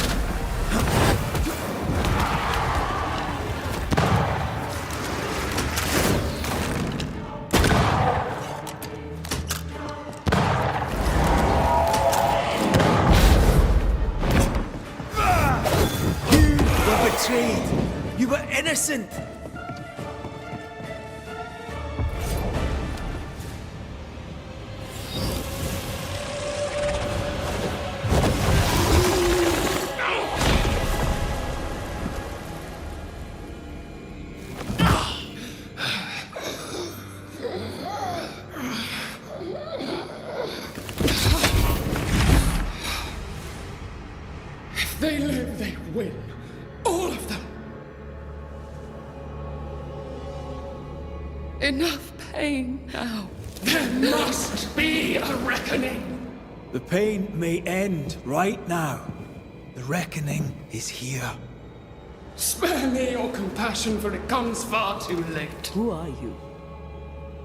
You were betrayed. You were innocent. enough pain now. There must be a reckoning. The pain may end right now. The reckoning is here. Spare me your compassion, for it comes far too late. Who are you?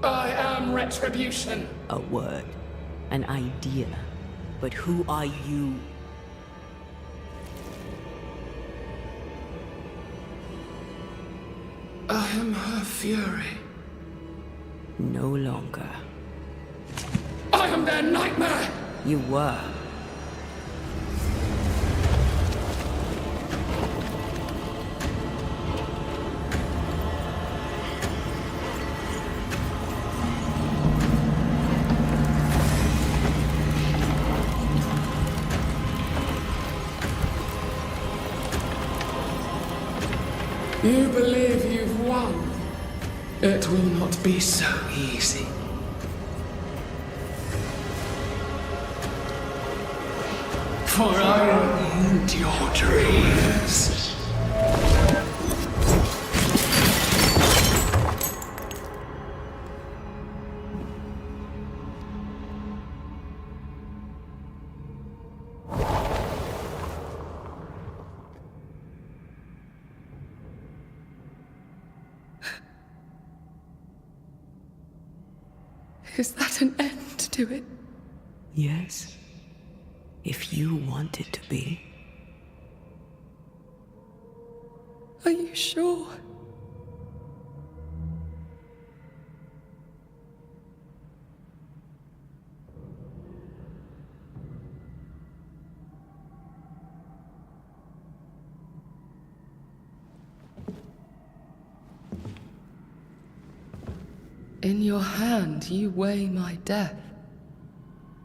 I am retribution. A word, an idea. But who are you? I am her fury. No longer. I am their nightmare! You were. You believe you've won? It will not be so easy. For I will end your dreams. Is that an end to it? Yes. If you want it to be. Are you sure? In your hand you weigh my death,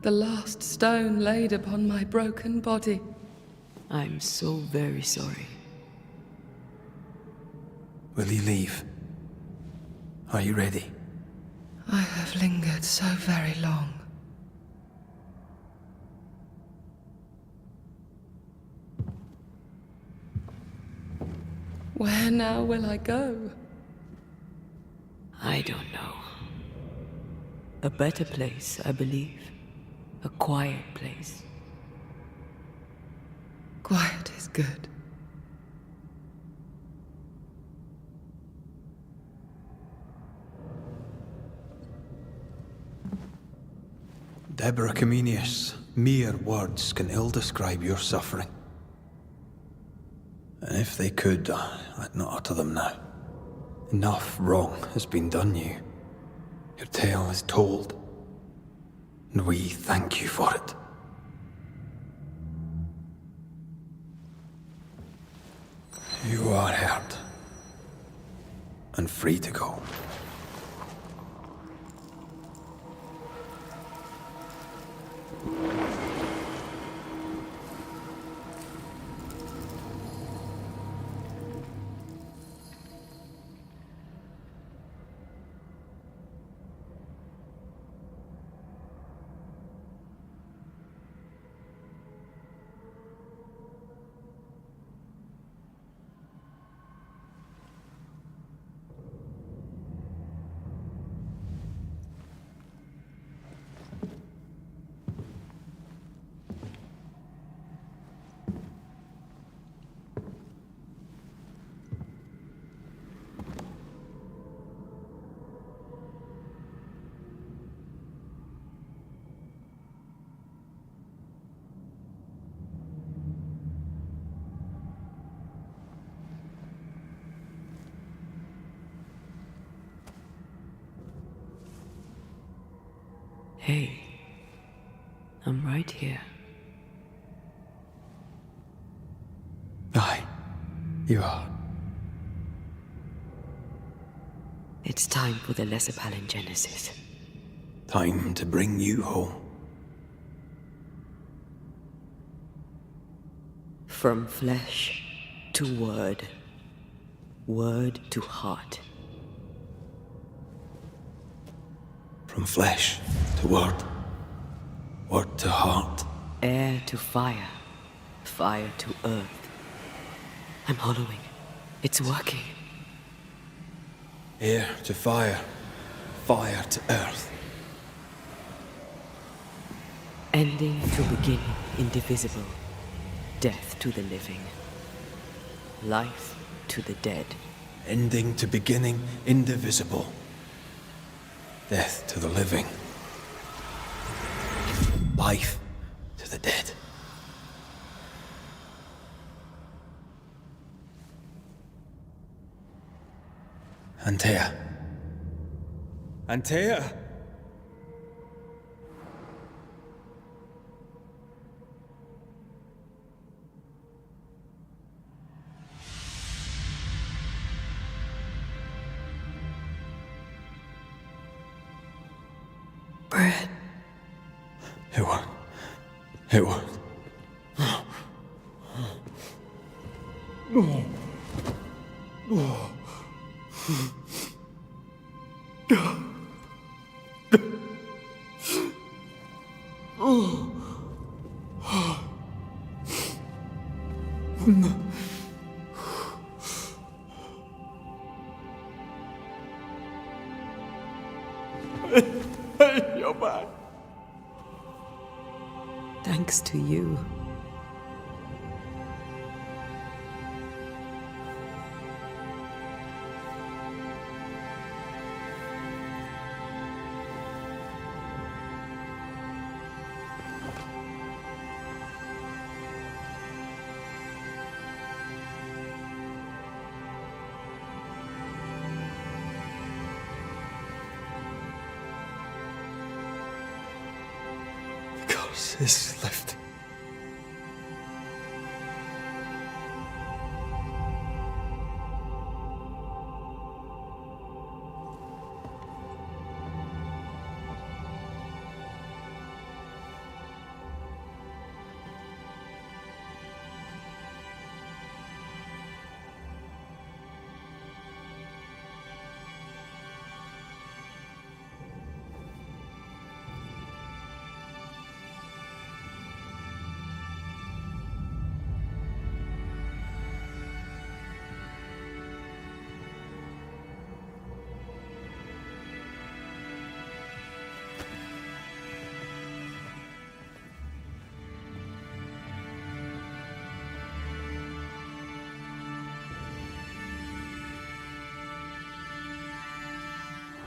the last stone laid upon my broken body. I'm so very sorry. Will you leave? Are you ready? I have lingered so very long. Where now will I go? I don't know. A better place, I believe. A quiet place. Quiet is good. Deborah Comenius, mere words can ill describe your suffering. And if they could, I'd not utter them now. Enough wrong has been done you. Your tale is told, and we thank you for it. You are hurt, and free to go. Hey, I'm right here. Aye, you are. It's time for the lesser palingenesis. Time to bring you home. From flesh to word, word to heart. From flesh to word, word to heart. Air to fire, fire to earth. I'm hollowing. It's working. Air to fire, fire to earth. Ending to beginning, indivisible. Death to the living. Life to the dead. Ending to beginning, indivisible. Death to the living. Life to the dead. Antea. Antea! Bread. It was. You're back. Thanks to you. The curse is lifted.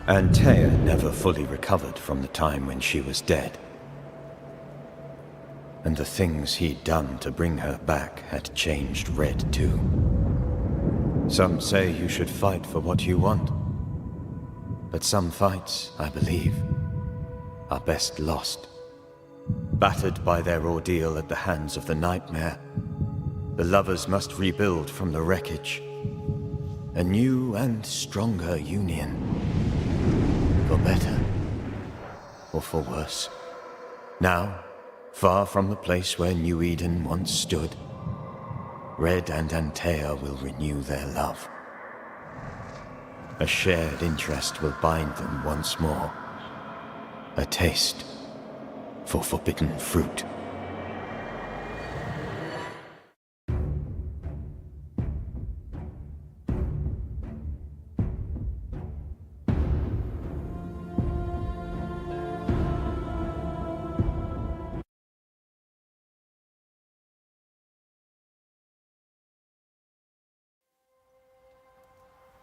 Antea never fully recovered from the time when she was dead. And the things he'd done to bring her back had changed Red too. Some say you should fight for what you want. But some fights, I believe, are best lost. Battered by their ordeal at the hands of the nightmare, the lovers must rebuild from the wreckage. A new and stronger union. For better, or for worse. Now, far from the place where New Eden once stood, Red and Antea will renew their love. A shared interest will bind them once more. A taste for forbidden fruit.